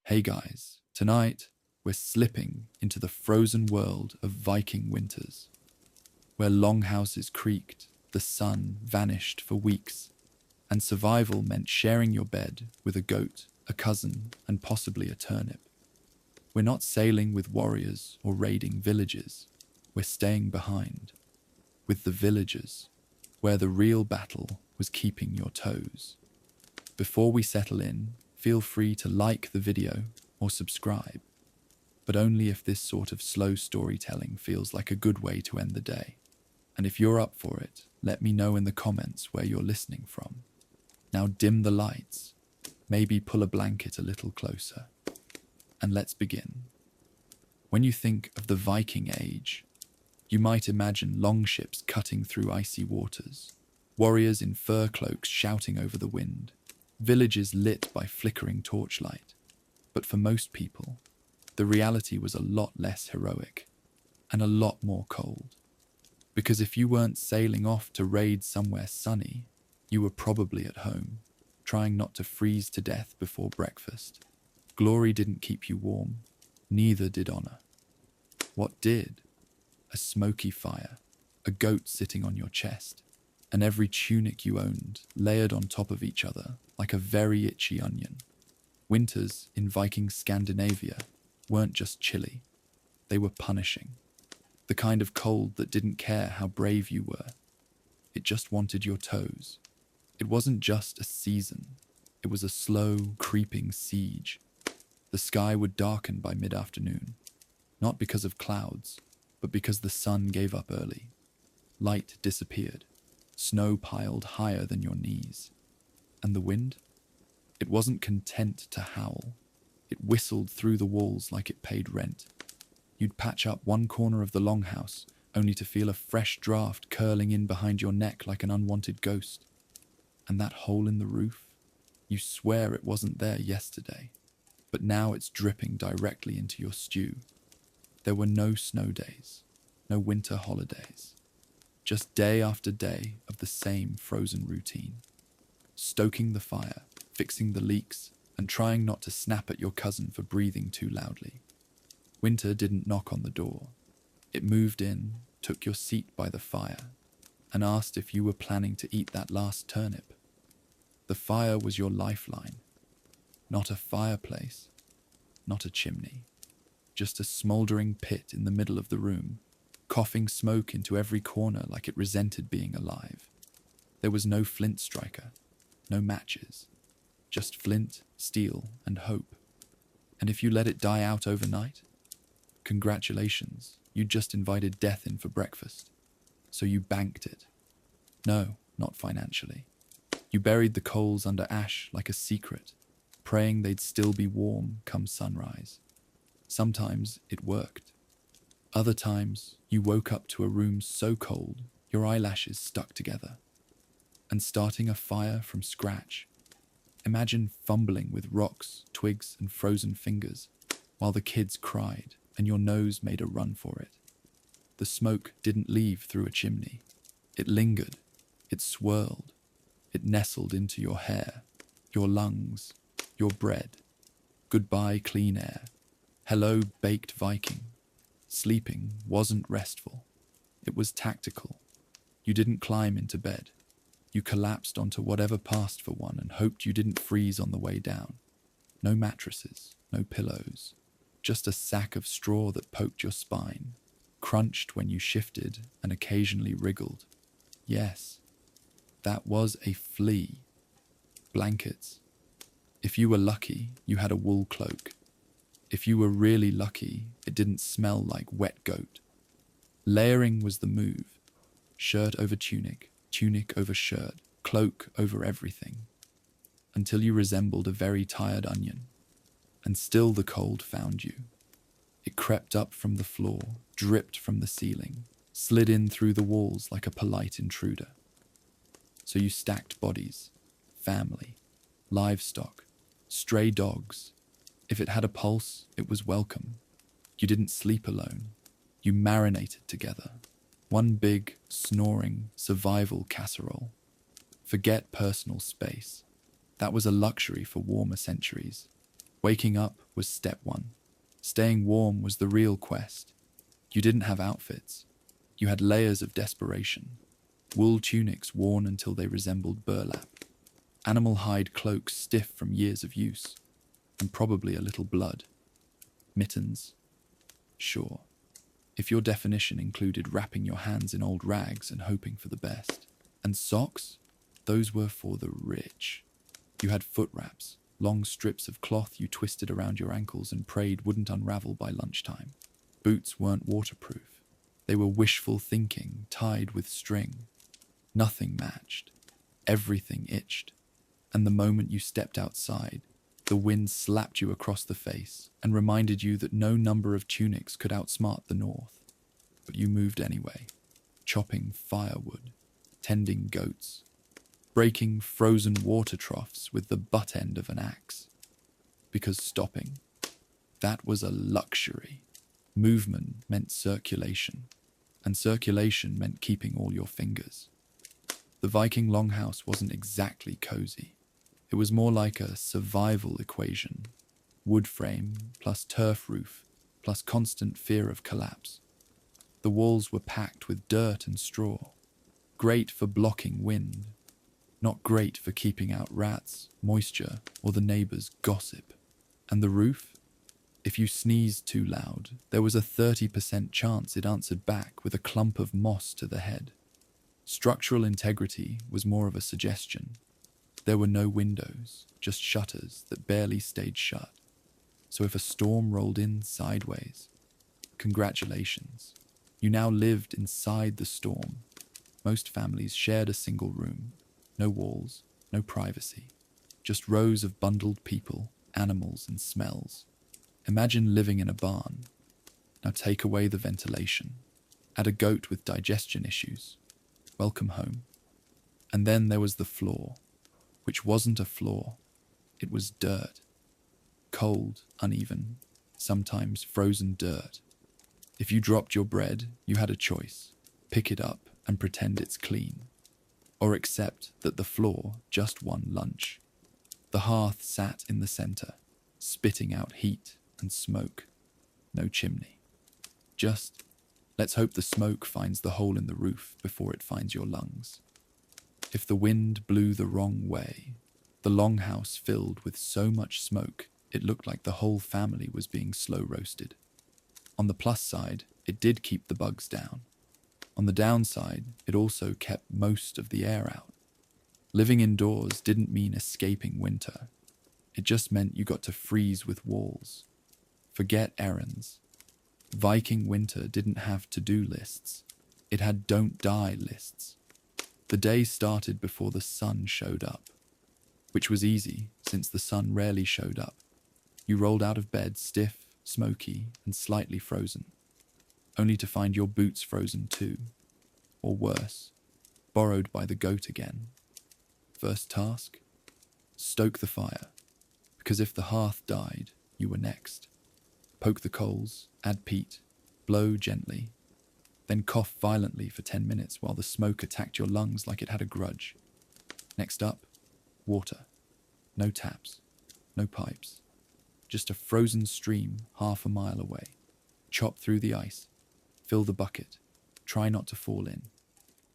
Hey guys, tonight we're slipping into the frozen world of Viking winters, where longhouses creaked, the sun vanished for weeks, and survival meant sharing your bed with a goat, a cousin, and possibly a turnip. We're not sailing with warriors or raiding villages, we're staying behind, with the villagers, where the real battle was keeping your toes. Before we settle in, feel free to like the video or subscribe, but only if this sort of slow storytelling feels like a good way to end the day. And if you're up for it, let me know in the comments where you're listening from. Now dim the lights, maybe pull a blanket a little closer, and let's begin. When you think of the Viking Age, you might imagine longships cutting through icy waters, warriors in fur cloaks shouting over the wind, villages lit by flickering torchlight. But for most people, the reality was a lot less heroic and a lot more cold. Because if you weren't sailing off to raid somewhere sunny, you were probably at home, trying not to freeze to death before breakfast. Glory didn't keep you warm, neither did honor. What did? A smoky fire, a goat sitting on your chest, and every tunic you owned layered on top of each other like a very itchy onion. Winters in Viking Scandinavia weren't just chilly, they were punishing. The kind of cold that didn't care how brave you were. It just wanted your toes. It wasn't just a season, it was a slow, creeping siege. The sky would darken by mid-afternoon, not because of clouds, but because the sun gave up early. Light disappeared, snow piled higher than your knees. And the wind? It wasn't content to howl. It whistled through the walls like it paid rent. You'd patch up one corner of the longhouse, only to feel a fresh draft curling in behind your neck like an unwanted ghost. And that hole in the roof? You swear it wasn't there yesterday, but now it's dripping directly into your stew. There were no snow days, no winter holidays, just day after day of the same frozen routine. Stoking the fire, fixing the leaks, and trying not to snap at your cousin for breathing too loudly. Winter didn't knock on the door. It moved in, took your seat by the fire, and asked if you were planning to eat that last turnip. The fire was your lifeline. Not a fireplace, not a chimney, just a smouldering pit in the middle of the room, coughing smoke into every corner like it resented being alive. There was no flint striker, no matches, just flint, steel, and hope. And if you let it die out overnight, congratulations, you just invited death in for breakfast. So you banked it. No, not financially. You buried the coals under ash like a secret, praying they'd still be warm come sunrise. Sometimes it worked. Other times, you woke up to a room so cold, your eyelashes stuck together. And starting a fire from scratch. Imagine fumbling with rocks, twigs, and frozen fingers, while the kids cried and your nose made a run for it. The smoke didn't leave through a chimney. It lingered, it swirled, it nestled into your hair, your lungs, your bread. Goodbye, clean air. Hello, baked Viking. Sleeping wasn't restful. It was tactical. You didn't climb into bed. You collapsed onto whatever passed for one and hoped you didn't freeze on the way down. No mattresses, no pillows, just a sack of straw that poked your spine, crunched when you shifted and occasionally wriggled. Yes, that was a flea. Blankets. If you were lucky, you had a wool cloak. If you were really lucky, it didn't smell like wet goat. Layering was the move. Shirt over tunic, tunic over shirt, cloak over everything, until you resembled a very tired onion. And still the cold found you. It crept up from the floor, dripped from the ceiling, slid in through the walls like a polite intruder. So you stacked bodies, family, livestock, stray dogs. If it had a pulse, it was welcome. You didn't sleep alone. You marinated together. One big, snoring, survival casserole. Forget personal space. That was a luxury for warmer centuries. Waking up was step one. Staying warm was the real quest. You didn't have outfits. You had layers of desperation. Wool tunics worn until they resembled burlap. Animal hide cloaks stiff from years of use. And probably a little blood. Mittens? Sure. If your definition included wrapping your hands in old rags and hoping for the best. And socks? Those were for the rich. You had foot wraps, long strips of cloth you twisted around your ankles and prayed wouldn't unravel by lunchtime. Boots weren't waterproof. They were wishful thinking, tied with string. Nothing matched. Everything itched. And the moment you stepped outside, the wind slapped you across the face and reminded you that no number of tunics could outsmart the north. But you moved anyway, chopping firewood, tending goats, breaking frozen water troughs with the butt end of an axe. Because stopping, that was a luxury. Movement meant circulation, and circulation meant keeping all your fingers. The Viking longhouse wasn't exactly cozy. It was more like a survival equation. Wood frame plus turf roof plus constant fear of collapse. The walls were packed with dirt and straw. Great for blocking wind. Not great for keeping out rats, moisture, or the neighbors' gossip. And the roof? If you sneezed too loud, there was a 30% chance it answered back with a clump of moss to the head. Structural integrity was more of a suggestion. There were no windows, just shutters that barely stayed shut. So if a storm rolled in sideways, congratulations. You now lived inside the storm. Most families shared a single room. No walls, no privacy. Just rows of bundled people, animals, and smells. Imagine living in a barn. Now take away the ventilation. Add a goat with digestion issues. Welcome home. And then there was the floor, which wasn't a floor. It was dirt. Cold, uneven, sometimes frozen dirt. If you dropped your bread, you had a choice. Pick it up and pretend it's clean. Or accept that the floor just won lunch. The hearth sat in the center, spitting out heat and smoke. No chimney. Just, let's hope the smoke finds the hole in the roof before it finds your lungs. If the wind blew the wrong way, the longhouse filled with so much smoke it looked like the whole family was being slow roasted. On the plus side, it did keep the bugs down. On the downside, it also kept most of the air out. Living indoors didn't mean escaping winter. It just meant you got to freeze with walls. Forget errands. Viking winter didn't have to-do lists. It had don't die lists. The day started before the sun showed up, which was easy since the sun rarely showed up. You rolled out of bed stiff, smoky, and slightly frozen, only to find your boots frozen too, or worse, borrowed by the goat again. First task? Stoke the fire, because if the hearth died, you were next. Poke the coals, add peat, blow gently, then cough violently for 10 minutes while the smoke attacked your lungs like it had a grudge. Next up, water. No taps, no pipes. Just a frozen stream half a mile away. Chop through the ice. Fill the bucket. Try not to fall in.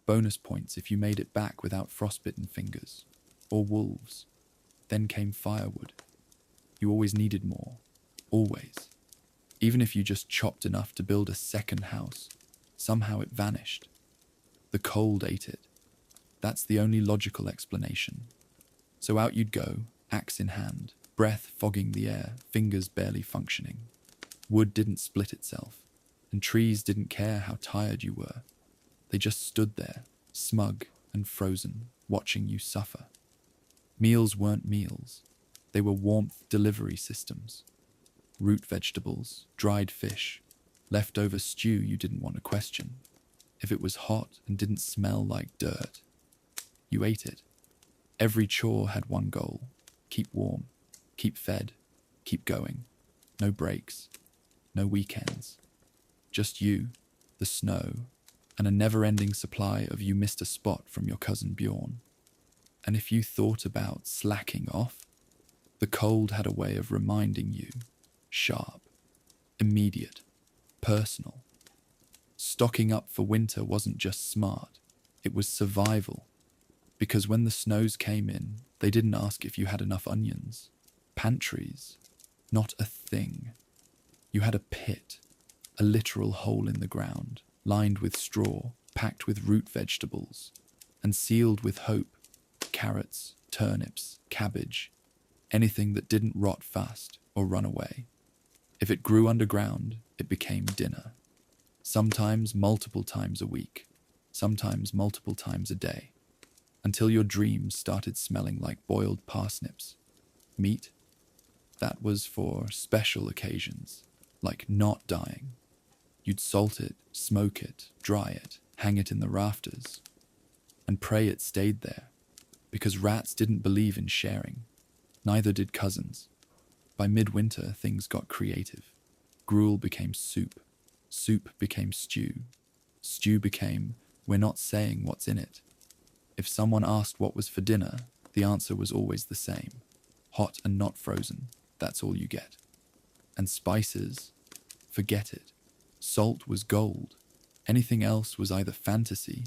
Bonus points if you made it back without frostbitten fingers. Or wolves. Then came firewood. You always needed more. Always. Even if you just chopped enough to build a second house, somehow it vanished. The cold ate it. That's the only logical explanation. So out you'd go, axe in hand, breath fogging the air, fingers barely functioning. Wood didn't split itself, and trees didn't care how tired you were. They just stood there, smug and frozen, watching you suffer. Meals weren't meals. They were warmth delivery systems. Root vegetables, dried fish, leftover stew you didn't want to question. If it was hot and didn't smell like dirt, you ate it. Every chore had one goal: keep warm, keep fed, keep going. No breaks, no weekends. Just you, the snow, and a never-ending supply of you missed a spot from your cousin Bjorn. And if you thought about slacking off, The cold had a way of reminding you, sharp, immediate, personal. Stocking up for winter wasn't just smart, it was survival. Because when the snows came in, they didn't ask if you had enough onions. Pantries, not a thing. You had a pit, a literal hole in the ground, lined with straw, packed with root vegetables, and sealed with hope, carrots, turnips, cabbage, anything that didn't rot fast or run away. If it grew underground, it became dinner. Sometimes multiple times a week, sometimes multiple times a day, until your dreams started smelling like boiled parsnips. Meat? That was for special occasions, like not dying. You'd salt it, smoke it, dry it, hang it in the rafters, and pray it stayed there, because rats didn't believe in sharing. Neither did cousins. By midwinter, things got creative. Gruel became soup. Soup became stew. Stew became, we're not saying what's in it. If someone asked what was for dinner, the answer was always the same. Hot and not frozen, that's all you get. And spices, forget it. Salt was gold. Anything else was either fantasy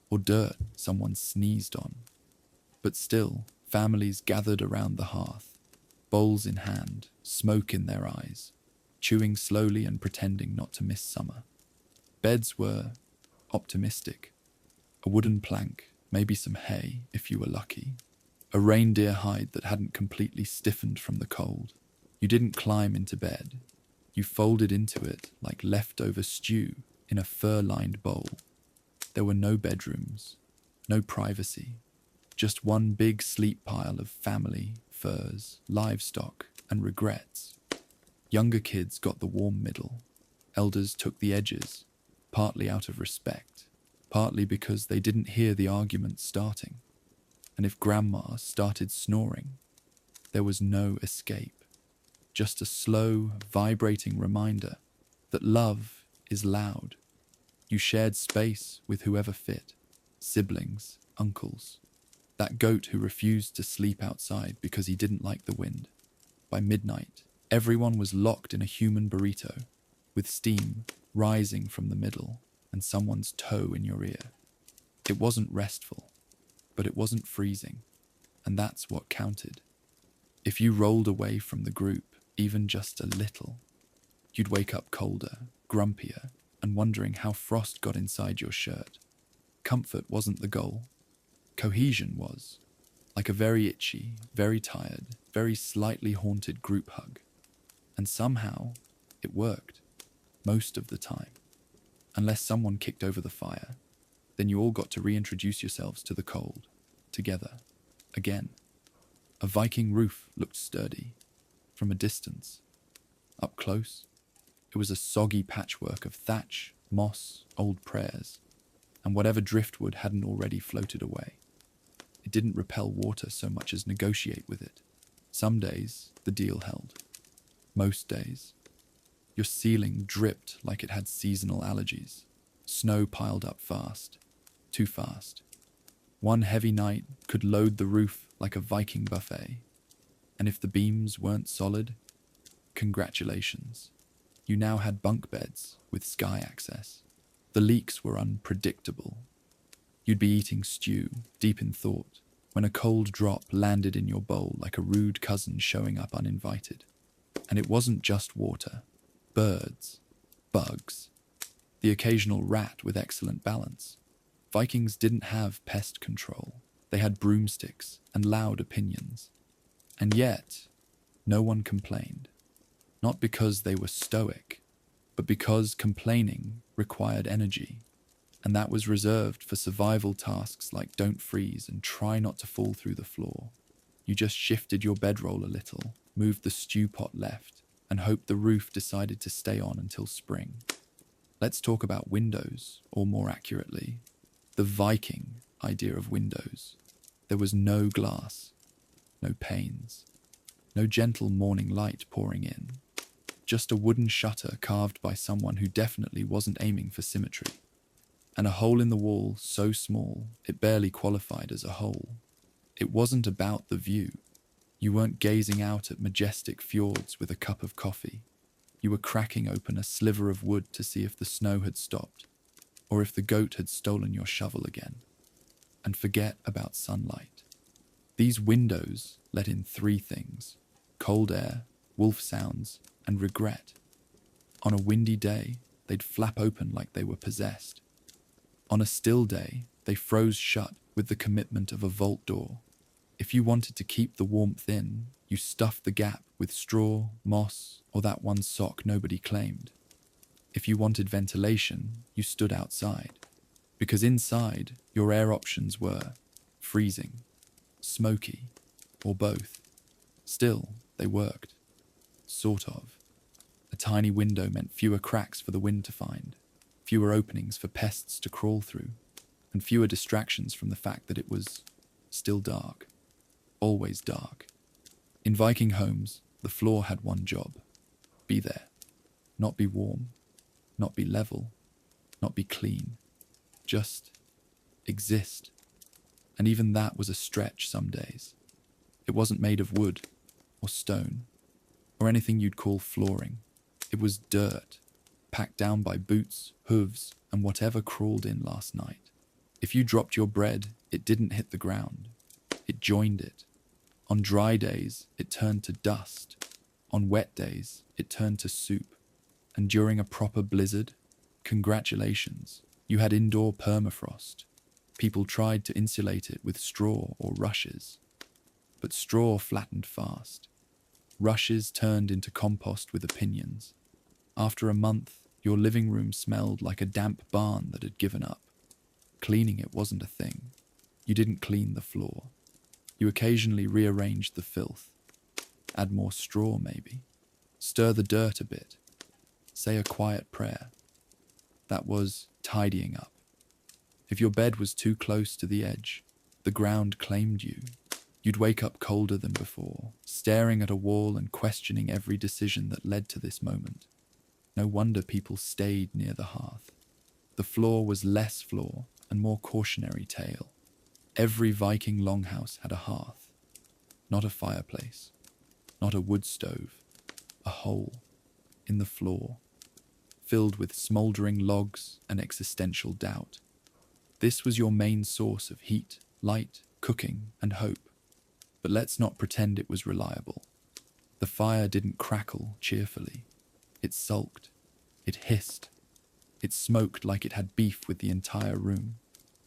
or dirt someone sneezed on. But still, families gathered around the hearth, bowls in hand, smoke in their eyes, chewing slowly and pretending not to miss summer. Beds were optimistic. A wooden plank, maybe some hay, if you were lucky. A reindeer hide that hadn't completely stiffened from the cold. You didn't climb into bed. You folded into it like leftover stew in a fur-lined bowl. There were no bedrooms, no privacy, just one big sleep pile of family, furs, livestock, and regrets. Younger kids got the warm middle. Elders took the edges, partly out of respect, partly because they didn't hear the argument starting. And if Grandma started snoring, there was no escape. Just a slow, vibrating reminder that love is loud. You shared space with whoever fit, siblings, uncles, that goat who refused to sleep outside because he didn't like the wind. By midnight, everyone was locked in a human burrito, with steam rising from the middle and someone's toe in your ear. It wasn't restful, but it wasn't freezing, and that's what counted. If you rolled away from the group, even just a little, you'd wake up colder, grumpier, and wondering how frost got inside your shirt. Comfort wasn't the goal. Cohesion was, like a very itchy, very tired, very slightly haunted group hug. And somehow, it worked, most of the time. Unless someone kicked over the fire, then you all got to reintroduce yourselves to the cold, together, again. A Viking roof looked sturdy, from a distance. Up close, it was a soggy patchwork of thatch, moss, old prayers, and whatever driftwood hadn't already floated away. It didn't repel water so much as negotiate with it. Some days, the deal held. Most days, your ceiling dripped like it had seasonal allergies. Snow piled up fast, too fast. One heavy night could load the roof like a Viking buffet. And if the beams weren't solid, congratulations. You now had bunk beds with sky access. The leaks were unpredictable. You'd be eating stew, deep in thought, when a cold drop landed in your bowl like a rude cousin showing up uninvited. And it wasn't just water. Birds, bugs, the occasional rat with excellent balance. Vikings didn't have pest control. They had broomsticks and loud opinions. And yet, no one complained. Not because they were stoic, but because complaining required energy. And that was reserved for survival tasks like don't freeze and try not to fall through the floor. You just shifted your bedroll a little, moved the stew pot left, and hoped the roof decided to stay on until spring. Let's talk about windows, or more accurately, the Viking idea of windows. There was no glass, no panes, no gentle morning light pouring in, just a wooden shutter carved by someone who definitely wasn't aiming for symmetry, and a hole in the wall so small it barely qualified as a hole. It wasn't about the view. You weren't gazing out at majestic fjords with a cup of coffee. You were cracking open a sliver of wood to see if the snow had stopped, or if the goat had stolen your shovel again. And forget about sunlight. These windows let in three things: cold air, wolf sounds, and regret. On a windy day, they'd flap open like they were possessed. On a still day, they froze shut with the commitment of a vault door. If you wanted to keep the warmth in, you stuffed the gap with straw, moss, or that one sock nobody claimed. If you wanted ventilation, you stood outside, because inside, your air options were freezing, smoky, or both. Still, they worked. Sort of. A tiny window meant fewer cracks for the wind to find, fewer openings for pests to crawl through, and fewer distractions from the fact that it was still dark. Always dark. In Viking homes, the floor had one job: be there. Not be warm, not be level, not be clean. Just exist. And even that was a stretch some days. It wasn't made of wood or stone or anything you'd call flooring. It was dirt, packed down by boots, hooves, and whatever crawled in last night. If you dropped your bread, it didn't hit the ground. It joined it. On dry days, it turned to dust. On wet days, it turned to soup. And during a proper blizzard, congratulations, you had indoor permafrost. People tried to insulate it with straw or rushes. But straw flattened fast. Rushes turned into compost with opinions. After a month, your living room smelled like a damp barn that had given up. Cleaning it wasn't a thing. You didn't clean the floor. You occasionally rearranged the filth. Add more straw, maybe. Stir the dirt a bit. Say a quiet prayer. That was tidying up. If your bed was too close to the edge, the ground claimed you. You'd wake up colder than before, staring at a wall and questioning every decision that led to this moment. No wonder people stayed near the hearth. The floor was less floor and more cautionary tale. Every Viking longhouse had a hearth. Not a fireplace. Not a wood stove. A hole in the floor, filled with smouldering logs and existential doubt. This was your main source of heat, light, cooking, and hope. But let's not pretend it was reliable. The fire didn't crackle cheerfully. It sulked. It hissed. It smoked like it had beef with the entire room.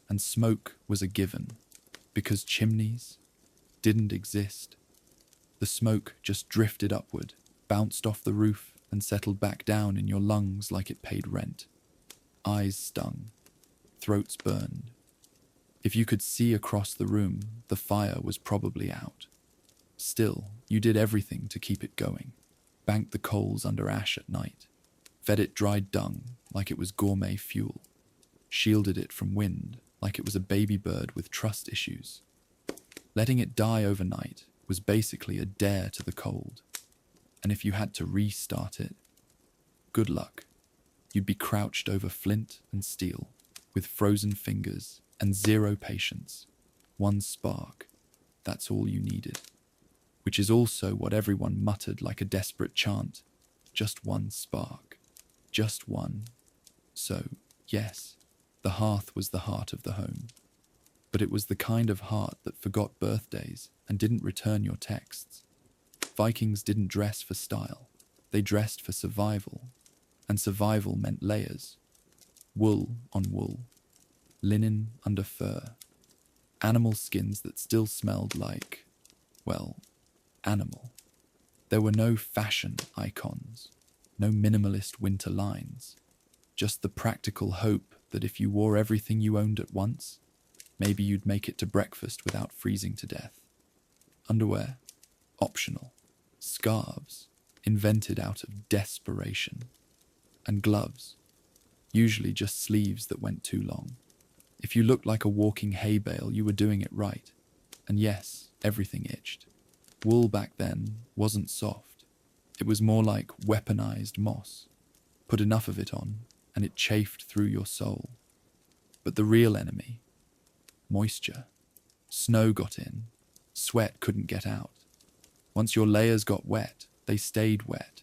And smoke was a given, because chimneys didn't exist. The smoke just drifted upward, bounced off the roof, and settled back down in your lungs like it paid rent. Eyes stung. Throats burned. If you could see across the room, the fire was probably out. Still, you did everything to keep it going. Banked the coals under ash at night. Fed it dried dung like it was gourmet fuel. Shielded it from wind like it was a baby bird with trust issues. Letting it die overnight was basically a dare to the cold. And if you had to restart it, good luck. You'd be crouched over flint and steel, with frozen fingers and zero patience. One spark, that's all you needed. Which is also what everyone muttered like a desperate chant. Just one spark. Just one. So, yes, the hearth was the heart of the home. But it was the kind of heart that forgot birthdays and didn't return your texts. Vikings didn't dress for style. They dressed for survival. And survival meant layers. Wool on wool. Linen under fur. Animal skins that still smelled like, well, animal. There were no fashion icons. No minimalist winter lines. Just the practical hope that if you wore everything you owned at once, maybe you'd make it to breakfast without freezing to death. Underwear, optional. Scarves, invented out of desperation. And gloves, usually just sleeves that went too long. If you looked like a walking hay bale, you were doing it right. And yes, everything itched. Wool back then wasn't soft. It was more like weaponized moss. Put enough of it on, and it chafed through your soul. But the real enemy, moisture. Snow got in. Sweat couldn't get out. Once your layers got wet, they stayed wet.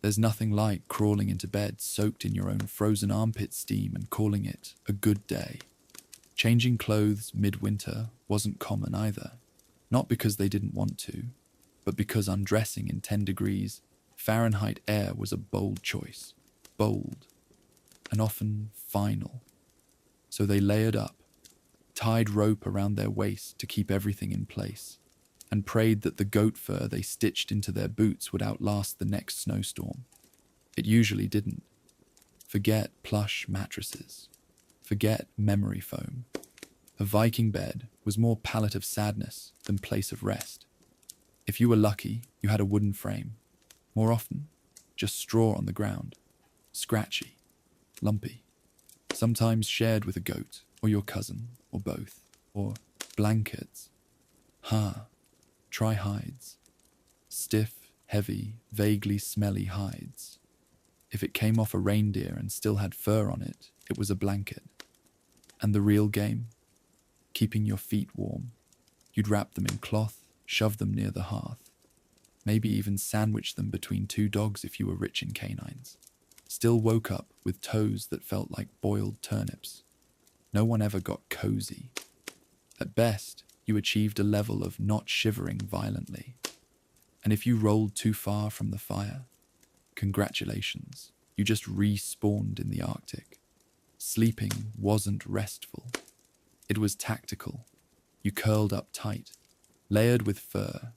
There's nothing like crawling into bed soaked in your own frozen armpit steam and calling it a good day. Changing clothes midwinter wasn't common either, not because they didn't want to, but because undressing in 10 degrees Fahrenheit air was a bold choice, bold, and often final. So they layered up, tied rope around their waist to keep everything in place, and prayed that the goat fur they stitched into their boots would outlast the next snowstorm. It usually didn't. Forget plush mattresses. Forget memory foam. A Viking bed was more pallet of sadness than place of rest. If you were lucky, you had a wooden frame. More often, just straw on the ground. Scratchy, lumpy. Sometimes shared with a goat, or your cousin, or both. Or blankets. Try hides. Stiff, heavy, vaguely smelly hides. If it came off a reindeer and still had fur on it, it was a blanket. And the real game? Keeping your feet warm. You'd wrap them in cloth, shove them near the hearth. Maybe even sandwich them between two dogs if you were rich in canines. Still woke up with toes that felt like boiled turnips. No one ever got cozy. At best, you achieved a level of not shivering violently. And if you rolled too far from the fire, congratulations, you just respawned in the Arctic. Sleeping wasn't restful. It was tactical. You curled up tight, layered with fur,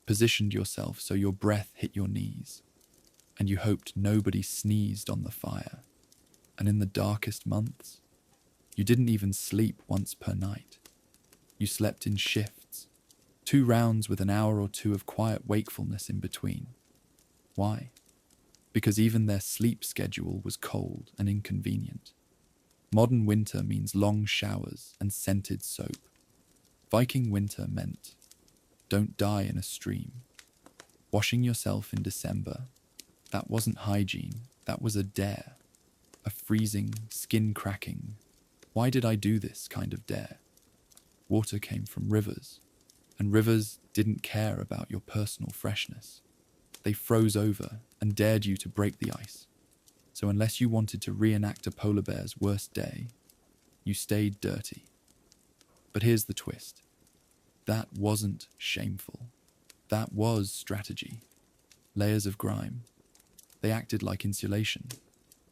positioned yourself so your breath hit your knees, and you hoped nobody sneezed on the fire. And in the darkest months, you didn't even sleep once per night. You slept in shifts, 2 rounds with an hour or 2 of quiet wakefulness in between. Why? Because even their sleep schedule was cold and inconvenient. Modern winter means long showers and scented soap. Viking winter meant don't die in a stream. Washing yourself in December, that wasn't hygiene, that was a dare. A freezing, skin-cracking, why did I do this kind of dare? Water came from rivers, and rivers didn't care about your personal freshness. They froze over and dared you to break the ice. So unless you wanted to reenact a polar bear's worst day, you stayed dirty. But here's the twist. That wasn't shameful. That was strategy. Layers of grime. They acted like insulation.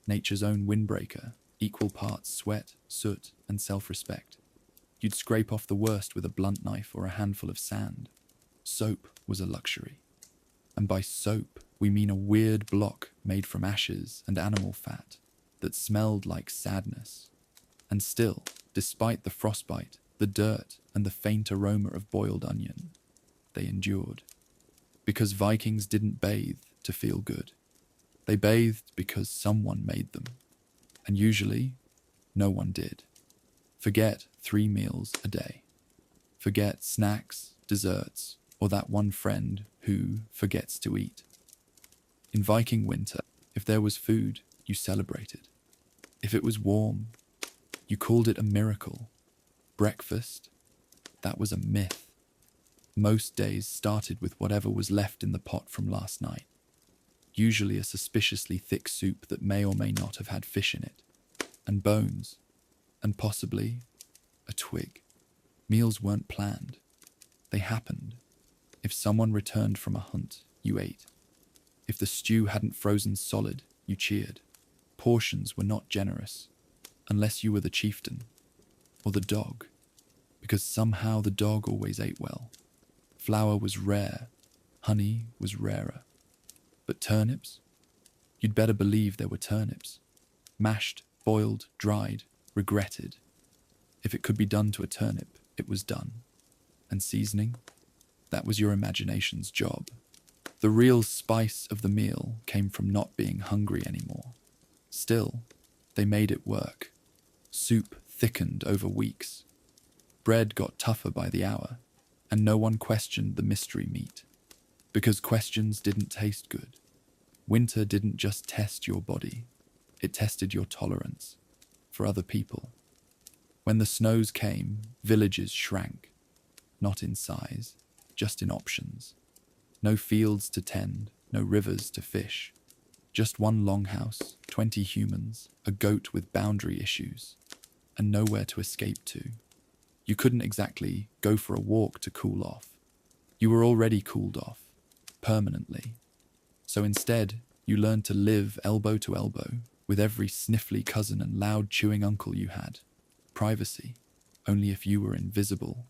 Nature's own windbreaker, equal parts sweat, soot, and self-respect. You'd scrape off the worst with a blunt knife or a handful of sand. Soap was a luxury. And by soap, we mean a weird block made from ashes and animal fat that smelled like sadness. And still, despite the frostbite, the dirt, and the faint aroma of boiled onion, they endured. Because Vikings didn't bathe to feel good. They bathed because someone made them. And usually, no one did. Forget 3 meals a day. Forget snacks, desserts, or that one friend who forgets to eat. In Viking winter, if there was food, you celebrated. If it was warm, you called it a miracle. Breakfast, that was a myth. Most days started with whatever was left in the pot from last night. Usually a suspiciously thick soup that may or may not have had fish in it, and bones, and possibly a twig. Meals weren't planned. They happened. If someone returned from a hunt, you ate. If the stew hadn't frozen solid, you cheered. Portions were not generous, unless you were the chieftain, or the dog, because somehow the dog always ate well. Flour was rare, honey was rarer. But turnips? You'd better believe there were turnips. Mashed, boiled, dried, regretted. If it could be done to a turnip, it was done. And seasoning? That was your imagination's job. The real spice of the meal came from not being hungry anymore. Still, they made it work. Soup thickened over weeks. Bread got tougher by the hour, and no one questioned the mystery meat. Because questions didn't taste good. Winter didn't just test your body, it tested your tolerance for other people. When the snows came, villages shrank, not in size, just in options. No fields to tend, no rivers to fish. Just one longhouse, 20 humans, a goat with boundary issues, and nowhere to escape to. You couldn't exactly go for a walk to cool off. You were already cooled off, permanently. So instead, you learned to live elbow to elbow with every sniffly cousin and loud chewing uncle you had. Privacy, only if you were invisible,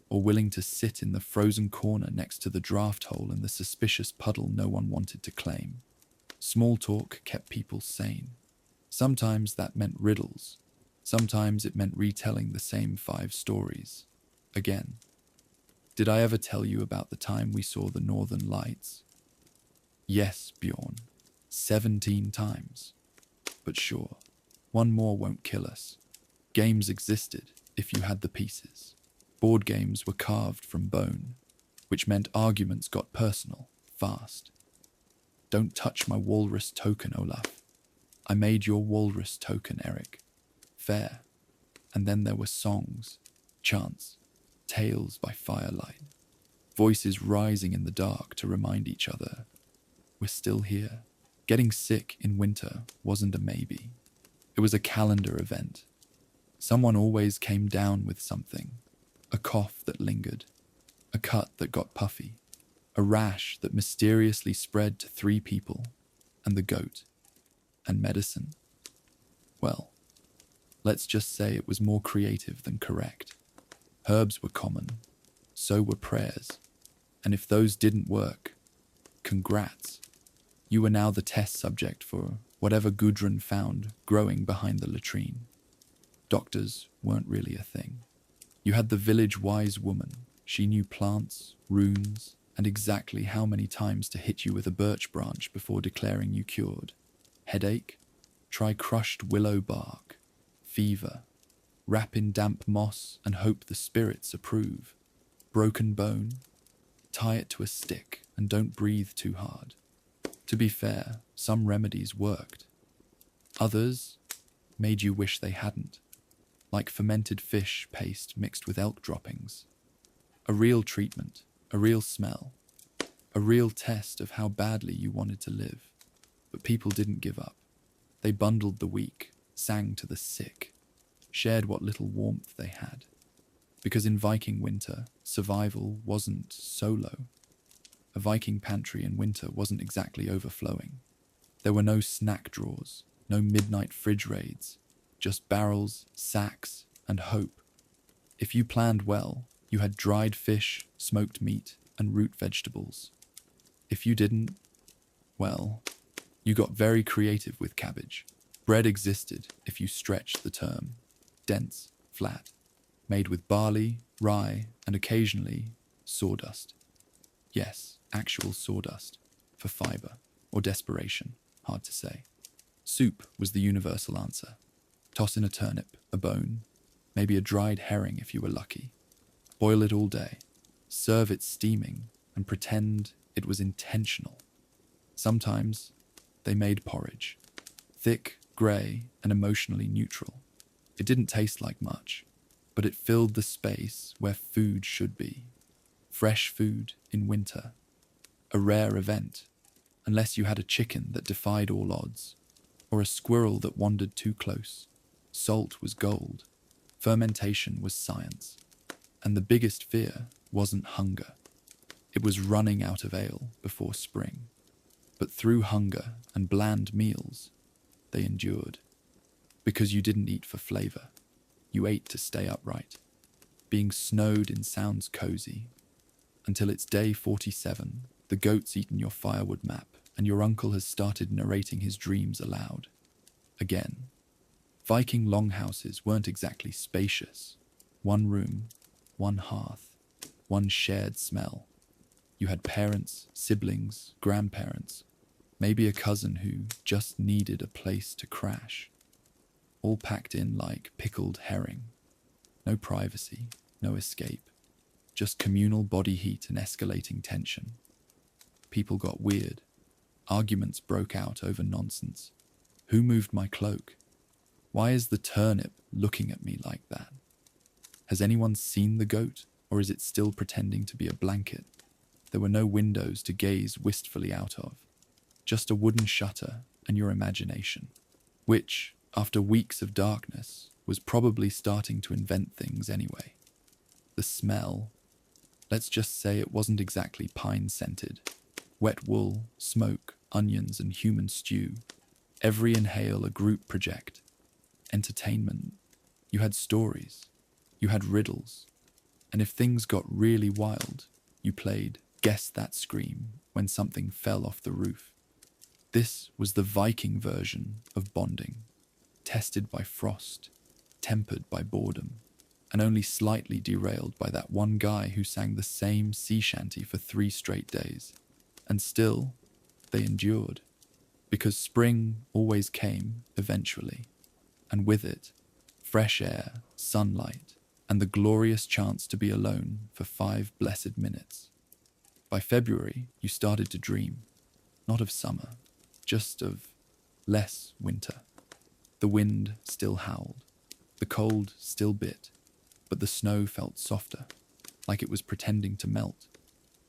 or willing to sit in the frozen corner next to the draft hole in the suspicious puddle no one wanted to claim. Small talk kept people sane. Sometimes that meant riddles. Sometimes it meant retelling the same 5 stories. Again. Did I ever tell you about the time we saw the Northern Lights? Yes, Bjorn. 17 times. But sure, one more won't kill us. Games existed if you had the pieces. Board games were carved from bone, which meant arguments got personal, fast. Don't touch my walrus token, Olaf. I made your walrus token, Eric. Fair. And then there were songs, chants, tales by firelight, voices rising in the dark to remind each other, we're still here. Getting sick in winter wasn't a maybe. It was a calendar event. Someone always came down with something. A cough that lingered, a cut that got puffy, a rash that mysteriously spread to 3 people, and the goat. And medicine. Well, let's just say it was more creative than correct. Herbs were common, so were prayers. And if those didn't work, congrats. You were now the test subject for whatever Gudrun found growing behind the latrine. Doctors weren't really a thing. You had the village wise woman. She knew plants, runes, and exactly how many times to hit you with a birch branch before declaring you cured. Headache? Try crushed willow bark. Fever? Wrap in damp moss and hope the spirits approve. Broken bone? Tie it to a stick and don't breathe too hard. To be fair, some remedies worked. Others made you wish they hadn't, like fermented fish paste mixed with elk droppings. A real treatment, a real smell, a real test of how badly you wanted to live. But people didn't give up. They bundled the weak, sang to the sick, shared what little warmth they had. Because in Viking winter, survival wasn't solo. A Viking pantry in winter wasn't exactly overflowing. There were no snack drawers, no midnight fridge raids, just barrels, sacks, and hope. If you planned well, you had dried fish, smoked meat, and root vegetables. If you didn't, well, you got very creative with cabbage. Bread existed, if you stretched the term. Dense, flat, made with barley, rye, and occasionally sawdust. Yes, actual sawdust, for fibre, or desperation, hard to say. Soup was the universal answer. Toss in a turnip, a bone, maybe a dried herring if you were lucky. Boil it all day, serve it steaming, and pretend it was intentional. Sometimes they made porridge, thick, grey, and emotionally neutral. It didn't taste like much, but it filled the space where food should be. Fresh food in winter. A rare event, unless you had a chicken that defied all odds, or a squirrel that wandered too close. Salt was gold. Fermentation was science. And the biggest fear wasn't hunger. It was running out of ale before spring. But through hunger and bland meals, they endured. Because you didn't eat for flavour. You ate to stay upright. Being snowed in sounds cozy. Until it's day 47, the goat's eaten your firewood map, and your uncle has started narrating his dreams aloud. Again. Viking longhouses weren't exactly spacious. One room, one hearth, one shared smell. You had parents, siblings, grandparents, maybe a cousin who just needed a place to crash. All packed in like pickled herring. No privacy, no escape. Just communal body heat and escalating tension. People got weird. Arguments broke out over nonsense. Who moved my cloak? Why is the turnip looking at me like that? Has anyone seen the goat, or is it still pretending to be a blanket? There were no windows to gaze wistfully out of, just a wooden shutter and your imagination, which, after weeks of darkness, was probably starting to invent things anyway. The smell, let's just say it wasn't exactly pine-scented. Wet wool, smoke, onions, and human stew. Every inhale a group project. Entertainment. You had stories. You had riddles. And if things got really wild, you played Guess That Scream when something fell off the roof. This was the Viking version of bonding, tested by frost, tempered by boredom, and only slightly derailed by that one guy who sang the same sea shanty for 3 straight days. And still, they endured, because spring always came eventually, and with it, fresh air, sunlight, and the glorious chance to be alone for 5 blessed minutes. By February, you started to dream, not of summer, just of less winter. The wind still howled, the cold still bit, but the snow felt softer, like it was pretending to melt.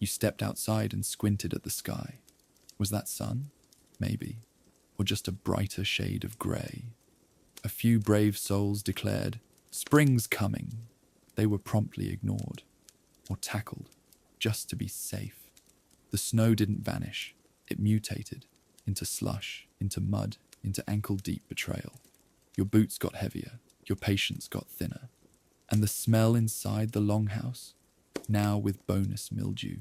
You stepped outside and squinted at the sky. Was that sun? Maybe. Or just a brighter shade of grey. A few brave souls declared, "Spring's coming." They were promptly ignored, or tackled, just to be safe. The snow didn't vanish. It mutated, into slush, into mud, into ankle-deep betrayal. Your boots got heavier, your patience got thinner. And the smell inside the longhouse, now with bonus mildew.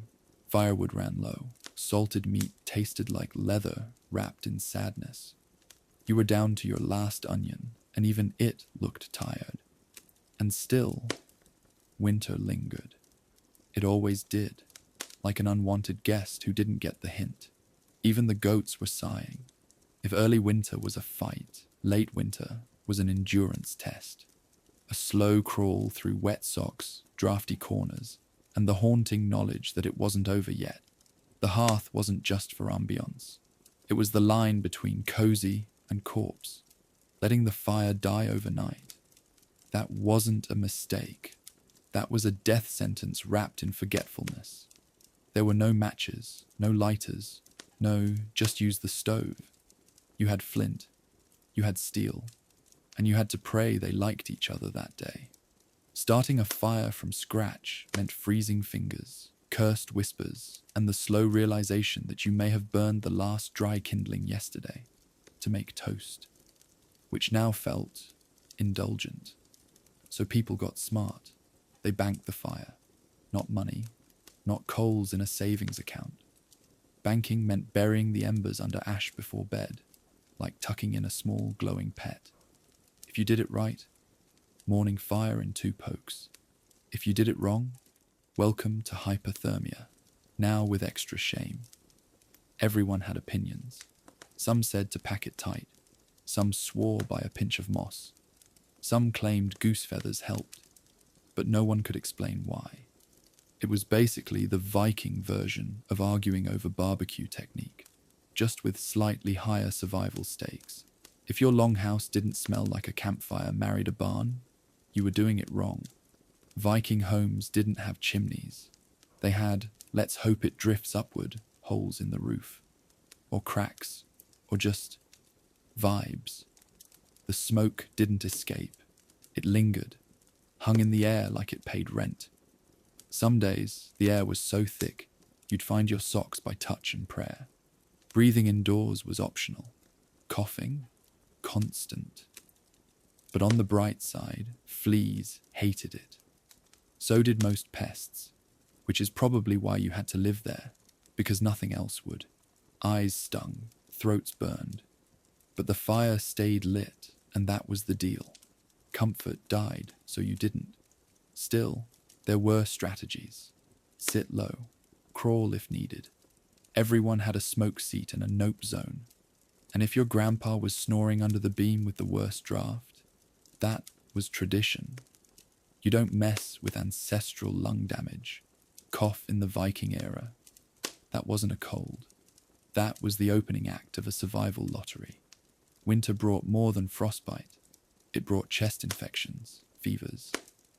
Firewood ran low. Salted meat tasted like leather wrapped in sadness. You were down to your last onion, and even it looked tired. And still, winter lingered. It always did, like an unwanted guest who didn't get the hint. Even the goats were sighing. If early winter was a fight, late winter was an endurance test. A slow crawl through wet socks, drafty corners, and the haunting knowledge that it wasn't over yet. The hearth wasn't just for ambience. It was the line between cozy and corpse, letting the fire die overnight. That wasn't a mistake. That was a death sentence wrapped in forgetfulness. There were no matches, no lighters, no, just use the stove. You had flint, you had steel, and you had to pray they liked each other that day. Starting a fire from scratch meant freezing fingers, cursed whispers, and the slow realization that you may have burned the last dry kindling yesterday to make toast, which now felt indulgent. So people got smart. They banked the fire. Not money, not coals in a savings account. Banking meant burying the embers under ash before bed, like tucking in a small glowing pet. If you did it right, morning fire in 2 pokes. If you did it wrong, welcome to hypothermia, now with extra shame. Everyone had opinions. Some said to pack it tight. Some swore by a pinch of moss. Some claimed goose feathers helped, but no one could explain why. It was basically the Viking version of arguing over barbecue technique, just with slightly higher survival stakes. If your longhouse didn't smell like a campfire married a barn, you were doing it wrong. Viking homes didn't have chimneys. They had, let's hope it drifts upward, holes in the roof. Or cracks. Or just vibes. The smoke didn't escape. It lingered, hung in the air like it paid rent. Some days, the air was so thick, you'd find your socks by touch and prayer. Breathing indoors was optional. Coughing, constant. But on the bright side, fleas hated it. So did most pests, which is probably why you had to live there, because nothing else would. Eyes stung, throats burned. But the fire stayed lit, and that was the deal. Comfort died, so you didn't. Still, there were strategies. Sit low, crawl if needed. Everyone had a smoke seat and a nope zone. And if your grandpa was snoring under the beam with the worst draft, that was tradition. You don't mess with ancestral lung damage. Cough in the Viking era. That wasn't a cold. That was the opening act of a survival lottery. Winter brought more than frostbite. It brought chest infections, fevers,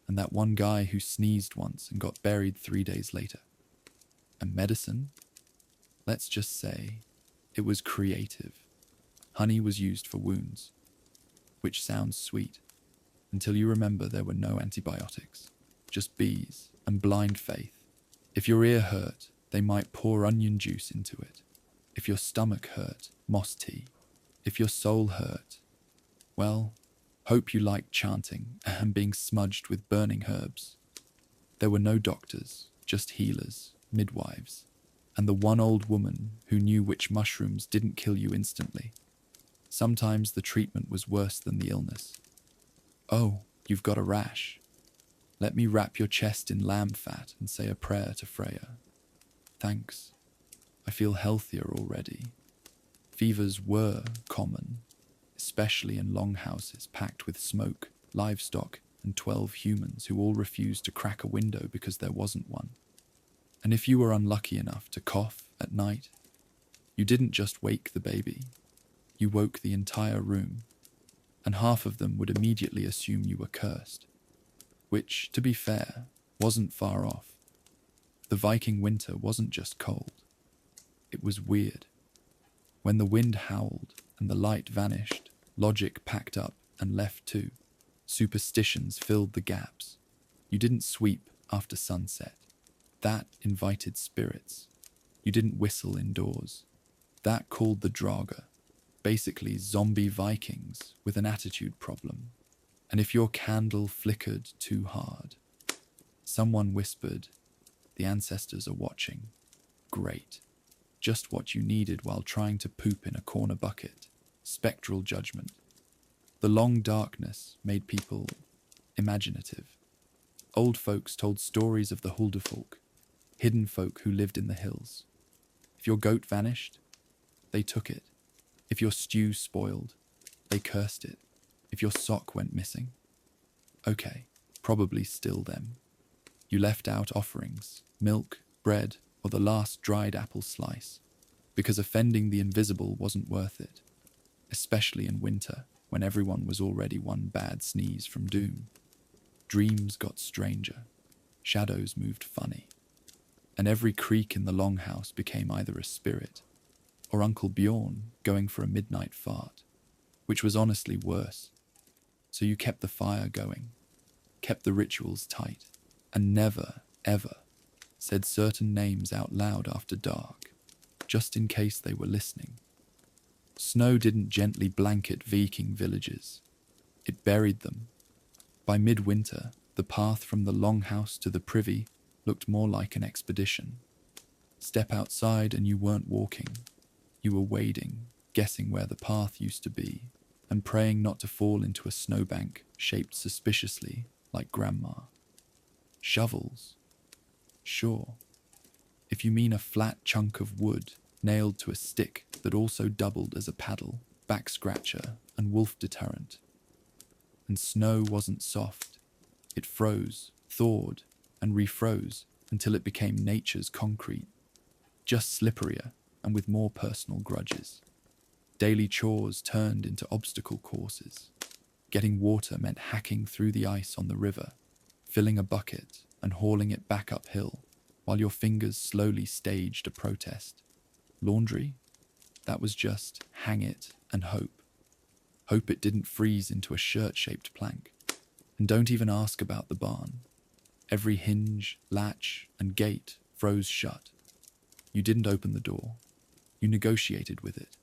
and that one guy who sneezed once and got buried 3 days later. And medicine? Let's just say it was creative. Honey was used for wounds, which sounds sweet, until you remember there were no antibiotics, just bees and blind faith. If your ear hurt, they might pour onion juice into it. If your stomach hurt, moss tea. If your soul hurt, well, hope you liked chanting and being smudged with burning herbs. There were no doctors, just healers, midwives, and the one old woman who knew which mushrooms didn't kill you instantly. Sometimes the treatment was worse than the illness. Oh, you've got a rash. Let me wrap your chest in lamb fat and say a prayer to Freya. Thanks. I feel healthier already. Fevers were common, especially in longhouses packed with smoke, livestock, and 12 humans who all refused to crack a window because there wasn't one. And if you were unlucky enough to cough at night, you didn't just wake the baby, you woke the entire room, and half of them would immediately assume you were cursed. Which, to be fair, wasn't far off. The Viking winter wasn't just cold. It was weird. When the wind howled and the light vanished, logic packed up and left too. Superstitions filled the gaps. You didn't sweep after sunset. That invited spirits. You didn't whistle indoors. That called the Draga. Basically zombie Vikings with an attitude problem. And if your candle flickered too hard, someone whispered, "The ancestors are watching." Great. Just what you needed while trying to poop in a corner bucket. Spectral judgment. The long darkness made people imaginative. Old folks told stories of the Hulderfolk, hidden folk who lived in the hills. If your goat vanished, they took it. If your stew spoiled, they cursed it. If your sock went missing, okay, probably still them. You left out offerings, milk, bread, or the last dried apple slice, because offending the invisible wasn't worth it, especially in winter when everyone was already one bad sneeze from doom. Dreams got stranger, shadows moved funny, and every creak in the longhouse became either a spirit or Uncle Bjorn going for a midnight fart, which was honestly worse. So you kept the fire going, kept the rituals tight, and never, ever said certain names out loud after dark, just in case they were listening. Snow didn't gently blanket Viking villages. It buried them. By midwinter, the path from the longhouse to the privy looked more like an expedition. Step outside and you weren't walking. You were wading, guessing where the path used to be, and praying not to fall into a snowbank shaped suspiciously like grandma. Shovels? Sure. If you mean a flat chunk of wood nailed to a stick that also doubled as a paddle, back scratcher, and wolf deterrent. And snow wasn't soft. It froze, thawed, and refroze until it became nature's concrete, just slipperier and with more personal grudges. Daily chores turned into obstacle courses. Getting water meant hacking through the ice on the river, filling a bucket and hauling it back uphill, while your fingers slowly staged a protest. Laundry? That was just hang it and hope. Hope it didn't freeze into a shirt-shaped plank. And don't even ask about the barn. Every hinge, latch, and gate froze shut. You didn't open the door. You negotiated with it.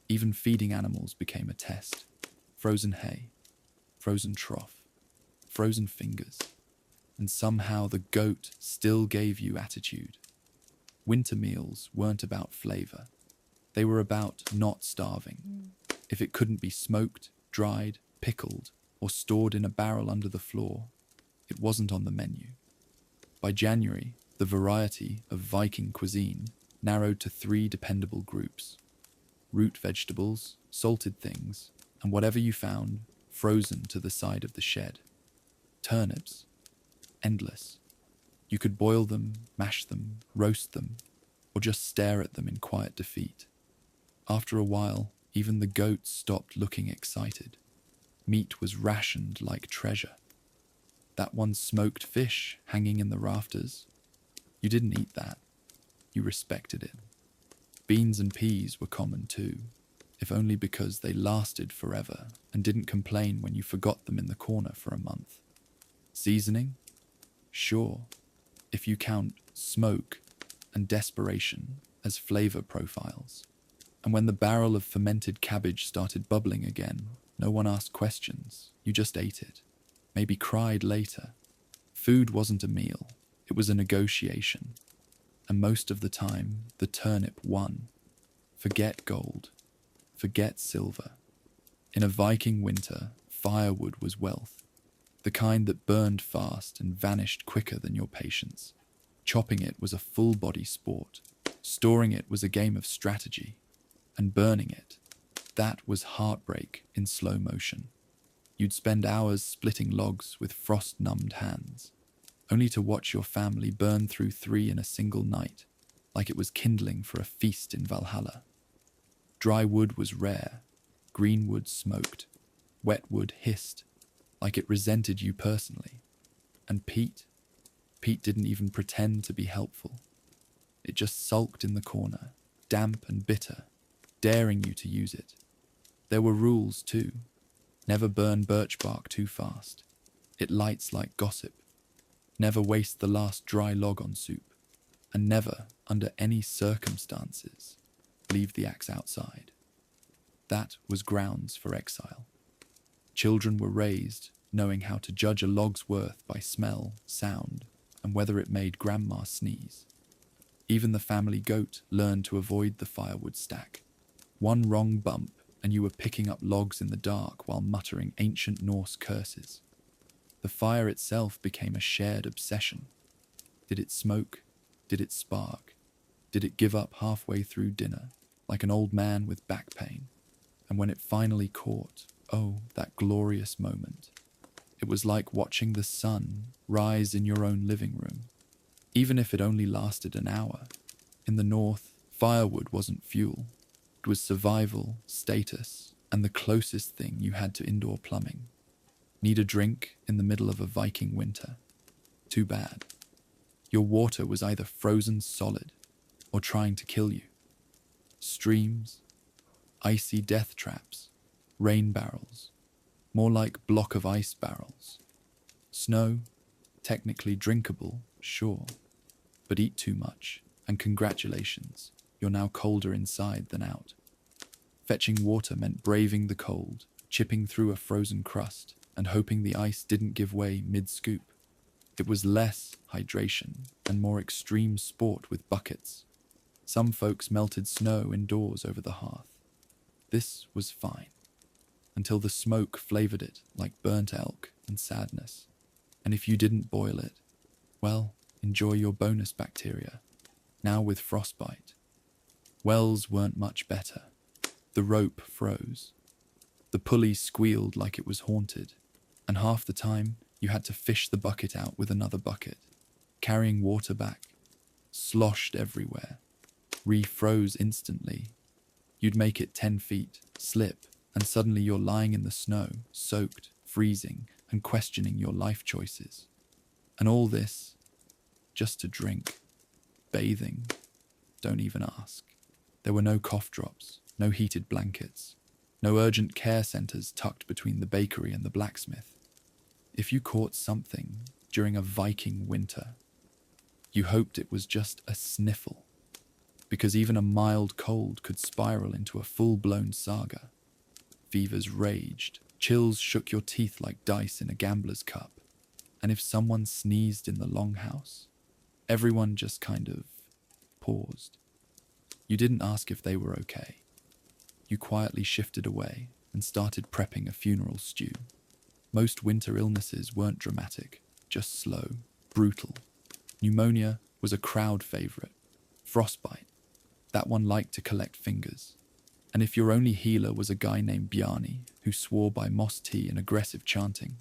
Even feeding animals became a test. Frozen hay, frozen trough, frozen fingers. And somehow the goat still gave you attitude. Winter meals weren't about flavor. They were about not starving. If it couldn't be smoked, dried, pickled, or stored in a barrel under the floor, it wasn't on the menu. By January, the variety of Viking cuisine narrowed to 3 dependable groups: root vegetables, salted things, and whatever you found frozen to the side of the shed. Turnips. Endless. You could boil them, mash them, roast them, or just stare at them in quiet defeat. After a while, even the goats stopped looking excited. Meat was rationed like treasure. That one smoked fish hanging in the rafters, you didn't eat that. you respected it. Beans and peas were common too, if only because they lasted forever and didn't complain when you forgot them in the corner for a month. Seasoning? Sure, if you count smoke and desperation as flavor profiles. And when the barrel of fermented cabbage started bubbling again, no one asked questions, you just ate it. Maybe cried later. Food wasn't a meal, it was a negotiation. And most of the time, the turnip won. Forget gold. Forget silver. In a Viking winter, firewood was wealth. The kind that burned fast and vanished quicker than your patience. Chopping it was a full-body sport. Storing it was a game of strategy. And burning it, that was heartbreak in slow motion. You'd spend hours splitting logs with frost-numbed hands, only to watch your family burn through 3 in a single night, like it was kindling for a feast in Valhalla. Dry wood was rare, green wood smoked, wet wood hissed, like it resented you personally. And Pete didn't even pretend to be helpful. It just sulked in the corner, damp and bitter, daring you to use it. There were rules too. Never burn birch bark too fast. It lights like gossip. Never waste the last dry log on soup. And never, under any circumstances, leave the axe outside. That was grounds for exile. Children were raised knowing how to judge a log's worth by smell, sound, and whether it made grandma sneeze. Even the family goat learned to avoid the firewood stack. One wrong bump, and you were picking up logs in the dark while muttering ancient Norse curses. The fire itself became a shared obsession. Did it smoke? Did it spark? Did it give up halfway through dinner, like an old man with back pain? And when it finally caught, oh, that glorious moment. It was like watching the sun rise in your own living room, even if it only lasted an hour. In the north, firewood wasn't fuel. It was survival, status, and the closest thing you had to indoor plumbing. Need a drink in the middle of a Viking winter? Too bad. Your water was either frozen solid or trying to kill you. Streams, icy death traps, rain barrels, more like block of ice barrels. Snow, technically drinkable, sure, but eat too much, and congratulations, you're now colder inside than out. Fetching water meant braving the cold, chipping through a frozen crust, and hoping the ice didn't give way mid-scoop. It was less hydration and more extreme sport with buckets. Some folks melted snow indoors over the hearth. This was fine, until the smoke flavored it like burnt elk and sadness. And if you didn't boil it, well, enjoy your bonus bacteria, now with frostbite. Wells weren't much better. The rope froze. The pulley squealed like it was haunted, and half the time you had to fish the bucket out with another bucket, carrying water back, sloshed everywhere, refroze instantly. You'd make it 10 feet, slip, and suddenly you're lying in the snow, soaked, freezing, and questioning your life choices. And all this, just to drink. Bathing. Don't even ask. There were no cough drops, no heated blankets, no urgent care centers tucked between the bakery and the blacksmith. If you caught something during a Viking winter, you hoped it was just a sniffle, because even a mild cold could spiral into a full-blown saga. Fevers raged, chills shook your teeth like dice in a gambler's cup, and if someone sneezed in the longhouse, everyone just kind of paused. You didn't ask if they were okay. You quietly shifted away and started prepping a funeral stew. Most winter illnesses weren't dramatic, just slow, brutal. Pneumonia was a crowd favorite. Frostbite, that one liked to collect fingers. And if your only healer was a guy named Bjarni who swore by moss tea and aggressive chanting,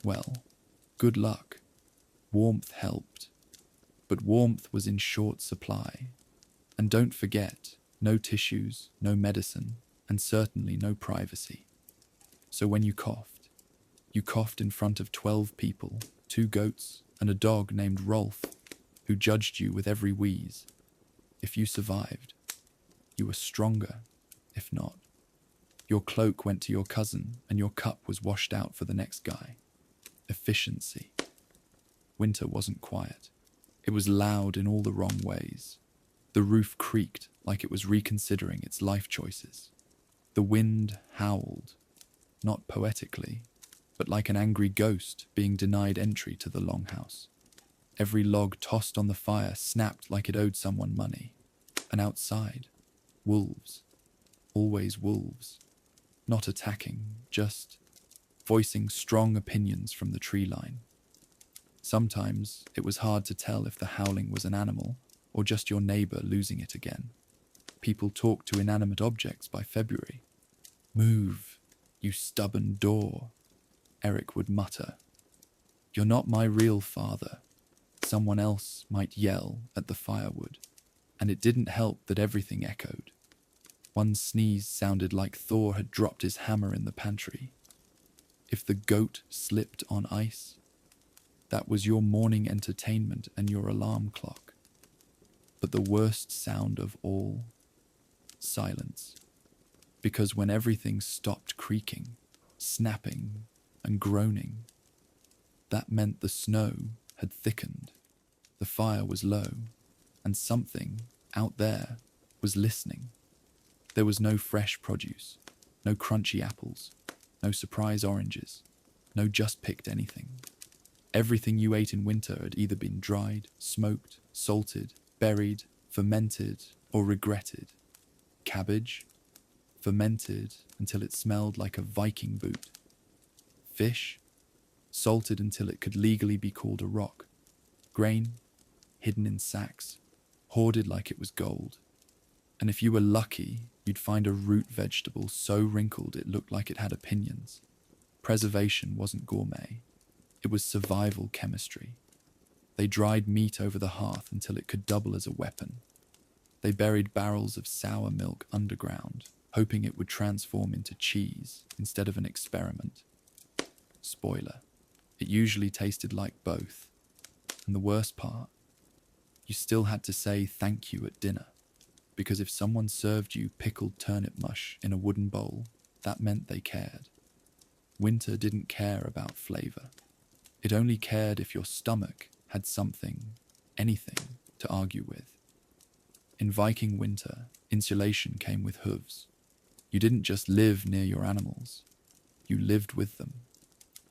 well, good luck. Warmth helped. But warmth was in short supply. And don't forget, no tissues, no medicine, and certainly no privacy. So when you coughed in front of 12 people, 2 goats, and a dog named Rolf, who judged you with every wheeze. If you survived, you were stronger. If not, your cloak went to your cousin and your cup was washed out for the next guy. Efficiency. Winter wasn't quiet. It was loud in all the wrong ways. The roof creaked like it was reconsidering its life choices. The wind howled, not poetically, but like an angry ghost being denied entry to the longhouse. Every log tossed on the fire snapped like it owed someone money. And outside, wolves. Always wolves. Not attacking, just voicing strong opinions from the tree line. Sometimes it was hard to tell if the howling was an animal or just your neighbor losing it again. People talked to inanimate objects by February. "Move, you stubborn door," Eric would mutter. "You're not my real father." Someone else might yell at the firewood, and it didn't help that everything echoed. One sneeze sounded like Thor had dropped his hammer in the pantry. If the goat slipped on ice, that was your morning entertainment and your alarm clock. But the worst sound of all, silence. Because when everything stopped creaking, snapping, and groaning, that meant the snow had thickened, the fire was low, and something out there was listening. There was no fresh produce, no crunchy apples, no surprise oranges, no just-picked anything. Everything you ate in winter had either been dried, smoked, salted, buried, fermented, or regretted. Cabbage, fermented until it smelled like a Viking boot. Fish, salted until it could legally be called a rock. Grain, hidden in sacks, hoarded like it was gold. And if you were lucky, you'd find a root vegetable so wrinkled it looked like it had opinions. Preservation wasn't gourmet. It was survival chemistry. They dried meat over the hearth until it could double as a weapon. They buried barrels of sour milk underground, hoping it would transform into cheese instead of an experiment. Spoiler, it usually tasted like both. And the worst part, you still had to say thank you at dinner, because if someone served you pickled turnip mush in a wooden bowl, that meant they cared. Winter didn't care about flavor. It only cared if your stomach had something, anything, to argue with. In Viking winter, insulation came with hooves. You didn't just live near your animals, you lived with them.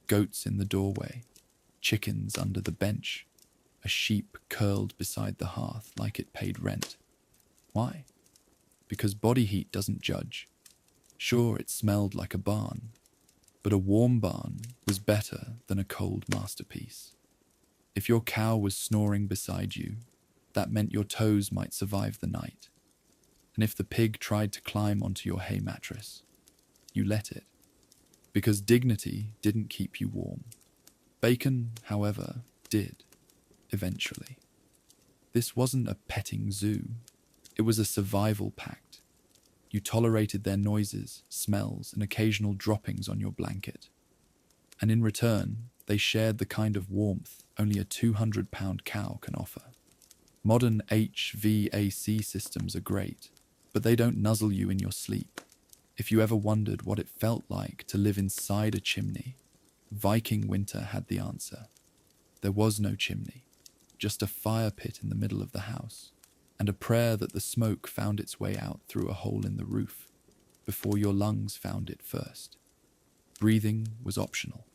Goats in the doorway, chickens under the bench, a sheep curled beside the hearth like it paid rent. Why? Because body heat doesn't judge. Sure, it smelled like a barn, but a warm barn was better than a cold masterpiece. If your cow was snoring beside you, that meant your toes might survive the night. And if the pig tried to climb onto your hay mattress, you let it. Because dignity didn't keep you warm. Bacon, however, did, eventually. This wasn't a petting zoo. It was a survival pact. You tolerated their noises, smells, and occasional droppings on your blanket. And in return, they shared the kind of warmth only a 200-pound cow can offer. Modern HVAC systems are great, but they don't nuzzle you in your sleep. If you ever wondered what it felt like to live inside a chimney, Viking winter had the answer. There was no chimney, just a fire pit in the middle of the house, and a prayer that the smoke found its way out through a hole in the roof, before your lungs found it first. Breathing was optional.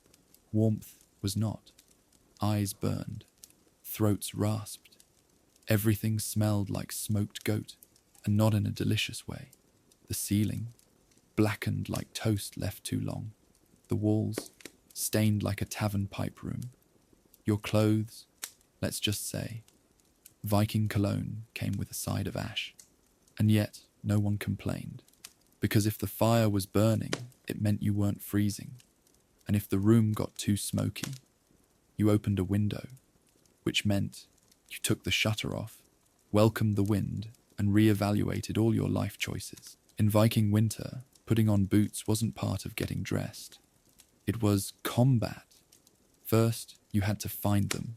Warmth was not. Eyes burned. Throats rasped. Everything smelled like smoked goat, and not in a delicious way. The ceiling, blackened like toast left too long. The walls, stained like a tavern pipe room. Your clothes, let's just say, Viking cologne came with a side of ash. And yet, no one complained. Because if the fire was burning, it meant you weren't freezing. And if the room got too smoky, you opened a window, which meant you took the shutter off, welcomed the wind, and re-evaluated all your life choices. In Viking winter, putting on boots wasn't part of getting dressed. It was combat. First, you had to find them,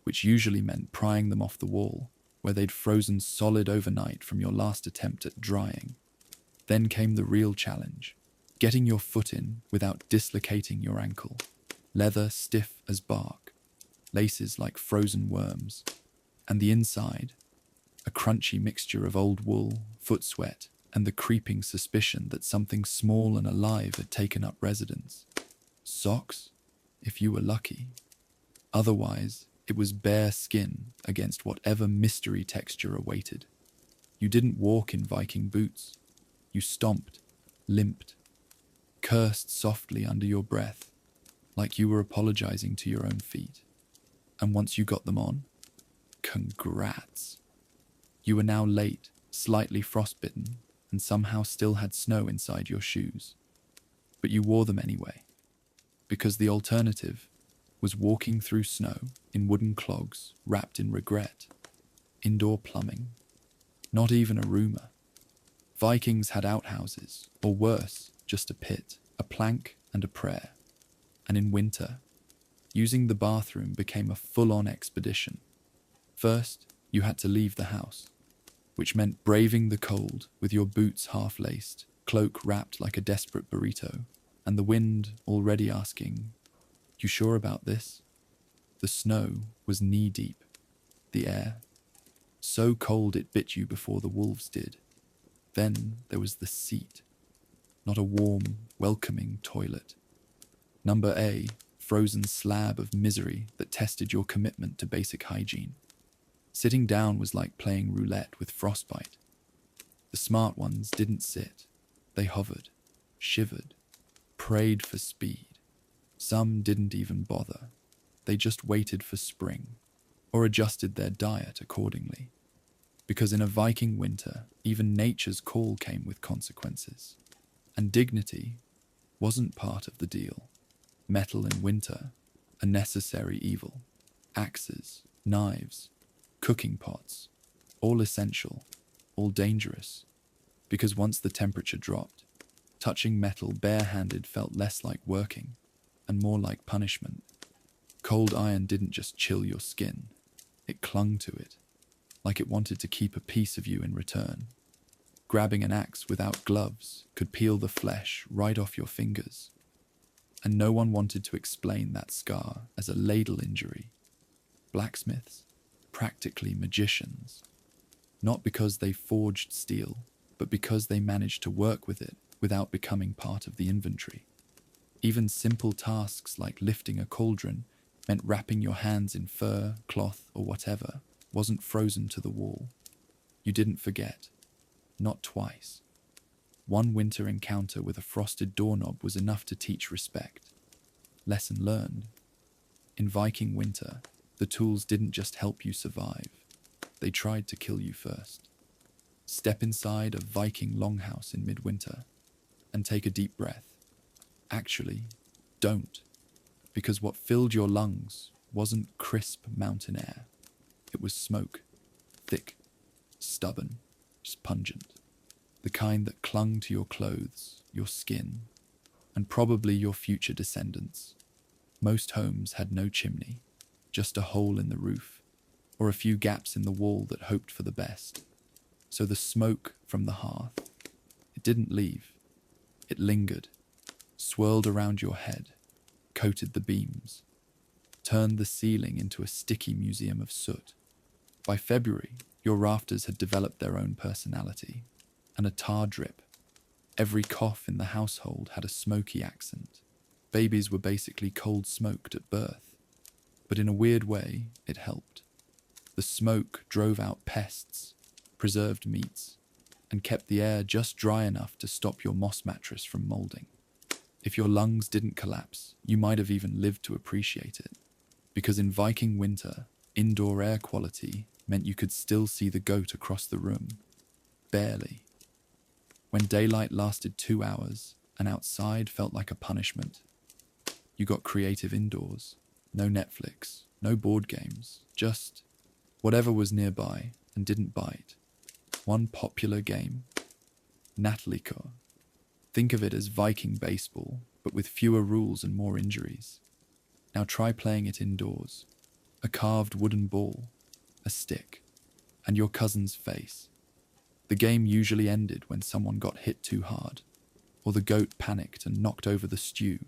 which usually meant prying them off the wall, where they'd frozen solid overnight from your last attempt at drying. Then came the real challenge, getting your foot in without dislocating your ankle. Leather stiff as bark, laces like frozen worms, and the inside, a crunchy mixture of old wool, foot sweat, and the creeping suspicion that something small and alive had taken up residence. Socks, if you were lucky. Otherwise, it was bare skin against whatever mystery texture awaited. You didn't walk in Viking boots. You stomped, limped, cursed softly under your breath, like you were apologizing to your own feet. And once you got them on, congrats. You were now late, slightly frostbitten, and somehow still had snow inside your shoes. But you wore them anyway, because the alternative was walking through snow in wooden clogs wrapped in regret, indoor plumbing, not even a rumour. Vikings had outhouses, or worse, just a pit, a plank and a prayer. And in winter, using the bathroom became a full-on expedition. First, you had to leave the house, which meant braving the cold with your boots half-laced, cloak wrapped like a desperate burrito, and the wind already asking, "You sure about this?" The snow was knee-deep. The air, so cold it bit you before the wolves did. Then there was the seat. Not a warm, welcoming toilet. Number A, frozen slab of misery that tested your commitment to basic hygiene. Sitting down was like playing roulette with frostbite. The smart ones didn't sit. They hovered, shivered, prayed for speed. Some didn't even bother. They just waited for spring, or adjusted their diet accordingly. Because in a Viking winter, even nature's call came with consequences. And dignity wasn't part of the deal. Metal in winter, a necessary evil. Axes, knives, cooking pots, all essential, all dangerous. Because once the temperature dropped, touching metal barehanded felt less like working and more like punishment. Cold iron didn't just chill your skin, it clung to it, like it wanted to keep a piece of you in return. Grabbing an axe without gloves could peel the flesh right off your fingers. And no one wanted to explain that scar as a ladle injury. Blacksmiths, practically magicians. Not because they forged steel, but because they managed to work with it without becoming part of the inventory. Even simple tasks like lifting a cauldron meant wrapping your hands in fur, cloth, or whatever wasn't frozen to the wall. You didn't forget. Not twice. One winter encounter with a frosted doorknob was enough to teach respect. Lesson learned. In Viking winter, the tools didn't just help you survive. They tried to kill you first. Step inside a Viking longhouse in midwinter and take a deep breath. Actually, don't. Because what filled your lungs wasn't crisp mountain air. It was smoke. Thick, stubborn, just pungent. The kind that clung to your clothes, your skin, and probably your future descendants. Most homes had no chimney, just a hole in the roof, or a few gaps in the wall that hoped for the best. So the smoke from the hearth, it didn't leave. It lingered, swirled around your head, coated the beams, turned the ceiling into a sticky museum of soot. By February, your rafters had developed their own personality, and a tar drip. Every cough in the household had a smoky accent. Babies were basically cold smoked at birth. But in a weird way, it helped. The smoke drove out pests, preserved meats, and kept the air just dry enough to stop your moss mattress from molding. If your lungs didn't collapse, you might have even lived to appreciate it. Because in Viking winter, indoor air quality meant you could still see the goat across the room. Barely. When daylight lasted 2 hours and outside felt like a punishment, you got creative indoors. No Netflix, no board games, just whatever was nearby and didn't bite. One popular game, Nathaliko. Think of it as Viking baseball, but with fewer rules and more injuries. Now try playing it indoors. A carved wooden ball, a stick, and your cousin's face. The game usually ended when someone got hit too hard, or the goat panicked and knocked over the stew.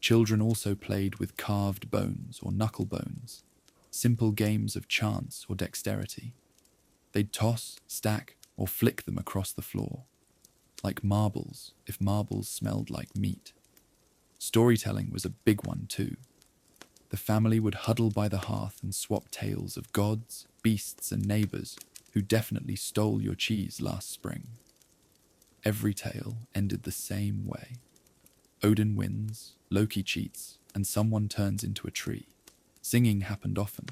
Children also played with carved bones or knuckle bones, simple games of chance or dexterity. They'd toss, stack, or flick them across the floor, like marbles if marbles smelled like meat. Storytelling was a big one too. The family would huddle by the hearth and swap tales of gods, beasts, and neighbors who definitely stole your cheese last spring. Every tale ended the same way. Odin wins, Loki cheats, and someone turns into a tree. Singing happened often.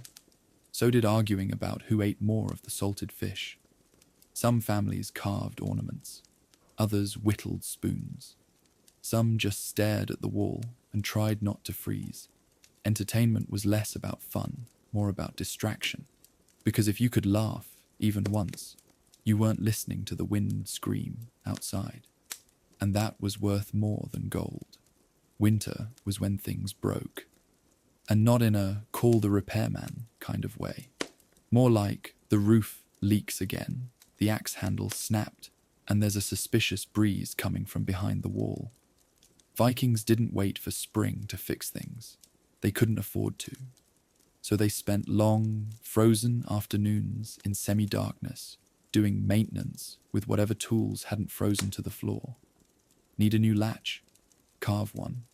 So did arguing about who ate more of the salted fish. Some families carved ornaments, others whittled spoons. Some just stared at the wall and tried not to freeze. Entertainment was less about fun, more about distraction. Because if you could laugh, even once, you weren't listening to the wind scream outside. And that was worth more than gold. Winter was when things broke. And not in a call the repairman kind of way. More like the roof leaks again, the axe handle snapped, and there's a suspicious breeze coming from behind the wall. Vikings didn't wait for spring to fix things. They couldn't afford to. So they spent long, frozen afternoons in semi-darkness, doing maintenance with whatever tools hadn't frozen to the floor. Need a new latch? Carve one.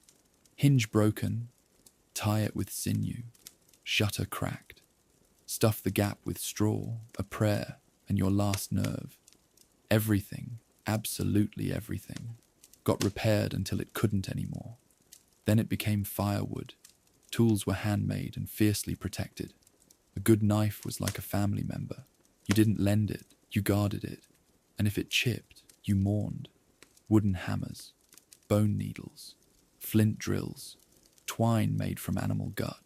Hinge broken? Tie it with sinew. Shutter cracked. Stuff the gap with straw, a prayer, and your last nerve. Everything, absolutely everything, got repaired until it couldn't anymore. Then it became firewood. Tools were handmade and fiercely protected. A good knife was like a family member. You didn't lend it, you guarded it. And if it chipped, you mourned. Wooden hammers, bone needles, flint drills, twine made from animal gut.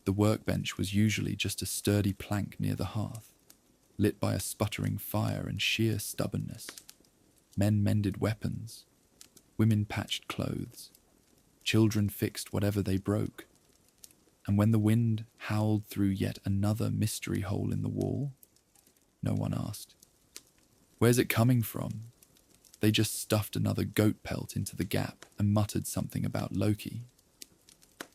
The workbench was usually just a sturdy plank near the hearth, lit by a sputtering fire and sheer stubbornness. Men mended weapons. Women patched clothes. Children fixed whatever they broke. And when the wind howled through yet another mystery hole in the wall, no one asked. Where's it coming from? They just stuffed another goat pelt into the gap and muttered something about Loki.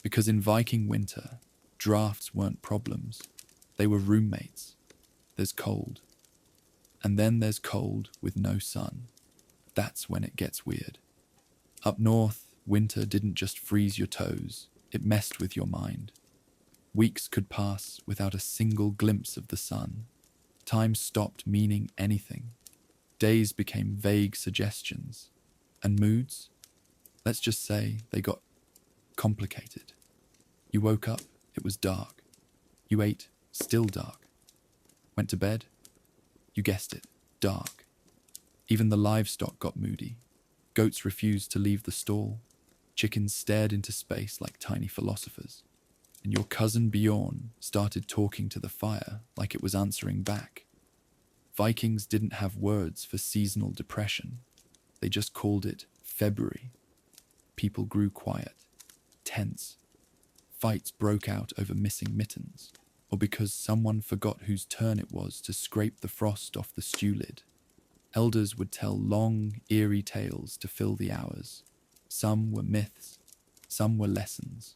Because in Viking winter, drafts weren't problems. They were roommates. There's cold. And then there's cold with no sun. That's when it gets weird. Up north, winter didn't just freeze your toes, it messed with your mind. Weeks could pass without a single glimpse of the sun. Time stopped meaning anything. Days became vague suggestions. And moods? Let's just say they got complicated. You woke up, it was dark. You ate, still dark. Went to bed? You guessed it, dark. Even the livestock got moody. Goats refused to leave the stall. Chickens stared into space like tiny philosophers. And your cousin Bjorn started talking to the fire like it was answering back. Vikings didn't have words for seasonal depression. They just called it February. People grew quiet, tense. Fights broke out over missing mittens, or because someone forgot whose turn it was to scrape the frost off the stew lid. Elders would tell long, eerie tales to fill the hours. Some were myths, some were lessons,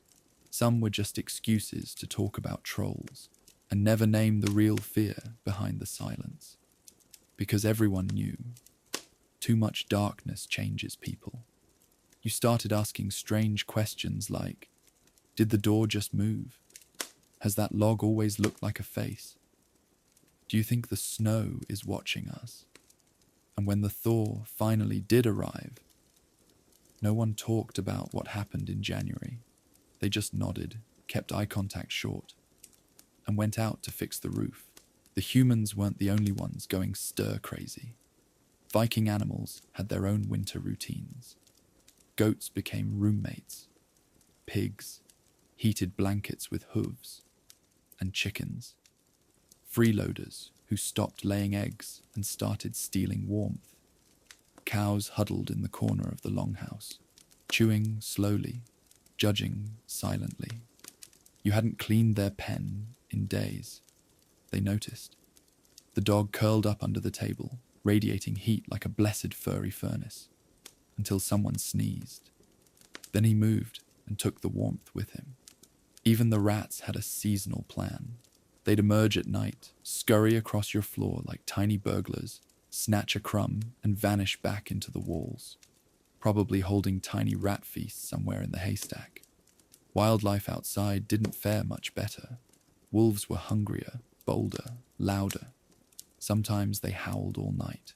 some were just excuses to talk about trolls, and never name the real fear behind the silence. Because everyone knew, too much darkness changes people. You started asking strange questions like, did the door just move? Has that log always looked like a face? Do you think the snow is watching us? And when the thaw finally did arrive, no one talked about what happened in January. They just nodded, kept eye contact short, and went out to fix the roof. The humans weren't the only ones going stir-crazy. Viking animals had their own winter routines. Goats became roommates. Pigs, heated blankets with hooves, and chickens. Freeloaders who stopped laying eggs and started stealing warmth. Cows huddled in the corner of the longhouse, chewing slowly, judging silently. You hadn't cleaned their pen in days. They noticed. The dog curled up under the table, radiating heat like a blessed furry furnace, until someone sneezed. Then he moved and took the warmth with him. Even the rats had a seasonal plan. They'd emerge at night, scurry across your floor like tiny burglars, snatch a crumb, and vanish back into the walls, probably holding tiny rat feasts somewhere in the haystack. Wildlife outside didn't fare much better. Wolves were hungrier, bolder, louder. Sometimes they howled all night.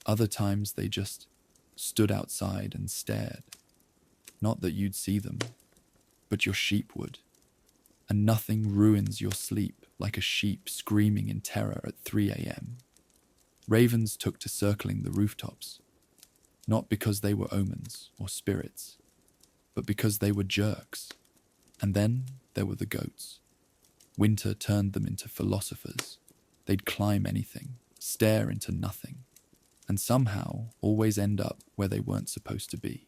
Other times they just stood outside and stared. Not that you'd see them, but your sheep would. And nothing ruins your sleep like a sheep screaming in terror at 3 a.m. Ravens took to circling the rooftops, not because they were omens or spirits, but because they were jerks. And then there were the goats. Winter turned them into philosophers. They'd climb anything, stare into nothing, and somehow always end up where they weren't supposed to be.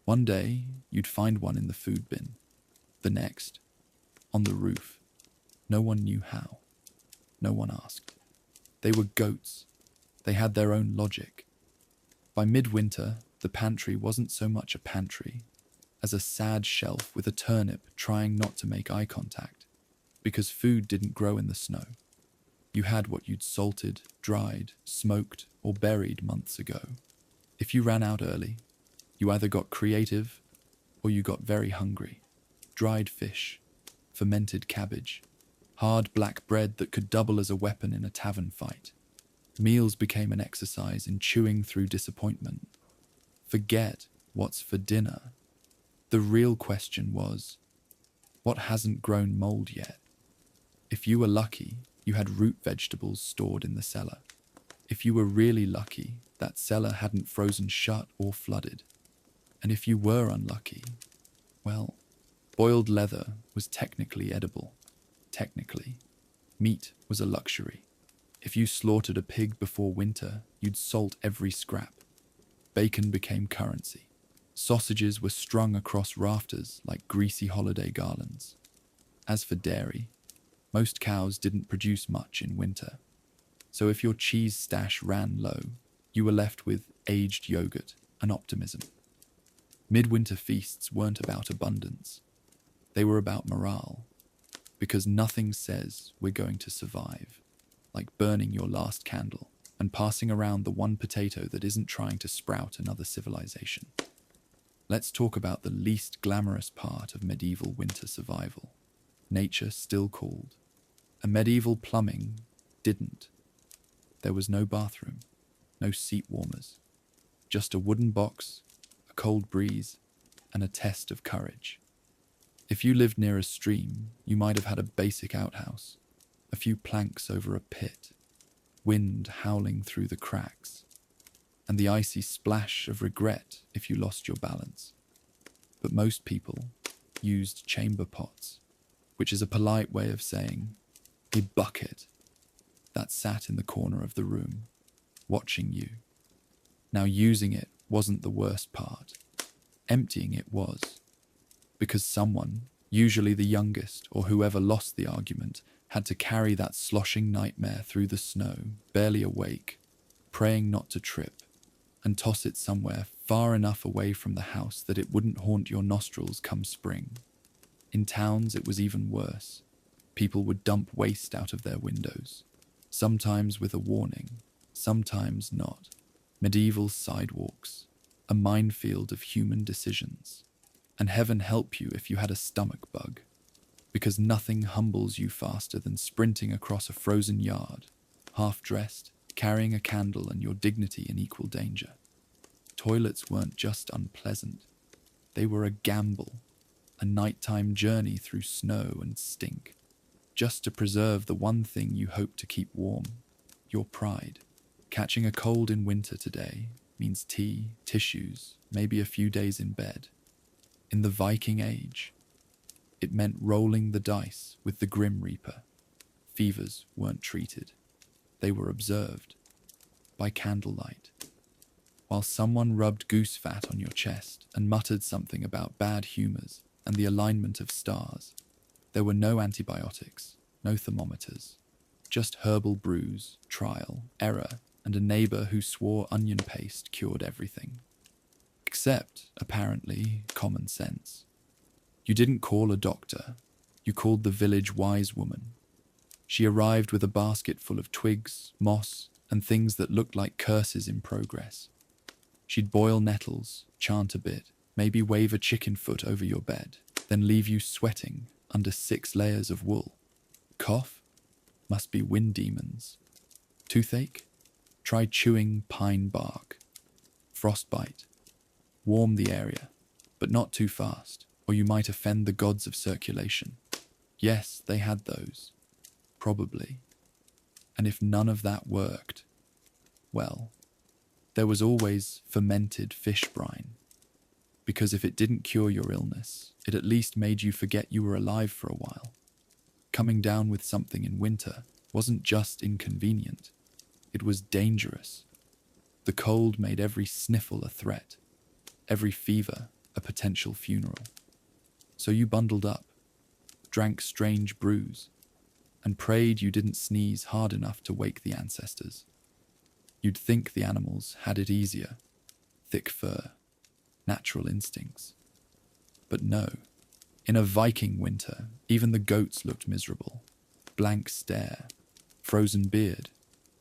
One day, you'd find one in the food bin. The next, on the roof. No one knew how. No one asked. They were goats. They had their own logic. By midwinter, the pantry wasn't so much a pantry as a sad shelf with a turnip trying not to make eye contact, because food didn't grow in the snow. You had what you'd salted, dried, smoked, or buried months ago. If you ran out early, you either got creative or you got very hungry. Dried fish, fermented cabbage, hard black bread that could double as a weapon in a tavern fight. Meals became an exercise in chewing through disappointment. Forget what's for dinner. The real question was, what hasn't grown mold yet? If you were lucky, you had root vegetables stored in the cellar. If you were really lucky, that cellar hadn't frozen shut or flooded. And if you were unlucky, well, boiled leather was technically edible. Technically. Meat was a luxury. If you slaughtered a pig before winter, you'd salt every scrap. Bacon became currency. Sausages were strung across rafters like greasy holiday garlands. As for dairy, most cows didn't produce much in winter. So if your cheese stash ran low, you were left with aged yogurt and optimism. Midwinter feasts weren't about abundance. They were about morale, because nothing says we're going to survive like burning your last candle and passing around the one potato that isn't trying to sprout another civilization. Let's talk about the least glamorous part of medieval winter survival. Nature still called. A medieval plumbing didn't. There was no bathroom, no seat warmers, just a wooden box, a cold breeze, and a test of courage. If you lived near a stream, you might have had a basic outhouse, a few planks over a pit, wind howling through the cracks, and the icy splash of regret if you lost your balance. But most people used chamber pots, which is a polite way of saying a bucket that sat in the corner of the room, watching you. Now, using it wasn't the worst part. Emptying it was, because someone, usually the youngest or whoever lost the argument, had to carry that sloshing nightmare through the snow, barely awake, praying not to trip, and toss it somewhere far enough away from the house that it wouldn't haunt your nostrils come spring. In towns, it was even worse. People would dump waste out of their windows, sometimes with a warning, sometimes not. Medieval sidewalks, a minefield of human decisions. And heaven help you if you had a stomach bug, because nothing humbles you faster than sprinting across a frozen yard, half-dressed, carrying a candle and your dignity in equal danger. Toilets weren't just unpleasant. They were a gamble, a nighttime journey through snow and stink, just to preserve the one thing you hope to keep warm, your pride. Catching a cold in winter today means tea, tissues, maybe a few days in bed. In the Viking Age, it meant rolling the dice with the Grim Reaper. Fevers weren't treated. They were observed by candlelight. While someone rubbed goose fat on your chest and muttered something about bad humors and the alignment of stars, there were no antibiotics, no thermometers, just herbal brews, trial, error, and a neighbor who swore onion paste cured everything. Except, apparently, common sense. You didn't call a doctor, you called the village wise woman. She arrived with a basket full of twigs, moss, and things that looked like curses in progress. She'd boil nettles, chant a bit, maybe wave a chicken foot over your bed, then leave you sweating under 6 layers of wool. Cough? Must be wind demons. Toothache? Try chewing pine bark. Frostbite? Warm the area, but not too fast, or you might offend the gods of circulation. Yes, they had those. Probably. And if none of that worked, well, there was always fermented fish brine. Because if it didn't cure your illness, it at least made you forget you were alive for a while. Coming down with something in winter wasn't just inconvenient, it was dangerous. The cold made every sniffle a threat, every fever a potential funeral. So you bundled up, drank strange brews, and prayed you didn't sneeze hard enough to wake the ancestors. You'd think the animals had it easier, thick fur, natural instincts. But no, in a Viking winter, even the goats looked miserable. Blank stare, frozen beard,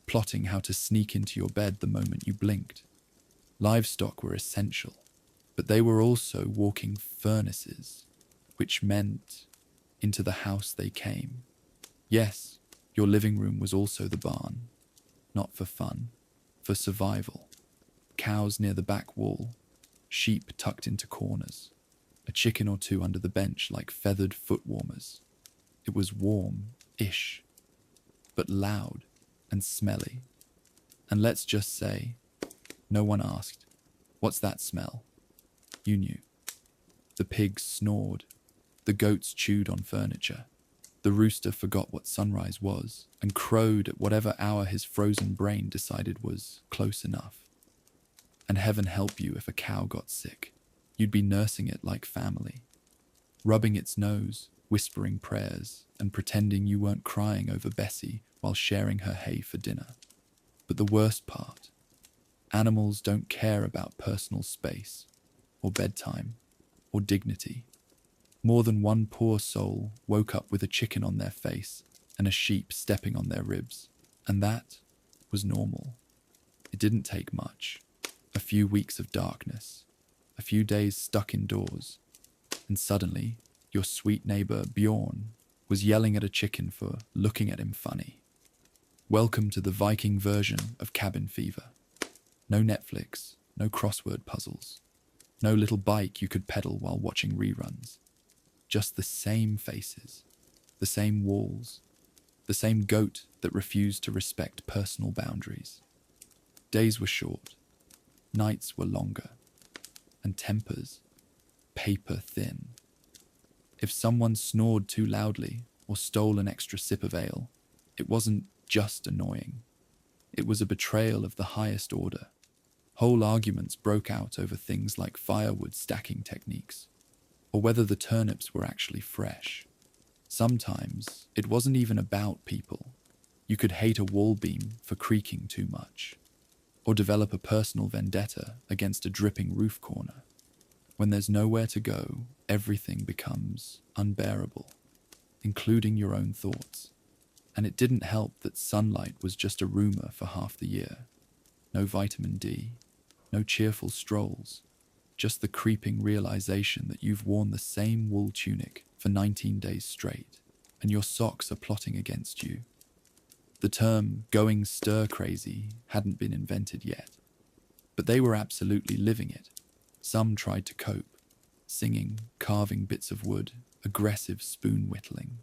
plotting how to sneak into your bed the moment you blinked. Livestock were essential, but they were also walking furnaces, which meant into the house they came. Yes, your living room was also the barn, not for fun, for survival. Cows near the back wall, sheep tucked into corners, a chicken or two under the bench like feathered foot warmers. It was warm-ish, but loud and smelly. And let's just say, no one asked, "What's that smell?" You knew. The pigs snored, the goats chewed on furniture, the rooster forgot what sunrise was and crowed at whatever hour his frozen brain decided was close enough. And heaven help you if a cow got sick. You'd be nursing it like family, rubbing its nose, whispering prayers, and pretending you weren't crying over Bessie while sharing her hay for dinner. But the worst part, animals don't care about personal space, or bedtime, or dignity. More than one poor soul woke up with a chicken on their face and a sheep stepping on their ribs, and that was normal. It didn't take much. A few weeks of darkness, a few days stuck indoors, and suddenly your sweet neighbor Bjorn was yelling at a chicken for looking at him funny. Welcome to the Viking version of cabin fever. No Netflix, no crossword puzzles, no little bike you could pedal while watching reruns. Just the same faces, the same walls, the same goat that refused to respect personal boundaries. Days were short, nights were longer, and tempers paper thin. If someone snored too loudly or stole an extra sip of ale, it wasn't just annoying. It was a betrayal of the highest order. Whole arguments broke out over things like firewood stacking techniques, or whether the turnips were actually fresh. Sometimes it wasn't even about people. You could hate a wall beam for creaking too much, or develop a personal vendetta against a dripping roof corner. When there's nowhere to go, everything becomes unbearable, including your own thoughts. And it didn't help that sunlight was just a rumor for half the year. No vitamin D, no cheerful strolls, just the creeping realization that you've worn the same wool tunic for 19 days straight, and your socks are plotting against you. The term going stir-crazy hadn't been invented yet, but they were absolutely living it. Some tried to cope, singing, carving bits of wood, aggressive spoon whittling.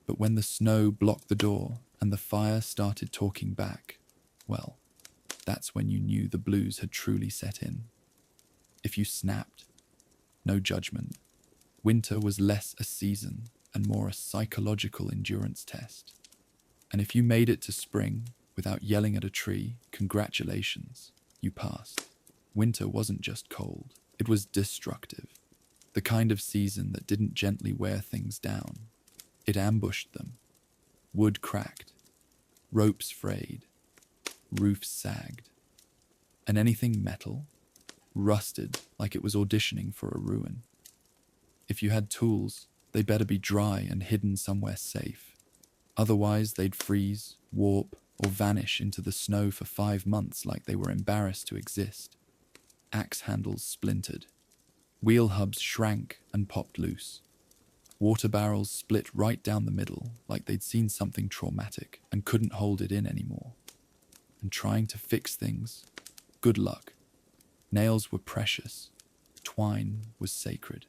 But when the snow blocked the door and the fire started talking back, well, that's when you knew the blues had truly set in. If you snapped, no judgment. Winter was less a season and more a psychological endurance test. And if you made it to spring without yelling at a tree, congratulations, you passed. Winter wasn't just cold, it was destructive. The kind of season that didn't gently wear things down. It ambushed them. Wood cracked, Ropes frayed, roofs sagged, and anything metal rusted like it was auditioning for a ruin. If you had tools, they better be dry and hidden somewhere safe. Otherwise, they'd freeze, warp, or vanish into the snow for 5 months like they were embarrassed to exist. Axe handles splintered. Wheel hubs shrank and popped loose. Water barrels split right down the middle like they'd seen something traumatic and couldn't hold it in anymore. And trying to fix things, good luck. Nails were precious. Twine was sacred.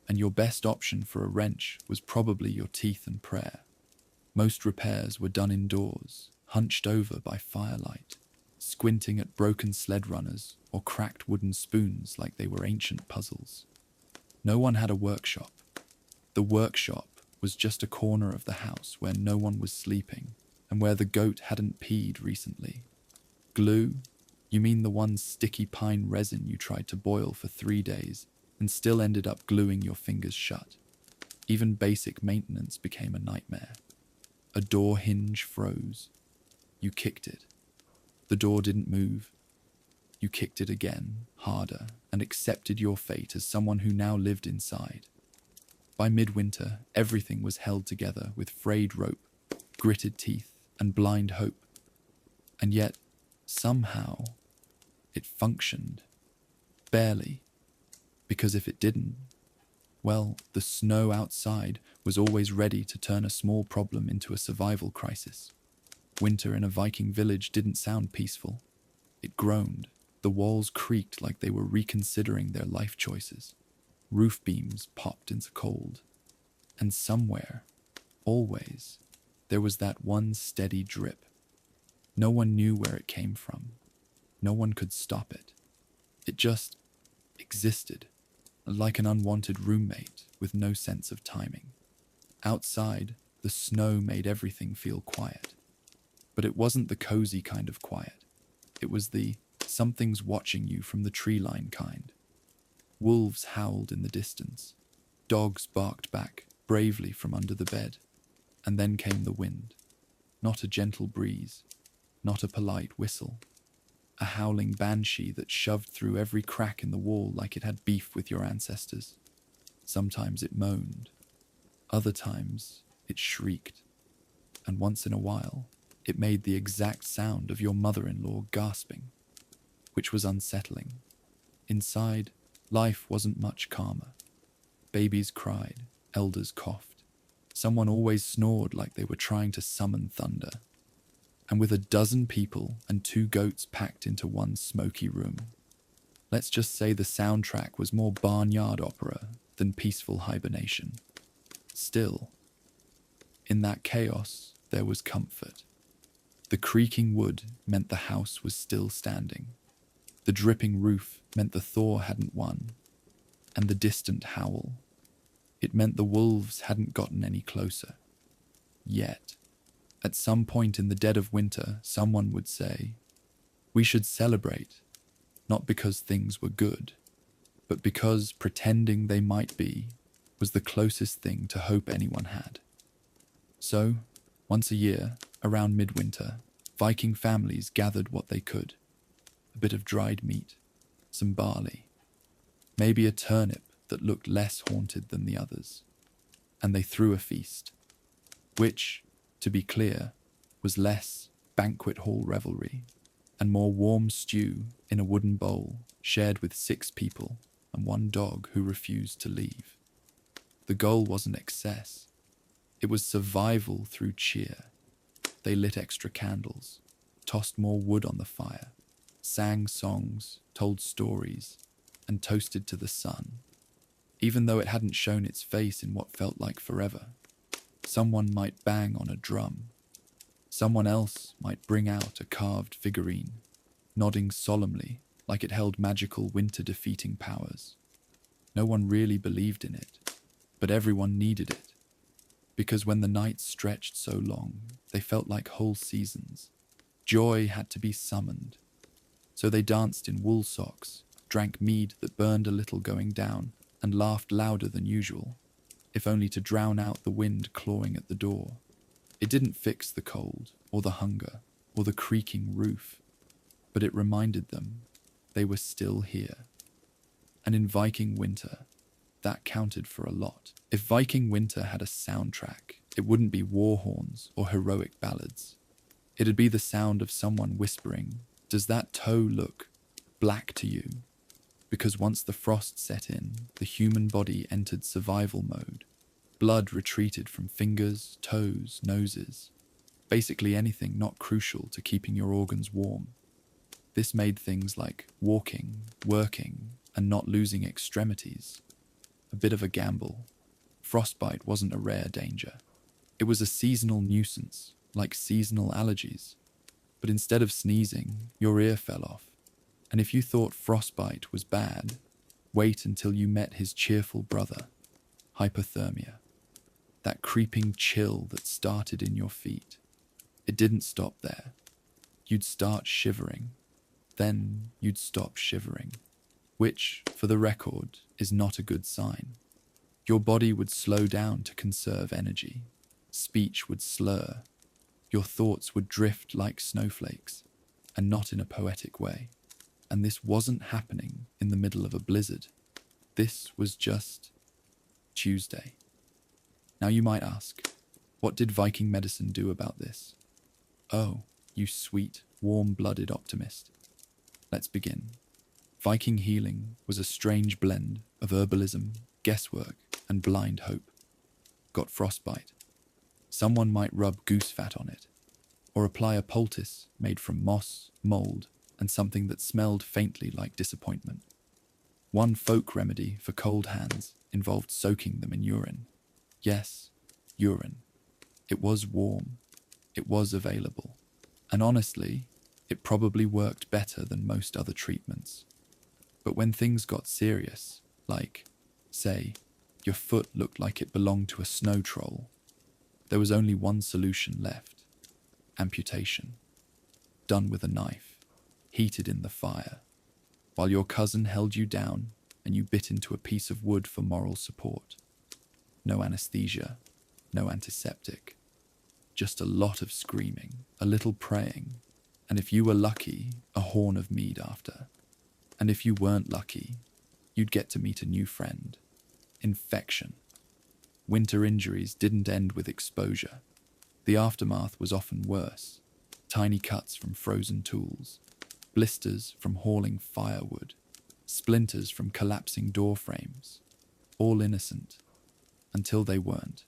And your best option for a wrench was probably your teeth and prayer. Most repairs were done indoors, hunched over by firelight, squinting at broken sled runners or cracked wooden spoons like they were ancient puzzles. No one had a workshop. The workshop was just a corner of the house where no one was sleeping and where the goat hadn't peed recently. Glue? You mean the one sticky pine resin you tried to boil for 3 days and still ended up gluing your fingers shut. Even basic maintenance became a nightmare. A door hinge froze. You kicked it. The door didn't move. You kicked it again, harder, and accepted your fate as someone who now lived inside. By midwinter, everything was held together with frayed rope, gritted teeth, and blind hope. And yet, somehow, it functioned. Barely. Because if it didn't, well, the snow outside was always ready to turn a small problem into a survival crisis. Winter in a Viking village didn't sound peaceful. It groaned. The walls creaked like they were reconsidering their life choices. Roof beams popped into cold. And somewhere, always, there was that one steady drip. No one knew where it came from. No one could stop it. It just existed, like an unwanted roommate with no sense of timing. Outside, the snow made everything feel quiet. But it wasn't the cozy kind of quiet. It was the something's watching you from the tree line kind. Wolves howled in the distance. Dogs barked back bravely from under the bed. And then came the wind. Not a gentle breeze. Not a polite whistle. A howling banshee that shoved through every crack in the wall like it had beef with your ancestors. Sometimes it moaned. Other times it shrieked. And once in a while, it made the exact sound of your mother-in-law gasping, which was unsettling. Inside, life wasn't much calmer. Babies cried, elders coughed. Someone always snored like they were trying to summon thunder. And with a dozen people and 2 goats packed into one smoky room, let's just say the soundtrack was more barnyard opera than peaceful hibernation. Still, in that chaos, there was comfort. The creaking wood meant the house was still standing. The dripping roof meant the thaw hadn't won. And the distant howl, it meant the wolves hadn't gotten any closer. Yet, at some point in the dead of winter, someone would say, "We should celebrate, not because things were good, but because pretending they might be was the closest thing to hope anyone had." So, once a year, around midwinter, Viking families gathered what they could. A bit of dried meat, some barley, maybe a turnip that looked less haunted than the others. And they threw a feast, which, to be clear, was less banquet hall revelry and more warm stew in a wooden bowl shared with 6 people and 1 dog who refused to leave. The goal wasn't excess. It was survival through cheer. They lit extra candles, tossed more wood on the fire, sang songs, told stories, and toasted to the sun. Even though it hadn't shown its face in what felt like forever, someone might bang on a drum. Someone else might bring out a carved figurine, nodding solemnly like it held magical winter-defeating powers. No one really believed in it, but everyone needed it. Because when the nights stretched so long, they felt like whole seasons. Joy had to be summoned. So they danced in wool socks, drank mead that burned a little going down, and laughed louder than usual, if only to drown out the wind clawing at the door. It didn't fix the cold, or the hunger, or the creaking roof, but it reminded them they were still here. And in Viking winter, that counted for a lot. If Viking winter had a soundtrack, it wouldn't be war horns or heroic ballads. It'd be the sound of someone whispering, "Does that toe look black to you?" Because once the frost set in, the human body entered survival mode. Blood retreated from fingers, toes, noses, basically anything not crucial to keeping your organs warm. This made things like walking, working, and not losing extremities a bit of a gamble. Frostbite wasn't a rare danger. It was a seasonal nuisance, like seasonal allergies. But instead of sneezing, your ear fell off. And if you thought frostbite was bad, wait until you met his cheerful brother, hypothermia. That creeping chill that started in your feet. It didn't stop there. You'd start shivering. Then you'd stop shivering. Which, for the record, is not a good sign. Your body would slow down to conserve energy. Speech would slur. Your thoughts would drift like snowflakes, and not in a poetic way. And this wasn't happening in the middle of a blizzard. This was just Tuesday. Now you might ask, what did Viking medicine do about this? Oh, you sweet, warm-blooded optimist. Let's begin. Viking healing was a strange blend of herbalism, guesswork, and blind hope. Got frostbite. Someone might rub goose fat on it, or apply a poultice made from moss, mold, and something that smelled faintly like disappointment. One folk remedy for cold hands involved soaking them in urine. Yes, urine. It was warm. It was available. And honestly, it probably worked better than most other treatments. But when things got serious, like, say, your foot looked like it belonged to a snow troll, there was only one solution left: amputation. Done with a knife, heated in the fire, while your cousin held you down and you bit into a piece of wood for moral support. No anesthesia, no antiseptic, just a lot of screaming, a little praying, and if you were lucky, a horn of mead after. And if you weren't lucky, you'd get to meet a new friend. Infection. Winter injuries didn't end with exposure. The aftermath was often worse. Tiny cuts from frozen tools, blisters from hauling firewood, splinters from collapsing door frames. All innocent, until they weren't.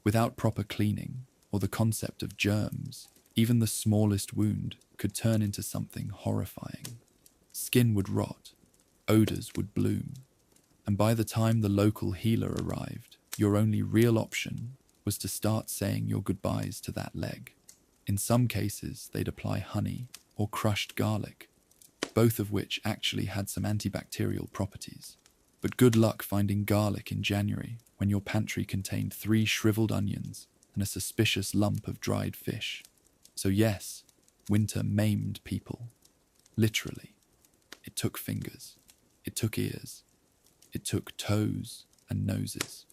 Without proper cleaning or the concept of germs, even the smallest wound could turn into something horrifying. Skin would rot, odors would bloom, and by the time the local healer arrived, your only real option was to start saying your goodbyes to that leg. In some cases, they'd apply honey or crushed garlic, both of which actually had some antibacterial properties. But good luck finding garlic in January when your pantry contained 3 shriveled onions and a suspicious lump of dried fish. So yes, winter maimed people. Literally. It took fingers. It took ears. It took toes and noses.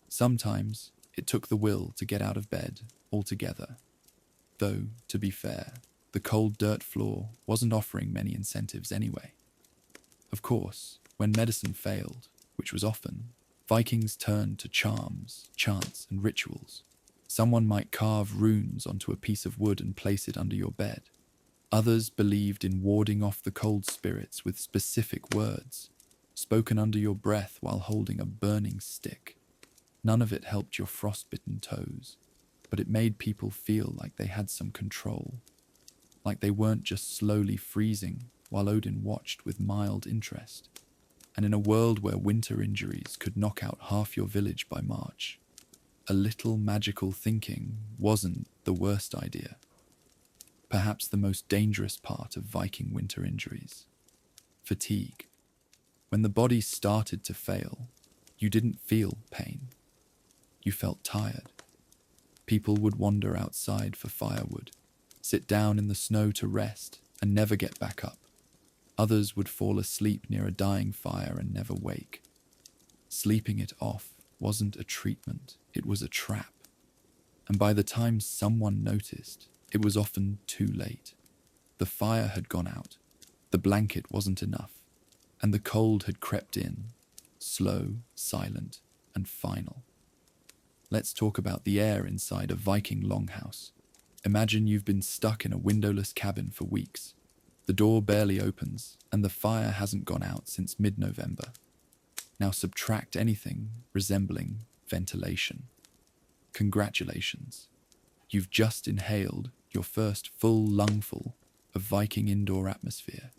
Sometimes it took the will to get out of bed altogether. Though, to be fair, the cold dirt floor wasn't offering many incentives anyway. Of course, when medicine failed, which was often, Vikings turned to charms, chants, and rituals. Someone might carve runes onto a piece of wood and place it under your bed. Others believed in warding off the cold spirits with specific words, spoken under your breath while holding a burning stick. None of it helped your frostbitten toes, but it made people feel like they had some control, like they weren't just slowly freezing while Odin watched with mild interest. And in a world where winter injuries could knock out half your village by March, a little magical thinking wasn't the worst idea. Perhaps the most dangerous part of Viking winter injuries: fatigue. When the body started to fail, you didn't feel pain. You felt tired. People would wander outside for firewood, sit down in the snow to rest, and never get back up. Others would fall asleep near a dying fire and never wake. Sleeping it off wasn't a treatment, it was a trap. and by the time someone noticed, it was often too late. The fire had gone out, the blanket wasn't enough, and the cold had crept in, slow, silent, and final. Let's talk about the air inside a Viking longhouse. Imagine you've been stuck in a windowless cabin for weeks. The door barely opens, and the fire hasn't gone out since mid-November. Now subtract anything resembling ventilation. Congratulations. You've just inhaled your first full lungful of Viking indoor atmosphere.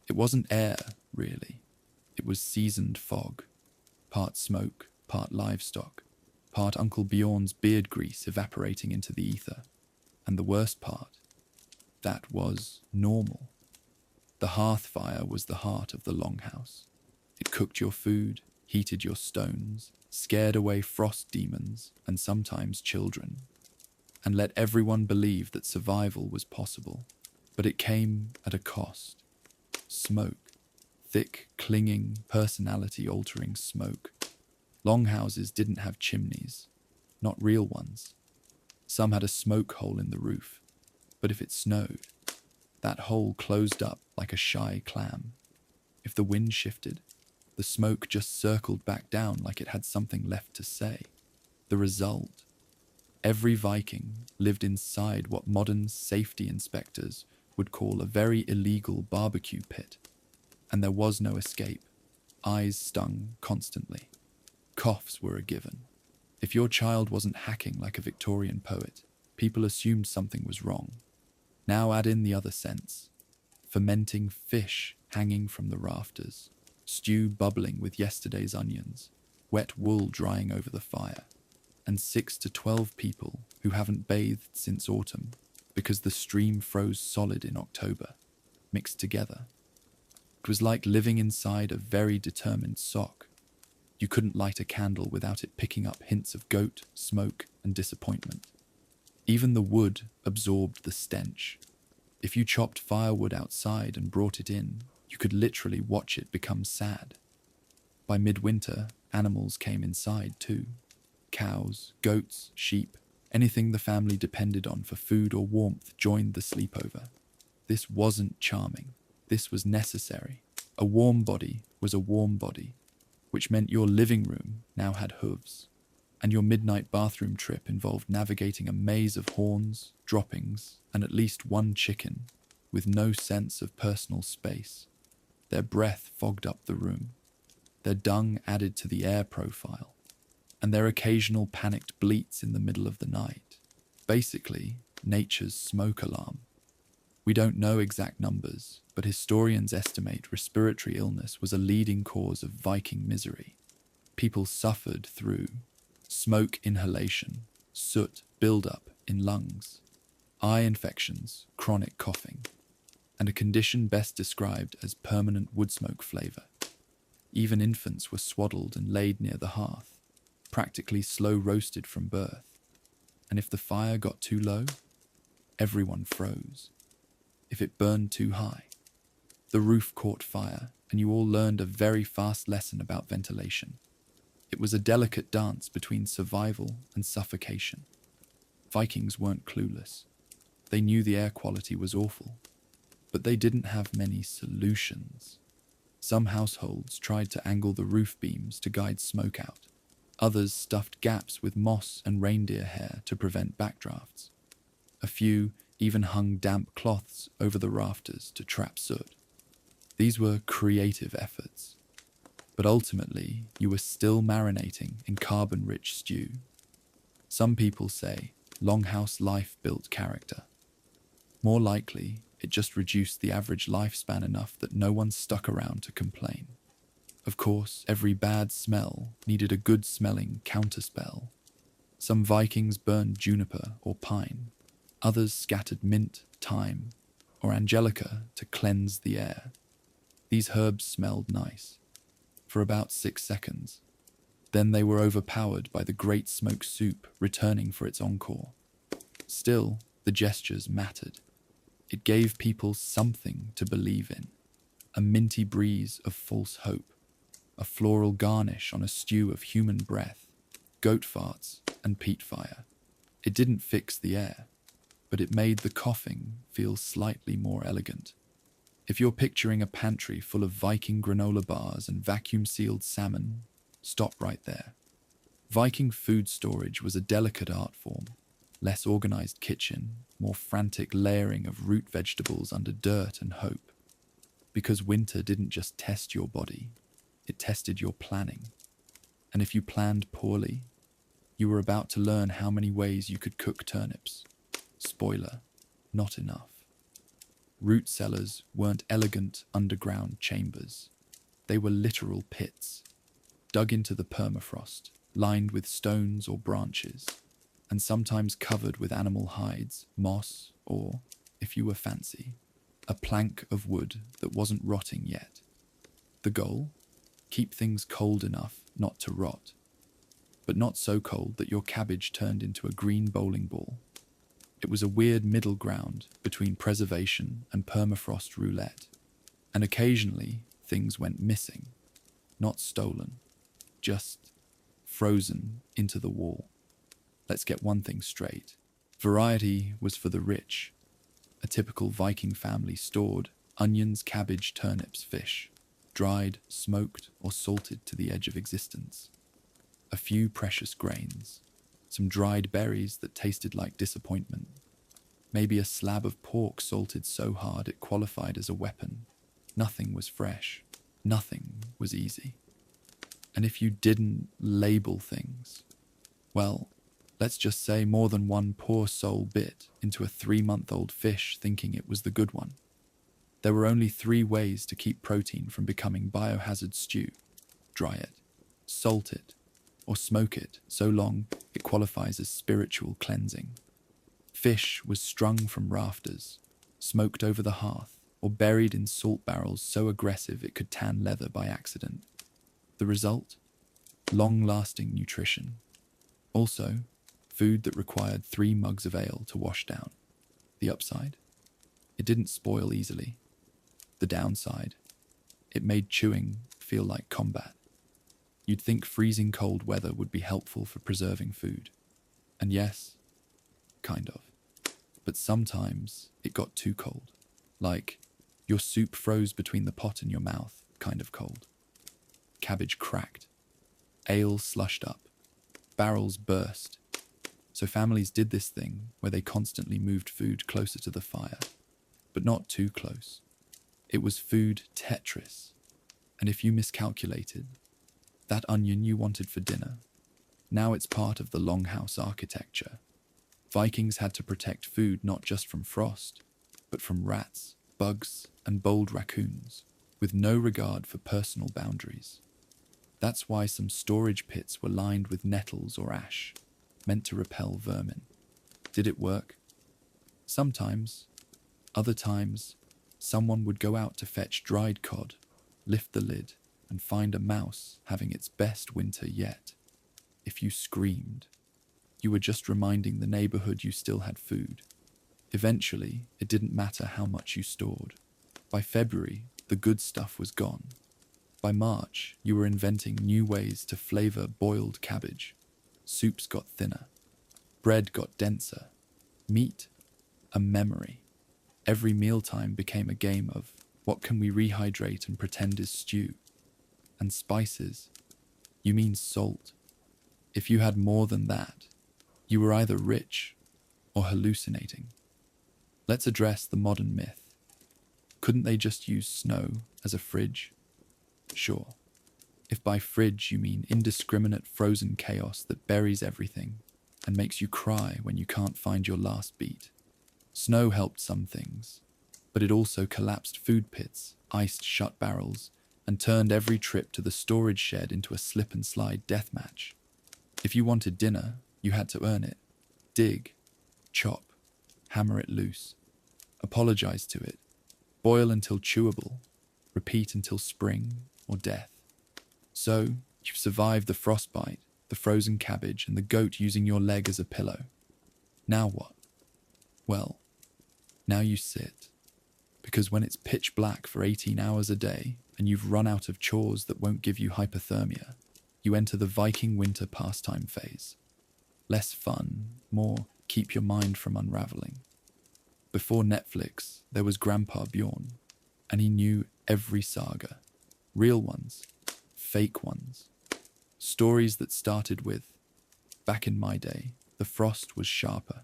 It wasn't air, really. It was seasoned fog. Part smoke, part livestock, part Uncle Bjorn's beard grease evaporating into the ether. And the worst part, that was normal. The hearth fire was the heart of the longhouse. It cooked your food, heated your stones, scared away frost demons and sometimes children, and let everyone believe that survival was possible. But it came at a cost. Smoke. Thick, clinging, personality-altering smoke. Longhouses didn't have chimneys. Not real ones. Some had a smoke hole in the roof. But if it snowed, that hole closed up like a shy clam. If the wind shifted, the smoke just circled back down like it had something left to say. The result? Every Viking lived inside what modern safety inspectors would call a very illegal barbecue pit. And there was no escape. Eyes stung constantly. Coughs were a given. If your child wasn't hacking like a Victorian poet, people assumed something was wrong. Now add in the other sense. Fermenting fish hanging from the rafters, stew bubbling with yesterday's onions, wet wool drying over the fire, and 6 to 12 people who haven't bathed since autumn because the stream froze solid in October, mixed together. It was like living inside a very determined sock. You couldn't light a candle without it picking up hints of goat, smoke, and disappointment. Even the wood absorbed the stench. If you chopped firewood outside and brought it in, you could literally watch it become sad. By midwinter, animals came inside too. Cows, goats, sheep, anything the family depended on for food or warmth joined the sleepover. This wasn't charming. This was necessary. A warm body was a warm body, which meant your living room now had hooves, and your midnight bathroom trip involved navigating a maze of horns, droppings, and at least one chicken, with no sense of personal space. Their breath fogged up the room, their dung added to the air profile, and their occasional panicked bleats in the middle of the night. Basically, nature's smoke alarm. We don't know exact numbers, but historians estimate respiratory illness was a leading cause of Viking misery. People suffered through smoke inhalation, soot buildup in lungs, eye infections, chronic coughing, and a condition best described as permanent wood smoke flavor. Even infants were swaddled and laid near the hearth, practically slow roasted from birth. And if the fire got too low, everyone froze. If it burned too high, the roof caught fire, and you all learned a very fast lesson about ventilation. It was a delicate dance between survival and suffocation. Vikings weren't clueless. They knew the air quality was awful, but they didn't have many solutions. Some households tried to angle the roof beams to guide smoke out. Others stuffed gaps with moss and reindeer hair to prevent backdrafts. A few even hung damp cloths over the rafters to trap soot. These were creative efforts, but ultimately you were still marinating in carbon-rich stew. Some people say longhouse life built character. More likely, it just reduced the average lifespan enough that no one stuck around to complain. Of course, every bad smell needed a good-smelling counterspell. Some Vikings burned juniper or pine. Others scattered mint, thyme, or angelica to cleanse the air. These herbs smelled nice for about 6 seconds. Then they were overpowered by the great smoke soup returning for its encore. Still, the gestures mattered. It gave people something to believe in. A minty breeze of false hope. A floral garnish on a stew of human breath, goat farts, and peat fire. It didn't fix the air, but it made the coughing feel slightly more elegant. If you're picturing a pantry full of Viking granola bars and vacuum-sealed salmon, stop right there. Viking food storage was a delicate art form. Less organized kitchen, more frantic layering of root vegetables under dirt and hope. Because winter didn't just test your body, it tested your planning. And if you planned poorly, you were about to learn how many ways you could cook turnips. Spoiler, not enough. Root cellars weren't elegant underground chambers. They were literal pits, dug into the permafrost, lined with stones or branches, and sometimes covered with animal hides, moss, or, if you were fancy, a plank of wood that wasn't rotting yet. The goal? Keep things cold enough not to rot, but not so cold that your cabbage turned into a green bowling ball. It was a weird middle ground between preservation and permafrost roulette, and occasionally things went missing, not stolen, just frozen into the wall. Let's get one thing straight. Variety was for the rich. A typical Viking family stored onions, cabbage, turnips, fish, dried, smoked, or salted to the edge of existence. A few precious grains, some dried berries that tasted like disappointment, maybe a slab of pork salted so hard it qualified as a weapon. Nothing was fresh. Nothing was easy. And if you didn't label things, well, let's just say more than one poor soul bit into a 3-month-old fish thinking it was the good one. There were only 3 ways to keep protein from becoming biohazard stew. Dry it, salt it, or smoke it so long it qualifies as spiritual cleansing. Fish was strung from rafters, smoked over the hearth, or buried in salt barrels so aggressive it could tan leather by accident. The result? Long-lasting nutrition. Also, food that required 3 mugs of ale to wash down. The upside? It didn't spoil easily. The downside? It made chewing feel like combat. You'd think freezing cold weather would be helpful for preserving food. And yes, kind of. But sometimes it got too cold. Like, your soup froze between the pot and your mouth, kind of cold. Cabbage cracked. Ale slushed up. Barrels burst. So families did this thing where they constantly moved food closer to the fire, but not too close. It was food Tetris. And if you miscalculated, that onion you wanted for dinner, now it's part of the longhouse architecture. Vikings had to protect food not just from frost, but from rats, bugs, and bold raccoons, with no regard for personal boundaries. That's why some storage pits were lined with nettles or ash, meant to repel vermin. Did it work? Sometimes. Other times, someone would go out to fetch dried cod, lift the lid, and find a mouse having its best winter yet. If you screamed, you were just reminding the neighborhood you still had food. Eventually, it didn't matter how much you stored. By February, the good stuff was gone. By March, you were inventing new ways to flavor boiled cabbage. Soups got thinner. Bread got denser. Meat, a memory. Every mealtime became a game of what can we rehydrate and pretend is stew. And spices, you mean salt. If you had more than that, you were either rich or hallucinating. Let's address the modern myth. Couldn't they just use snow as a fridge? Sure. If by fridge you mean indiscriminate frozen chaos that buries everything and makes you cry when you can't find your last beat. Snow helped some things, but it also collapsed food pits, iced shut barrels, and turned every trip to the storage shed into a slip-and-slide deathmatch. If you wanted dinner, you had to earn it. Dig, chop, hammer it loose, apologize to it, boil until chewable, repeat until spring or death. So, you've survived the frostbite, the frozen cabbage, and the goat using your leg as a pillow. Now what? Well, now you sit. Because when it's pitch black for 18 hours a day, and you've run out of chores that won't give you hypothermia, you enter the Viking winter pastime phase. Less fun, more keep your mind from unraveling. Before Netflix, there was Grandpa Bjorn, and he knew every saga. Real ones, fake ones. Stories that started with, "Back in my day, the frost was sharper."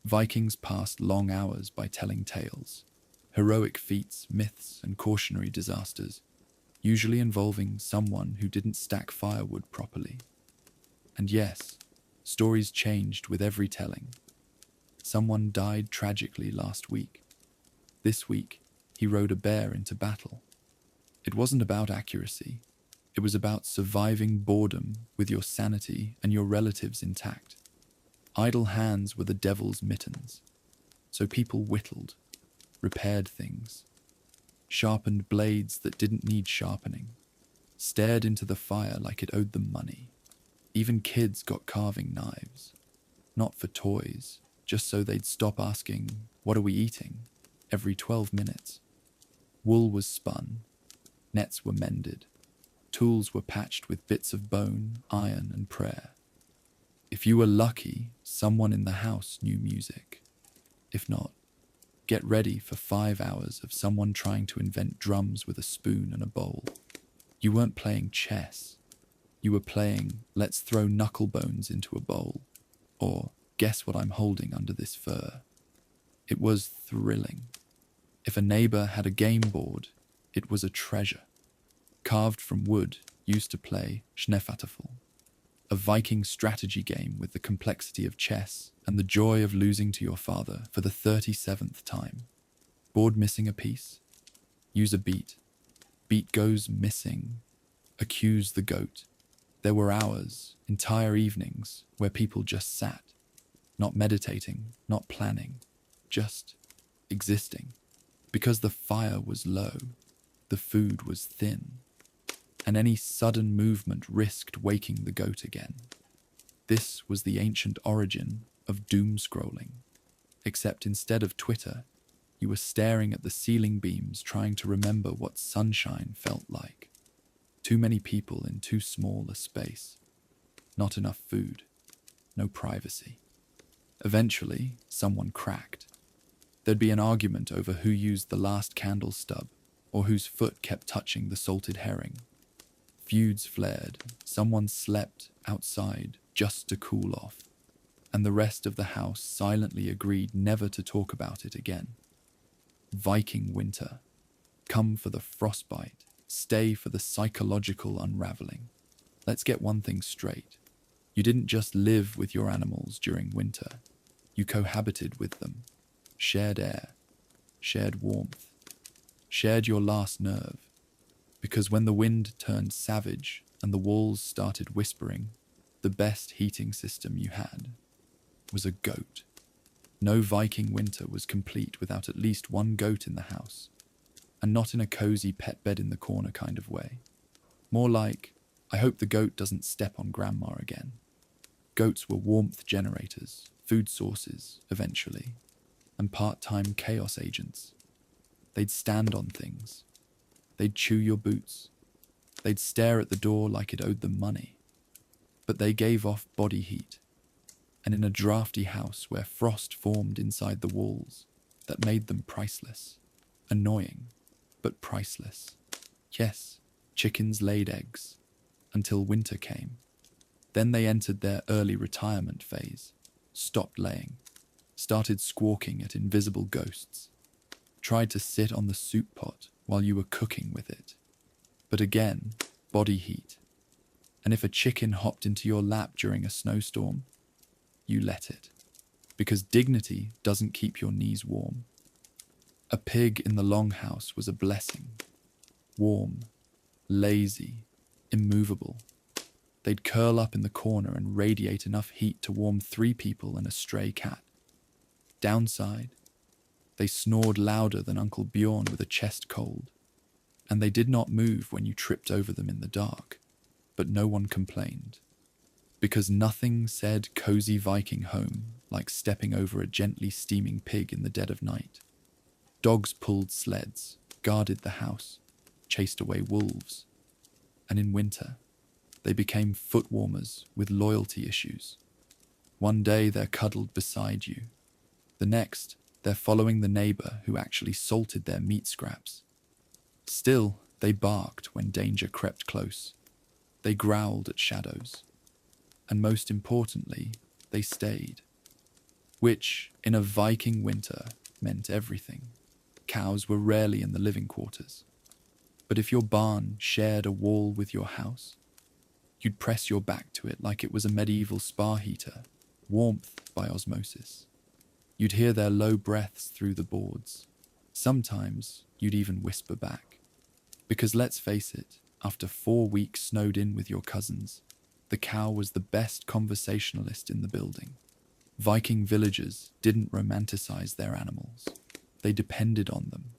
Vikings passed long hours by telling tales, heroic feats, myths, and cautionary disasters, usually involving someone who didn't stack firewood properly. And yes, stories changed with every telling. Someone died tragically last week. This week, he rode a bear into battle. It wasn't about accuracy. It was about surviving boredom with your sanity and your relatives intact. Idle hands were the devil's mittens. So people whittled, repaired things, sharpened blades that didn't need sharpening, stared into the fire like it owed them money. Even kids got carving knives. Not for toys, just so they'd stop asking, "What are we eating?" every 12 minutes. Wool was spun, nets were mended, tools were patched with bits of bone, iron, and prayer. If you were lucky, someone in the house knew music. If not, get ready for 5 hours of someone trying to invent drums with a spoon and a bowl. You weren't playing chess. You were playing, "Let's throw knuckle bones into a bowl," or "Guess what I'm holding under this fur." It was thrilling. If a neighbor had a game board, it was a treasure. Carved from wood, used to play Schnefatafel, a Viking strategy game with the complexity of chess and the joy of losing to your father for the 37th time. Board missing a piece? Use a beat. Beat goes missing. Accuse the goat. There were hours, entire evenings, where people just sat, not meditating, not planning, just existing. Because the fire was low, the food was thin, and any sudden movement risked waking the goat again. This was the ancient origin of doom scrolling, except instead of Twitter, you were staring at the ceiling beams trying to remember what sunshine felt like. Too many people in too small a space. Not enough food. No privacy. Eventually, someone cracked. There'd be an argument over who used the last candle stub or whose foot kept touching the salted herring. Feuds flared. Someone slept outside just to cool off, and the rest of the house silently agreed never to talk about it again. Viking winter. Come for the frostbite. Stay for the psychological unraveling. Let's get one thing straight. You didn't just live with your animals during winter. You cohabited with them. Shared air. Shared warmth. Shared your last nerve. Because when the wind turned savage and the walls started whispering, the best heating system you had was a goat. No Viking winter was complete without at least one goat in the house. And not in a cozy pet bed in the corner kind of way. More like, I hope the goat doesn't step on grandma again. Goats were warmth generators, food sources, eventually, and part-time chaos agents. They'd stand on things. They'd chew your boots. They'd stare at the door like it owed them money. But they gave off body heat. And in a drafty house where frost formed inside the walls, that made them priceless. Annoying, but priceless. Yes, chickens laid eggs, until winter came. Then they entered their early retirement phase, stopped laying, started squawking at invisible ghosts, tried to sit on the soup pot while you were cooking with it. But again, body heat. And if a chicken hopped into your lap during a snowstorm, you let it. Because dignity doesn't keep your knees warm. A pig in the longhouse was a blessing. Warm, lazy, immovable. They'd curl up in the corner and radiate enough heat to warm 3 people and a stray cat. Downside, they snored louder than Uncle Bjorn with a chest cold. And they did not move when you tripped over them in the dark. But no one complained. Because nothing said cozy Viking home like stepping over a gently steaming pig in the dead of night. Dogs pulled sleds, guarded the house, chased away wolves. And in winter, they became foot warmers with loyalty issues. One day they're cuddled beside you. The next, they're following the neighbor who actually salted their meat scraps. Still, they barked when danger crept close. They growled at shadows. And most importantly, they stayed. Which, in a Viking winter, meant everything. Cows were rarely in the living quarters. But if your barn shared a wall with your house, you'd press your back to it like it was a medieval spa heater, warmth by osmosis. You'd hear their low breaths through the boards. Sometimes you'd even whisper back. Because let's face it, after 4 weeks snowed in with your cousins, the cow was the best conversationalist in the building. Viking villagers didn't romanticize their animals. They depended on them.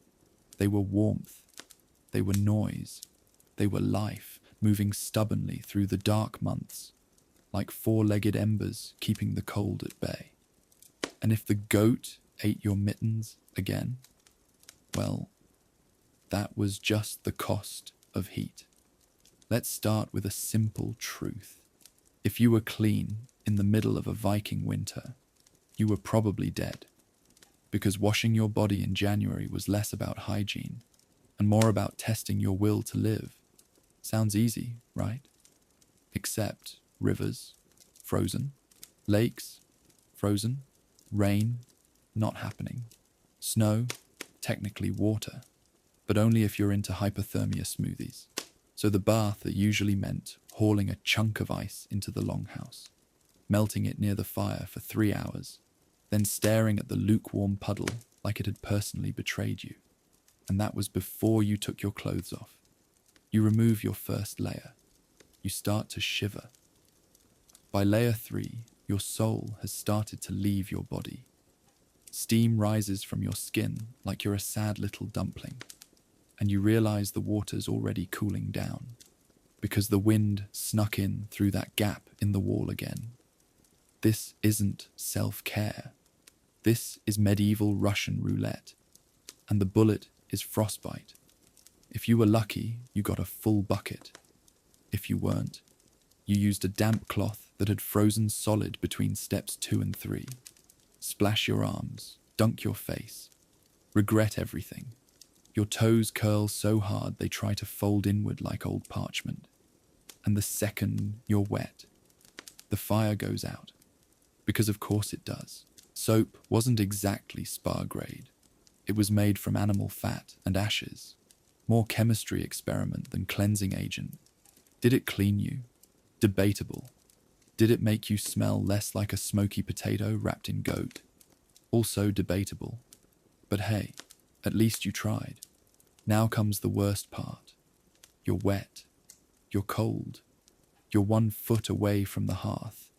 They were warmth. They were noise. They were life, moving stubbornly through the dark months, like four-legged embers keeping the cold at bay. And if the goat ate your mittens again, well, that was just the cost of heat. Let's start with a simple truth. If you were clean in the middle of a Viking winter, you were probably dead, because washing your body in January was less about hygiene and more about testing your will to live. Sounds easy, right? Except rivers, frozen. Lakes, frozen. Rain, not happening. Snow, technically water, but only if you're into hypothermia smoothies. So the bath that usually meant hauling a chunk of ice into the longhouse, melting it near the fire for 3 hours, then staring at the lukewarm puddle like it had personally betrayed you. And that was before you took your clothes off. You remove your first layer. You start to shiver. By layer 3, your soul has started to leave your body. Steam rises from your skin like you're a sad little dumpling, and you realize the water's already cooling down, because the wind snuck in through that gap in the wall again. This isn't self-care. This is medieval Russian roulette, and the bullet is frostbite. If you were lucky, you got a full bucket. If you weren't, you used a damp cloth that had frozen solid between steps 2 and 3. Splash your arms, dunk your face, regret everything. Your toes curl so hard they try to fold inward like old parchment. And the second you're wet, the fire goes out. Because of course it does. Soap wasn't exactly spa grade. It was made from animal fat and ashes. More chemistry experiment than cleansing agent. Did it clean you? Debatable. Did it make you smell less like a smoky potato wrapped in goat? Also debatable. But hey, at least you tried. Now comes the worst part. You're wet. You're cold. You're 1 foot away from the hearth.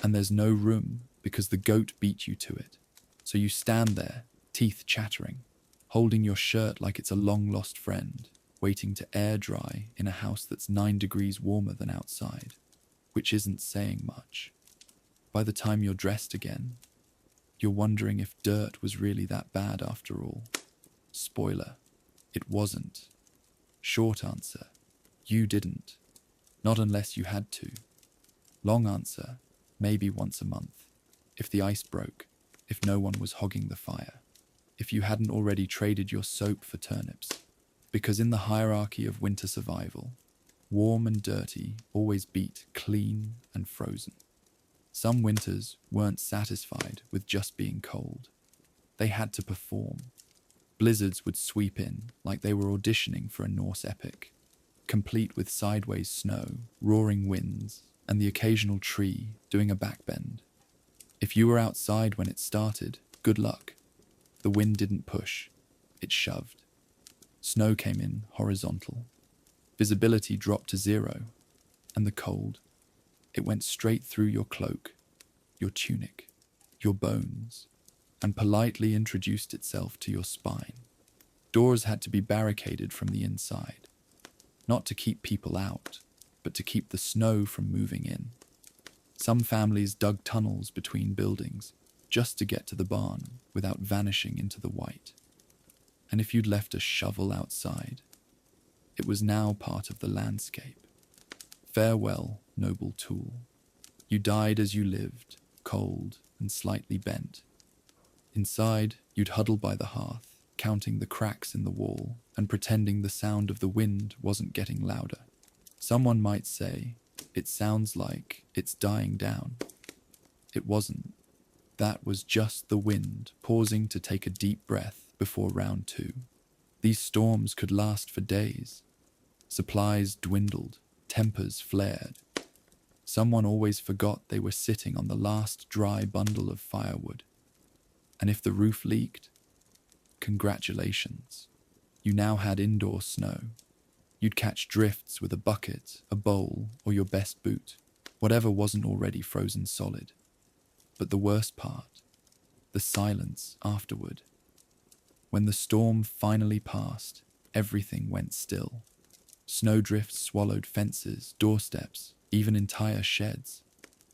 And there's no room because the goat beat you to it. So you stand there, teeth chattering, holding your shirt like it's a long-lost friend, waiting to air dry in a house that's 9 degrees warmer than outside, which isn't saying much. By the time you're dressed again, you're wondering if dirt was really that bad after all. Spoiler, it wasn't. Short answer, you didn't. Not unless you had to. Long answer, maybe once a month. If the ice broke, if no one was hogging the fire, if you hadn't already traded your soap for turnips. Because in the hierarchy of winter survival, warm and dirty always beat clean and frozen. Some winters weren't satisfied with just being cold. They had to perform. Blizzards would sweep in like they were auditioning for a Norse epic, complete with sideways snow, roaring winds, and the occasional tree doing a backbend. If you were outside when it started, good luck. The wind didn't push, it shoved. Snow came in horizontal. Visibility dropped to 0, and the cold, it went straight through your cloak, your tunic, your bones, and politely introduced itself to your spine. Doors had to be barricaded from the inside, not to keep people out, but to keep the snow from moving in. Some families dug tunnels between buildings just to get to the barn without vanishing into the white. And if you'd left a shovel outside, it was now part of the landscape. Farewell, noble tool. You died as you lived, cold and slightly bent. Inside, you'd huddle by the hearth, counting the cracks in the wall and pretending the sound of the wind wasn't getting louder. Someone might say, "It sounds like it's dying down." It wasn't. That was just the wind pausing to take a deep breath before round two. These storms could last for days. Supplies dwindled, tempers flared. Someone always forgot they were sitting on the last dry bundle of firewood. And if the roof leaked, congratulations. You now had indoor snow. You'd catch drifts with a bucket, a bowl, or your best boot, whatever wasn't already frozen solid. But the worst part, the silence afterward. When the storm finally passed, everything went still. Snowdrifts swallowed fences, doorsteps, even entire sheds.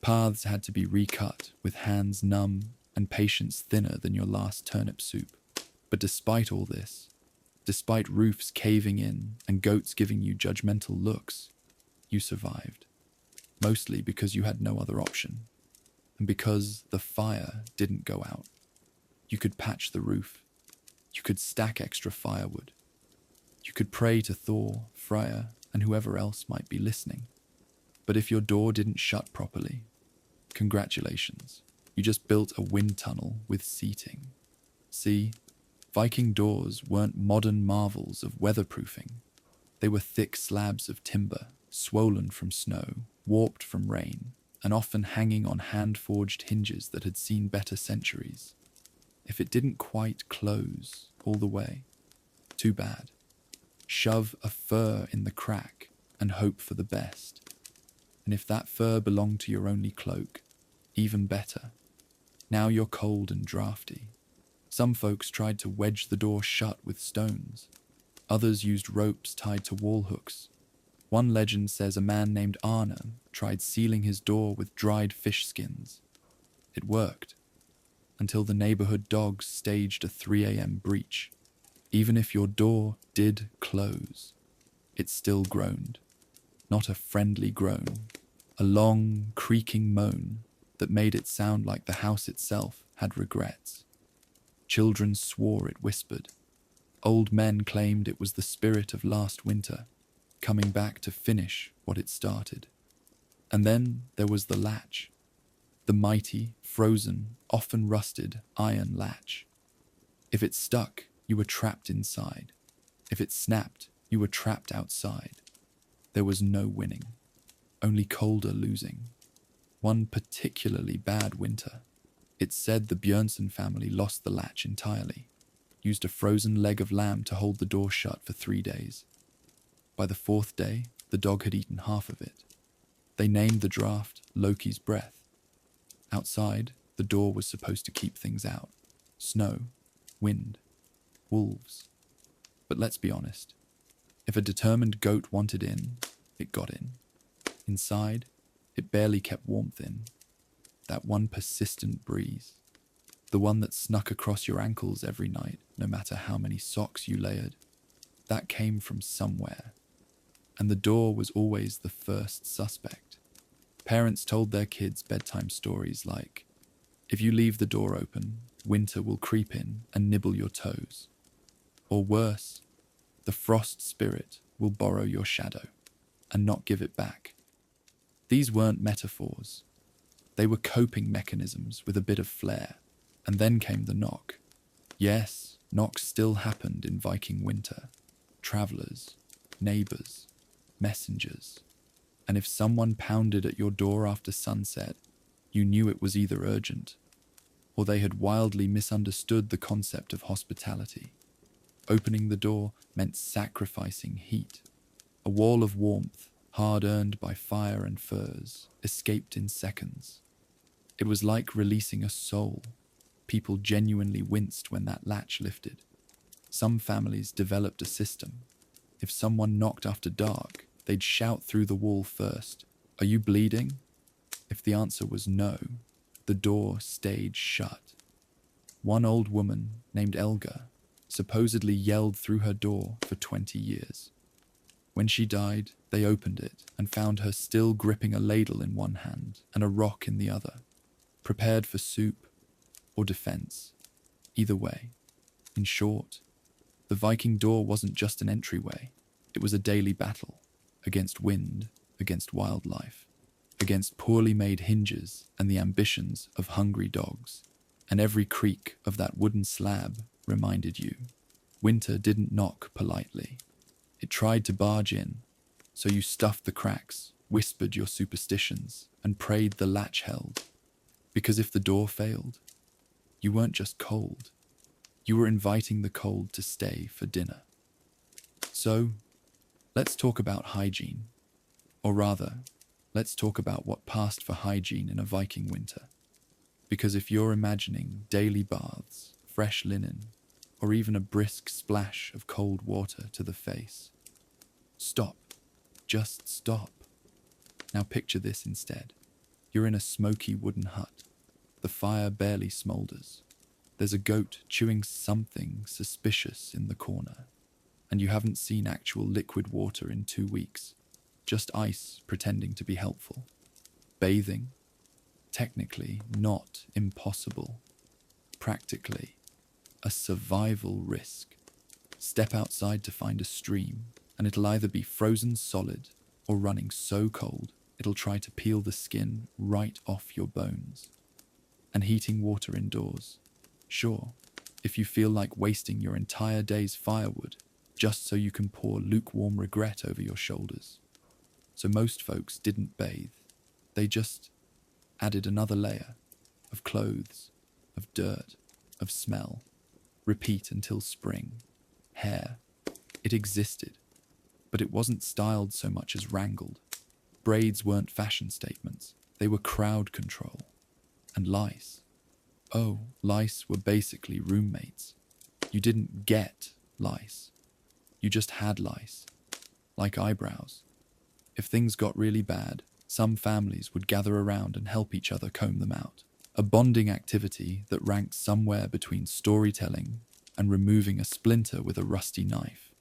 Paths had to be recut with hands numb and patience thinner than your last turnip soup. But despite all this, despite roofs caving in and goats giving you judgmental looks, you survived. Mostly because you had no other option. And because the fire didn't go out. You could patch the roof. You could stack extra firewood. You could pray to Thor, Freya, and whoever else might be listening. But if your door didn't shut properly, congratulations. You just built a wind tunnel with seating. See, Viking doors weren't modern marvels of weatherproofing. They were thick slabs of timber, swollen from snow, warped from rain, and often hanging on hand-forged hinges that had seen better centuries. If it didn't quite close all the way, too bad. Shove a fur in the crack and hope for the best. And if that fur belonged to your only cloak, even better. Now you're cold and drafty. Some folks tried to wedge the door shut with stones. Others used ropes tied to wall hooks. One legend says a man named Arne tried sealing his door with dried fish skins. It worked, until the neighborhood dogs staged a 3 a.m. breach. Even if your door did close, it still groaned. Not a friendly groan, a long, creaking moan that made it sound like the house itself had regrets. Children swore it whispered. Old men claimed it was the spirit of last winter, coming back to finish what it started. And then there was the latch. The mighty, frozen, often rusted iron latch. If it stuck, you were trapped inside. If it snapped, you were trapped outside. There was no winning, only colder losing. One particularly bad winter, it's said the Björnsson family lost the latch entirely, used a frozen leg of lamb to hold the door shut for 3 days. By the 4th day, the dog had eaten half of it. They named the draft Loki's breath. Outside, the door was supposed to keep things out. Snow, wind, wolves. But let's be honest. If a determined goat wanted in, it got in. Inside, it barely kept warmth in. That one persistent breeze. The one that snuck across your ankles every night, no matter how many socks you layered. That came from somewhere. And the door was always the first suspect. Parents told their kids bedtime stories like, "If you leave the door open, winter will creep in and nibble your toes." Or worse, the frost spirit will borrow your shadow and not give it back. These weren't metaphors. They were coping mechanisms with a bit of flair. And then came the knock. Yes, knocks still happened in Viking winter. Travellers, neighbours, messengers. And if someone pounded at your door after sunset, you knew it was either urgent, or they had wildly misunderstood the concept of hospitality. Opening the door meant sacrificing heat. A wall of warmth, hard-earned by fire and furs, escaped in seconds. It was like releasing a soul. People genuinely winced when that latch lifted. Some families developed a system. If someone knocked after dark, they'd shout through the wall first, "Are you bleeding?" If the answer was no, the door stayed shut. One old woman named Elga supposedly yelled through her door for 20 years. When she died, they opened it and found her still gripping a ladle in one hand and a rock in the other. prepared for soup or defense. Either way, in short, the Viking door wasn't just an entryway. It was a daily battle against wind, against wildlife, against poorly made hinges and the ambitions of hungry dogs. And every creak of that wooden slab reminded you, winter didn't knock politely. It tried to barge in, so you stuffed the cracks, whispered your superstitions, and prayed the latch held. Because if the door failed, you weren't just cold. You were inviting the cold to stay for dinner. So, let's talk about hygiene. Or rather, let's talk about what passed for hygiene in a Viking winter. Because if you're imagining daily baths, fresh linen, or even a brisk splash of cold water to the face, stop. Just stop. Now picture this instead. You're in a smoky wooden hut. The fire barely smolders. There's a goat chewing something suspicious in the corner. And you haven't seen actual liquid water in 2 weeks. Just ice pretending to be helpful. Bathing? Technically not impossible. Practically a survival risk. Step outside to find a stream, and it'll either be frozen solid or running so cold it'll try to peel the skin right off your bones. And heating water indoors. Sure, if you feel like wasting your entire day's firewood just so you can pour lukewarm regret over your shoulders. So most folks didn't bathe. They just added another layer of clothes, of dirt, of smell. Repeat until spring. Hair. It existed, but it wasn't styled so much as wrangled. Braids weren't fashion statements. They were crowd control. And lice. Oh, lice were basically roommates. You didn't get lice. You just had lice. Like eyebrows. If things got really bad, some families would gather around and help each other comb them out. A bonding activity that ranked somewhere between storytelling and removing a splinter with a rusty knife.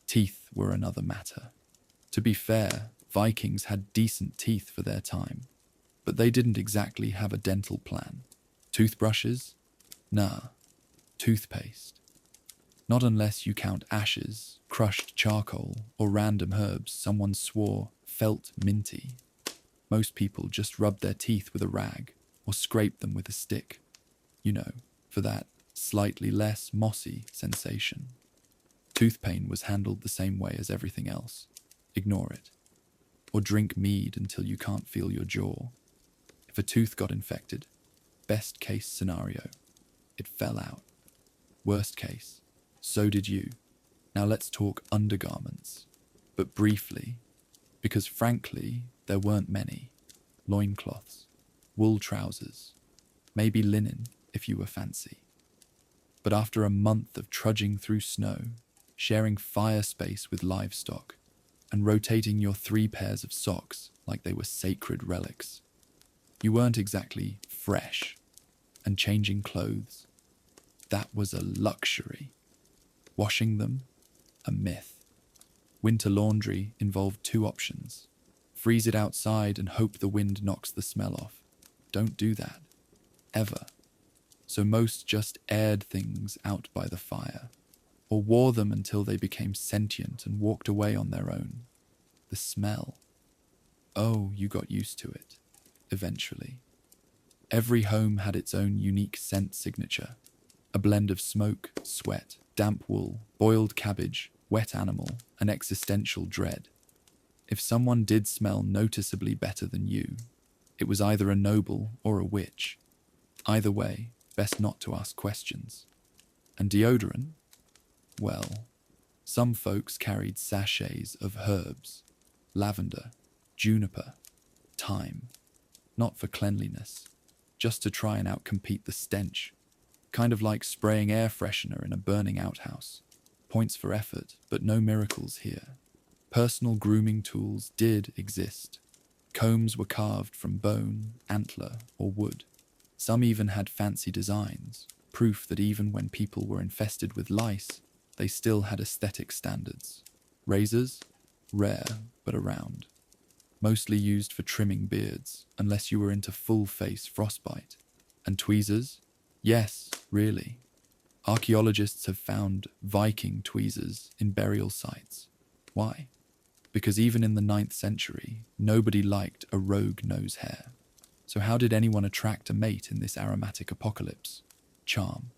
Teeth were another matter. To be fair, Vikings had decent teeth for their time, but they didn't exactly have a dental plan. Toothbrushes? Nah. Toothpaste. Not unless you count ashes, crushed charcoal, or random herbs someone swore felt minty. Most people just rubbed their teeth with a rag or scraped them with a stick. You know, for that slightly less mossy sensation. Tooth pain was handled the same way as everything else. Ignore it. Or drink mead until you can't feel your jaw. If a tooth got infected, best case scenario, it fell out. Worst case, so did you. Now let's talk undergarments. But briefly, because frankly, there weren't many. Loincloths, wool trousers, maybe linen if you were fancy. But after a month of trudging through snow, sharing fire space with livestock, and rotating your 3 pairs of socks like they were sacred relics, you weren't exactly fresh, and changing clothes, that was a luxury. Washing them, a myth. Winter laundry involved 2 options. Freeze it outside and hope the wind knocks the smell off. Don't do that. Ever. So most just aired things out by the fire, or wore them until they became sentient and walked away on their own. The smell. Oh, you got used to it. Eventually. Every home had its own unique scent signature. A blend of smoke, sweat, damp wool, boiled cabbage, wet animal, and existential dread. If someone did smell noticeably better than you, it was either a noble or a witch. Either way, best not to ask questions. And deodorant? Well, some folks carried sachets of herbs, lavender, juniper, thyme, not for cleanliness, just to try and outcompete the stench. Kind of like spraying air freshener in a burning outhouse. Points for effort, but no miracles here. Personal grooming tools did exist. Combs were carved from bone, antler, or wood. Some even had fancy designs, proof that even when people were infested with lice, they still had aesthetic standards. Razors? Rare, but around. Mostly used for trimming beards, unless you were into full-face frostbite. And tweezers? Yes, really. Archaeologists have found Viking tweezers in burial sites. Why? Because even in the 9th century, nobody liked a rogue nose hair. So how did anyone attract a mate in this aromatic apocalypse? Charm,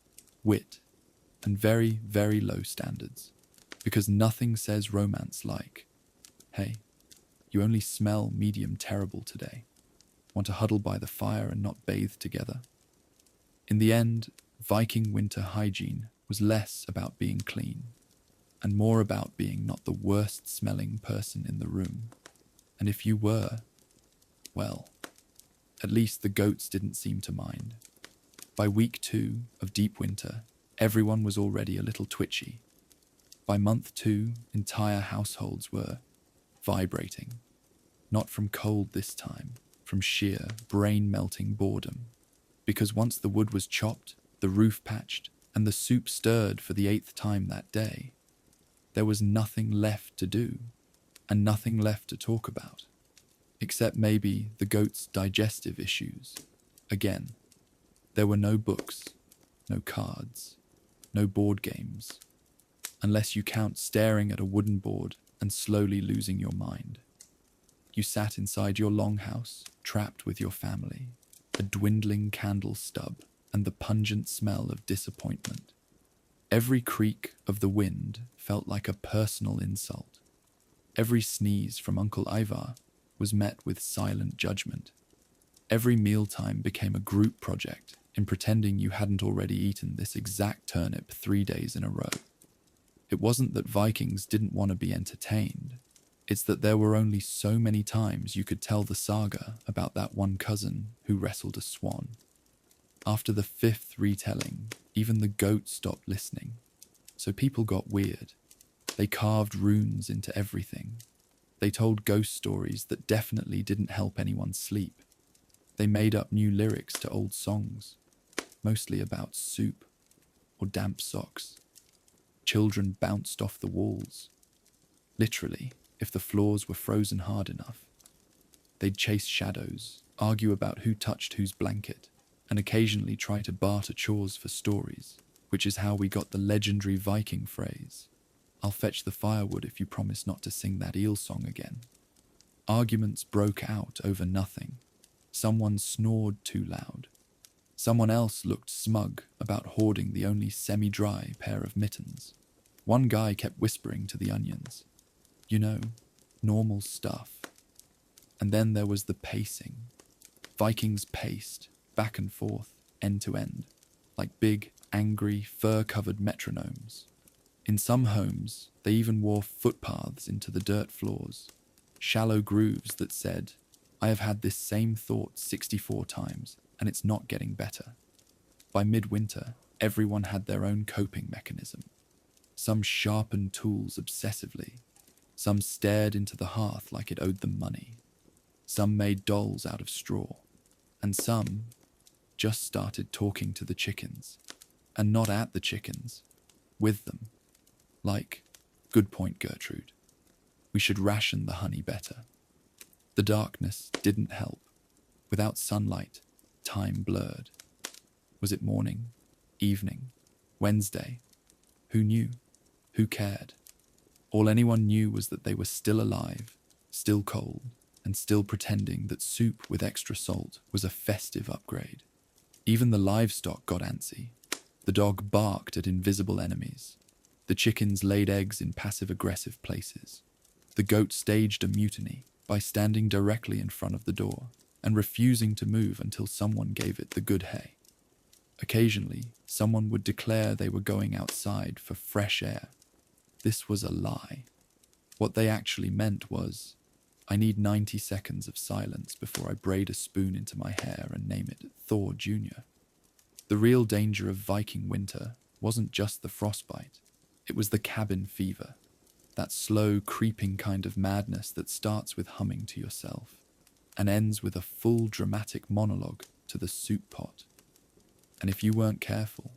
wit, and very, very low standards. Because nothing says romance like, hey, you only smell medium terrible today. Want to huddle by the fire and not bathe together? In the end, Viking winter hygiene was less about being clean and more about being not the worst smelling person in the room. And if you were, well, at least the goats didn't seem to mind. By week 2 of deep winter, everyone was already a little twitchy. By month 2, entire households were vibrating. Not from cold this time, from sheer, brain-melting boredom. Because once the wood was chopped, the roof patched, and the soup stirred for the 8th time that day, there was nothing left to do, and nothing left to talk about. Except maybe the goat's digestive issues. Again, there were no books, no cards, no board games, unless you count staring at a wooden board and slowly losing your mind. You sat inside your longhouse, trapped with your family, a dwindling candle stub and the pungent smell of disappointment. Every creak of the wind felt like a personal insult. Every sneeze from Uncle Ivar was met with silent judgment. Every mealtime became a group project in pretending you hadn't already eaten this exact turnip 3 days in a row. It wasn't that Vikings didn't want to be entertained. It's that there were only so many times you could tell the saga about that one cousin who wrestled a swan. After the 5th retelling, even the goat stopped listening. So people got weird. They carved runes into everything. They told ghost stories that definitely didn't help anyone sleep. They made up new lyrics to old songs, mostly about soup or damp socks. Children bounced off the walls. Literally, if the floors were frozen hard enough. They'd chase shadows, argue about who touched whose blanket, and occasionally try to barter chores for stories, which is how we got the legendary Viking phrase, "I'll fetch the firewood if you promise not to sing that eel song again." Arguments broke out over nothing. Someone snored too loud. Someone else looked smug about hoarding the only semi-dry pair of mittens. One guy kept whispering to the onions, you know, normal stuff. And then there was the pacing. Vikings paced, back and forth, end to end, like big, angry, fur-covered metronomes. In some homes, they even wore footpaths into the dirt floors, shallow grooves that said, "I have had this same thought 64 times, and it's not getting better." By midwinter, everyone had their own coping mechanism. Some sharpened tools obsessively. Some stared into the hearth like it owed them money. Some made dolls out of straw. And some just started talking to the chickens. And not at the chickens, with them. Like, "Good point, Gertrude. We should ration the honey better." The darkness didn't help. Without sunlight, time blurred. Was it morning, evening, Wednesday? Who knew? Who cared? All anyone knew was that they were still alive, still cold, and still pretending that soup with extra salt was a festive upgrade. Even the livestock got antsy. The dog barked at invisible enemies. The chickens laid eggs in passive-aggressive places. The goat staged a mutiny by standing directly in front of the door and refusing to move until someone gave it the good hay. Occasionally, someone would declare they were going outside for fresh air. This was a lie. What they actually meant was, "I need 90 seconds of silence before I braid a spoon into my hair and name it Thor Jr." The real danger of Viking winter wasn't just the frostbite. It was the cabin fever, that slow, creeping kind of madness that starts with humming to yourself and ends with a full dramatic monologue to the soup pot. And if you weren't careful,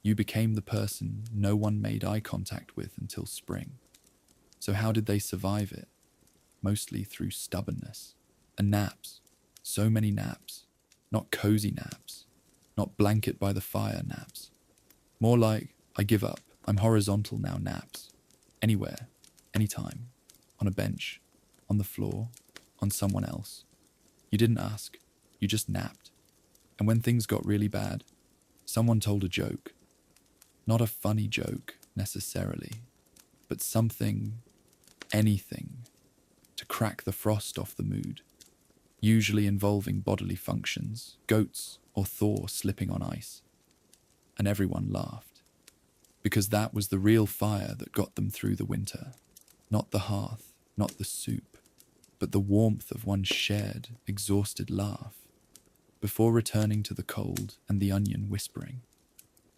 you became the person no one made eye contact with until spring. So how did they survive it? Mostly through stubbornness. And naps. So many naps. Not cozy naps. Not blanket by the fire naps. More like, I give up, I'm horizontal now naps. Anywhere, anytime, on a bench, on the floor, on someone else. You didn't ask, you just napped. And when things got really bad, someone told a joke. Not a funny joke, necessarily, but something, anything, to crack the frost off the mood, usually involving bodily functions, goats or Thor slipping on ice. And everyone laughed, because that was the real fire that got them through the winter. Not the hearth, not the soup, but the warmth of one's shared, exhausted laugh, before returning to the cold and the onion whispering.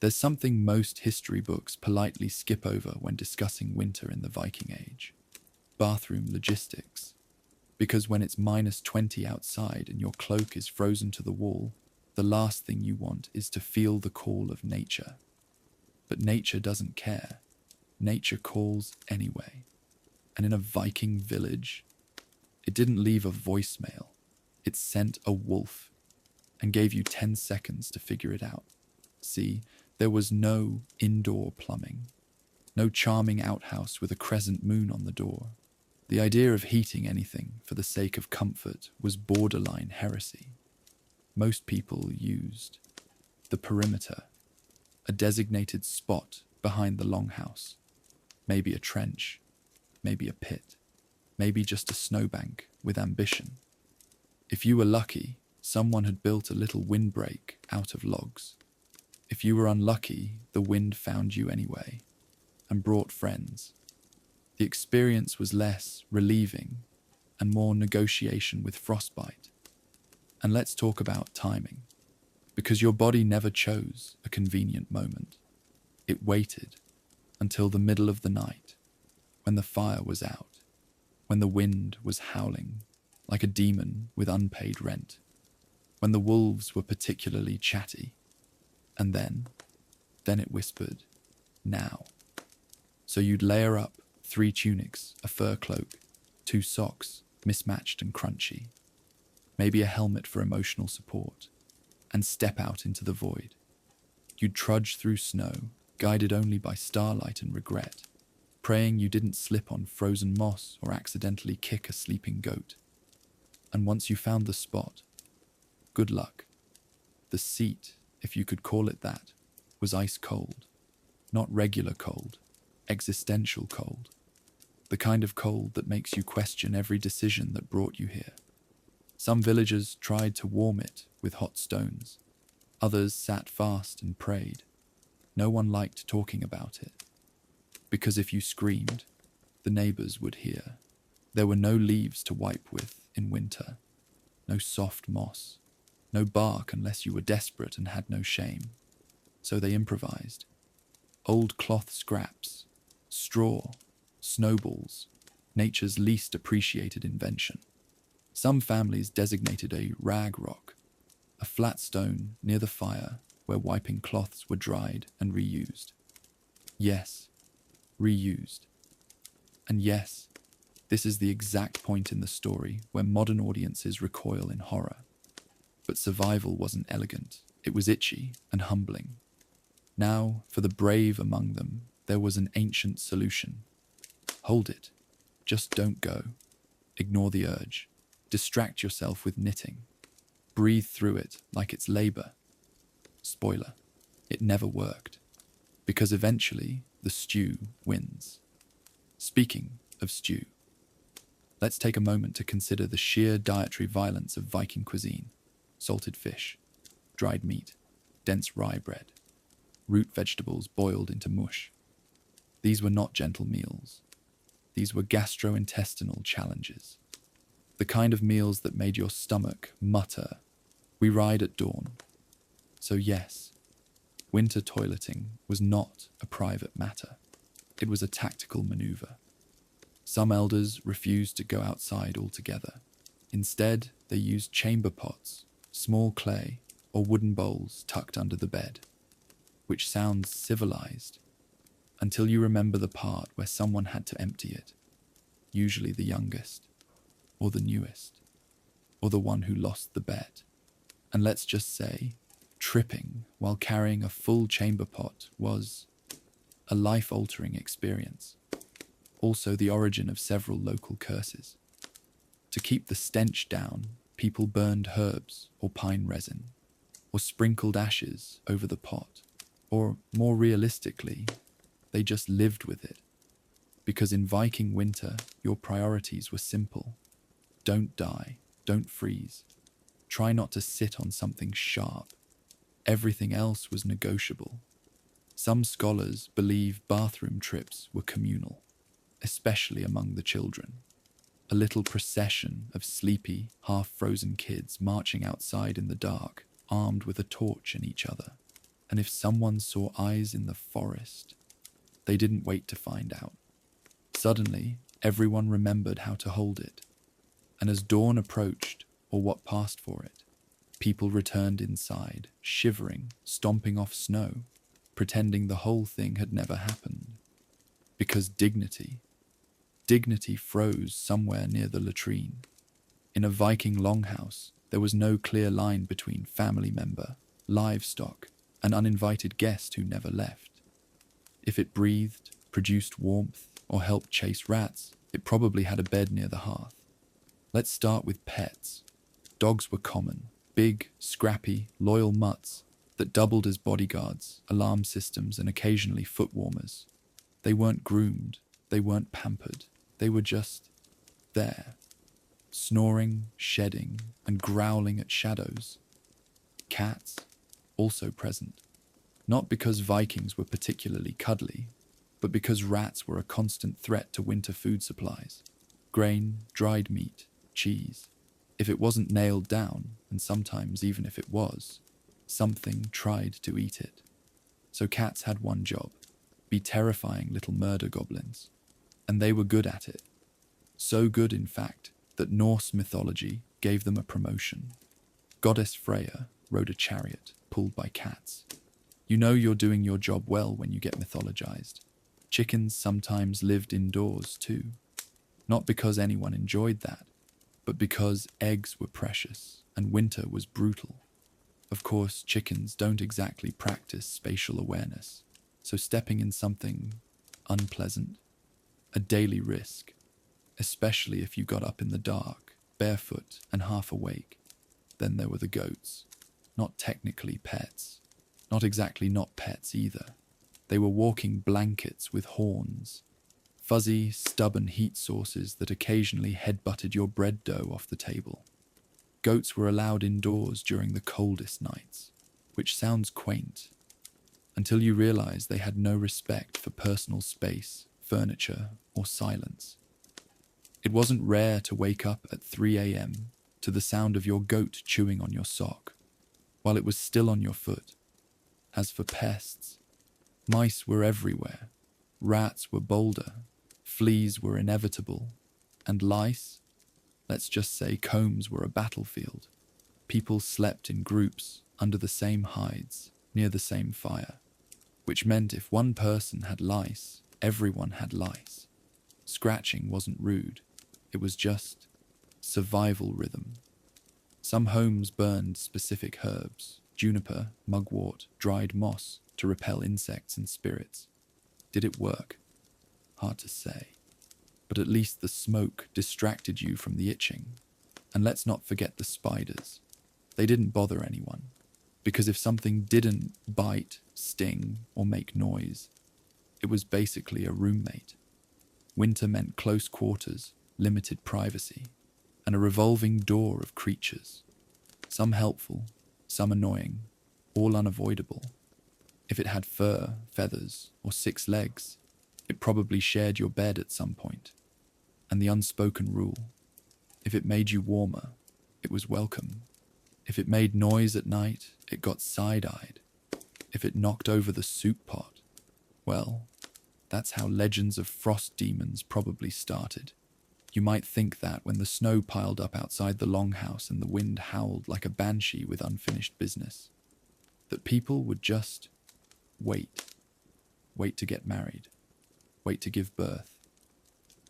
There's something most history books politely skip over when discussing winter in the Viking Age. Bathroom logistics. Because when it's -20 outside and your cloak is frozen to the wall, the last thing you want is to feel the call of nature. But nature doesn't care. Nature calls anyway. And in a Viking village, it didn't leave a voicemail. It sent a wolf and gave you 10 seconds to figure it out. See, there was no indoor plumbing, no charming outhouse with a crescent moon on the door. The idea of heating anything for the sake of comfort was borderline heresy. Most people used the perimeter, a designated spot behind the longhouse, maybe a trench, maybe a pit, maybe just a snowbank with ambition. If you were lucky, someone had built a little windbreak out of logs. If you were unlucky, the wind found you anyway and brought friends. The experience was less relieving and more negotiation with frostbite. And let's talk about timing, because your body never chose a convenient moment. It waited until the middle of the night, when the fire was out, when the wind was howling like a demon with unpaid rent, when the wolves were particularly chatty. And then it whispered, now. So you'd layer up 3 tunics, a fur cloak, 2 socks, mismatched and crunchy, maybe a helmet for emotional support, and step out into the void. You'd trudge through snow, guided only by starlight and regret, praying you didn't slip on frozen moss or accidentally kick a sleeping goat. And once you found the spot, good luck. The seat, if you could call it that, was ice cold. Not regular cold, existential cold. The kind of cold that makes you question every decision that brought you here. Some villagers tried to warm it with hot stones. Others sat fast and prayed. No one liked talking about it, because if you screamed, the neighbors would hear. There were no leaves to wipe with in winter, no soft moss, no bark unless you were desperate and had no shame. So they improvised. Old cloth scraps, straw, snowballs, nature's least appreciated invention. Some families designated a rag rock, a flat stone near the fire where wiping cloths were dried and reused. Yes, reused. And yes, this is the exact point in the story where modern audiences recoil in horror. But survival wasn't elegant, it was itchy and humbling. Now, for the brave among them, there was an ancient solution. Hold it. Just don't go. Ignore the urge. Distract yourself with knitting. Breathe through it like it's labor. Spoiler, it never worked. Because eventually, the stew wins. Speaking of stew, let's take a moment to consider the sheer dietary violence of Viking cuisine. Salted fish, dried meat, dense rye bread, root vegetables boiled into mush. These were not gentle meals. These were gastrointestinal challenges. The kind of meals that made your stomach mutter, "We ride at dawn." So yes, winter toileting was not a private matter. It was a tactical maneuver. Some elders refused to go outside altogether. Instead, they used chamber pots, small clay, or wooden bowls tucked under the bed, which sounds civilized until you remember the part where someone had to empty it, usually the youngest, or the newest, or the one who lost the bet. And let's just say, tripping while carrying a full chamber pot was a life-altering experience. Also the origin of several local curses. To keep the stench down, people burned herbs or pine resin, or sprinkled ashes over the pot, or more realistically, they just lived with it. Because in Viking winter, your priorities were simple. Don't die, don't freeze. Try not to sit on something sharp. Everything else was negotiable. Some scholars believe bathroom trips were communal, especially among the children. A little procession of sleepy, half-frozen kids marching outside in the dark, armed with a torch in each other. And if someone saw eyes in the forest, they didn't wait to find out. Suddenly, everyone remembered how to hold it. And as dawn approached, or what passed for it, people returned inside, shivering, stomping off snow, pretending the whole thing had never happened. Because dignity froze somewhere near the latrine. In a Viking longhouse, there was no clear line between family member, livestock, and uninvited guest who never left. If it breathed, produced warmth, or helped chase rats, it probably had a bed near the hearth. Let's start with pets. Dogs were common, big, scrappy, loyal mutts that doubled as bodyguards, alarm systems, and occasionally foot warmers. They weren't groomed, they weren't pampered, they were just there, snoring, shedding, and growling at shadows. Cats, also present. Not because Vikings were particularly cuddly, but because rats were a constant threat to winter food supplies. Grain, dried meat, cheese. If it wasn't nailed down, and sometimes even if it was, something tried to eat it. So cats had one job: be terrifying little murder goblins. And they were good at it. So good, in fact, that Norse mythology gave them a promotion. Goddess Freya rode a chariot pulled by cats. You know you're doing your job well when you get mythologized. Chickens sometimes lived indoors too. Not because anyone enjoyed that, but because eggs were precious and winter was brutal. Of course, chickens don't exactly practice spatial awareness, so stepping in something unpleasant, a daily risk, especially if you got up in the dark, barefoot and half awake. Then there were the goats. Not technically pets. Not exactly not pets either. They were walking blankets with horns. Fuzzy, stubborn heat sources that occasionally headbutted your bread dough off the table. Goats were allowed indoors during the coldest nights, which sounds quaint, until you realize they had no respect for personal space, furniture, or silence. It wasn't rare to wake up at 3 a.m. to the sound of your goat chewing on your sock, while it was still on your foot. As for pests, mice were everywhere, rats were bolder, fleas were inevitable, and lice, let's just say combs were a battlefield. People slept in groups, under the same hides, near the same fire, which meant if one person had lice, everyone had lice. Scratching wasn't rude, it was just survival rhythm. Some homes burned specific herbs, juniper, mugwort, dried moss, to repel insects and spirits. Did it work? Hard to say. But at least the smoke distracted you from the itching. And let's not forget the spiders. They didn't bother anyone, because if something didn't bite, sting, or make noise, it was basically a roommate. Winter meant close quarters, limited privacy, and a revolving door of creatures. Some helpful, some annoying, all unavoidable. If it had fur, feathers, or 6 legs, it probably shared your bed at some point. And the unspoken rule: if it made you warmer, it was welcome. If it made noise at night, it got side-eyed. If it knocked over the soup pot, well, that's how legends of frost demons probably started. You might think that when the snow piled up outside the longhouse and the wind howled like a banshee with unfinished business, that people would just wait. Wait to get married. Wait to give birth.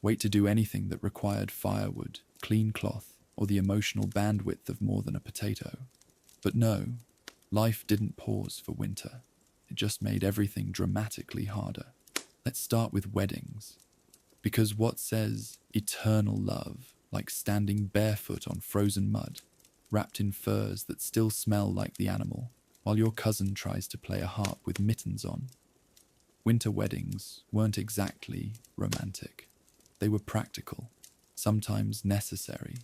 Wait to do anything that required firewood, clean cloth, or the emotional bandwidth of more than a potato. But no, Life didn't pause for winter. It just made everything dramatically harder. Let's start with weddings. Because what says eternal love, like standing barefoot on frozen mud, wrapped in furs that still smell like the animal, while your cousin tries to play a harp with mittens on? Winter weddings weren't exactly romantic. They were practical, sometimes necessary.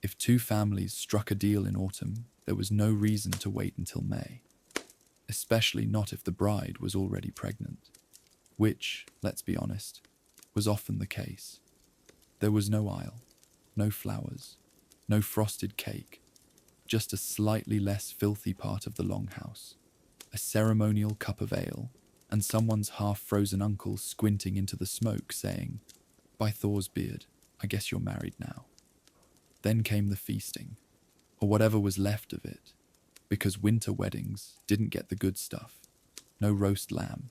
If two families struck a deal in autumn, there was no reason to wait until May, especially not if the bride was already pregnant, which, let's be honest, was often the case. There was no aisle, no flowers, no frosted cake, just a slightly less filthy part of the longhouse, a ceremonial cup of ale, and someone's half-frozen uncle squinting into the smoke saying, "By Thor's beard, I guess you're married now." Then came the feasting, or whatever was left of it, because winter weddings didn't get the good stuff. No roast lamb,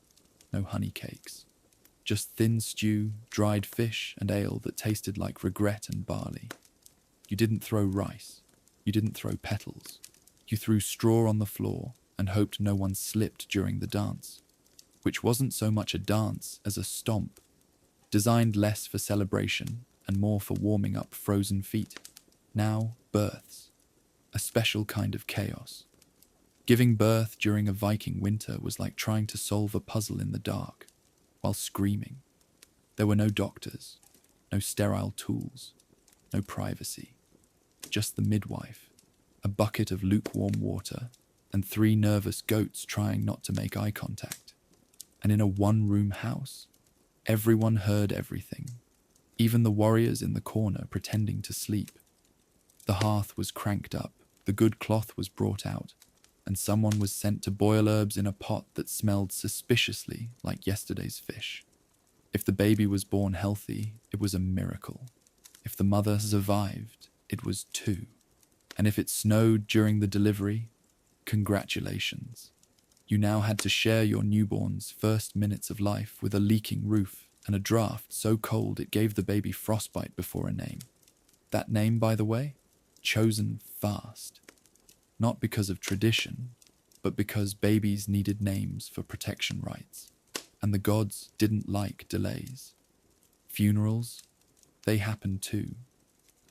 no honey cakes, just thin stew, dried fish, and ale that tasted like regret and barley. You didn't throw rice, you didn't throw petals. You threw straw on the floor and hoped no one slipped during the dance, which wasn't so much a dance as a stomp, designed less for celebration and more for warming up frozen feet. Now, births, a special kind of chaos. Giving birth during a Viking winter was like trying to solve a puzzle in the dark, while screaming. There were no doctors, no sterile tools, no privacy. Just the midwife, a bucket of lukewarm water, and 3 nervous goats trying not to make eye contact. And in a one-room house, everyone heard everything, even the warriors in the corner pretending to sleep. The hearth was cranked up, the good cloth was brought out, and someone was sent to boil herbs in a pot that smelled suspiciously like yesterday's fish. If the baby was born healthy, it was a miracle. If the mother survived, it was too. And if it snowed during the delivery, congratulations. You now had to share your newborn's first minutes of life with a leaking roof and a draft so cold it gave the baby frostbite before a name. That name, by the way, chosen fast. Not because of tradition, but because babies needed names for protection rights, and the gods didn't like delays. Funerals, they happen too,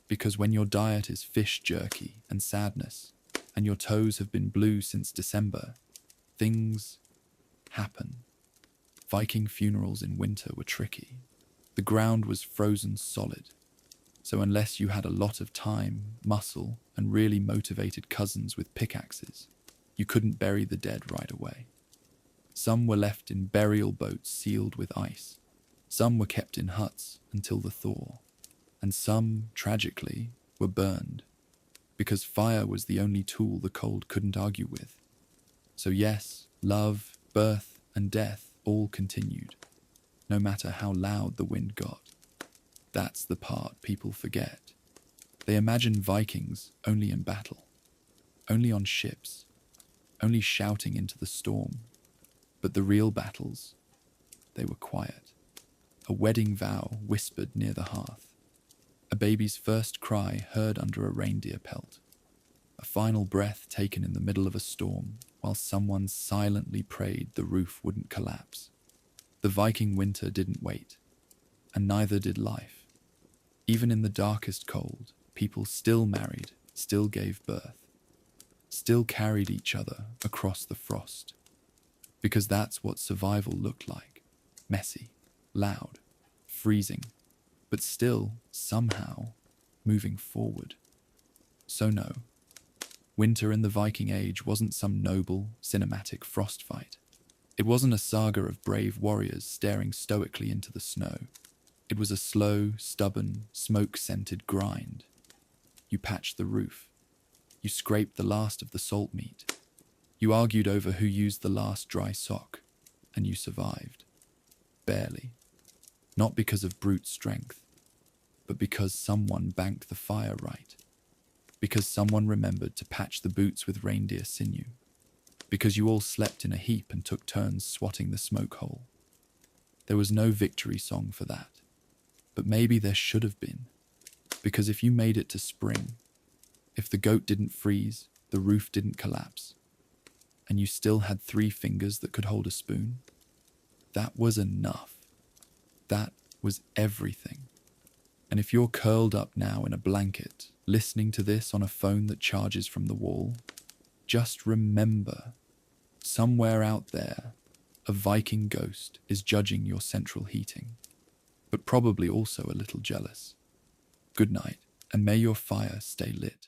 because when your diet is fish jerky and sadness, and your toes have been blue since December, things happen. Viking funerals in winter were tricky. The ground was frozen solid, so unless you had a lot of time, muscle, and really motivated cousins with pickaxes, you couldn't bury the dead right away. Some were left in burial boats sealed with ice. Some were kept in huts until the thaw. And some, tragically, were burned, because fire was the only tool the cold couldn't argue with. So yes, love, birth, and death all continued, no matter how loud the wind got. That's the part people forget. They imagine Vikings only in battle, only on ships, only shouting into the storm. But the real battles, they were quiet. A wedding vow whispered near the hearth. A baby's first cry heard under a reindeer pelt. A final breath taken in the middle of a storm while someone silently prayed the roof wouldn't collapse. The Viking winter didn't wait, and neither did life. Even in the darkest cold, people still married, still gave birth, still carried each other across the frost. Because that's what survival looked like. Messy, loud, freezing, but still, somehow, moving forward. So no, winter in the Viking Age wasn't some noble, cinematic frostfight. It wasn't a saga of brave warriors staring stoically into the snow. It was a slow, stubborn, smoke-scented grind. You patched the roof. You scraped the last of the salt meat. You argued over who used the last dry sock, and you survived. Barely. Not because of brute strength, but because someone banked the fire right. Because someone remembered to patch the boots with reindeer sinew. Because you all slept in a heap and took turns swatting the smoke hole. There was no victory song for that. But maybe there should have been. Because if you made it to spring, if the goat didn't freeze, the roof didn't collapse, and you still had 3 fingers that could hold a spoon, that was enough. That was everything. And if you're curled up now in a blanket, listening to this on a phone that charges from the wall, just remember, somewhere out there, a Viking ghost is judging your central heating, but probably also a little jealous. Good night, and may your fire stay lit.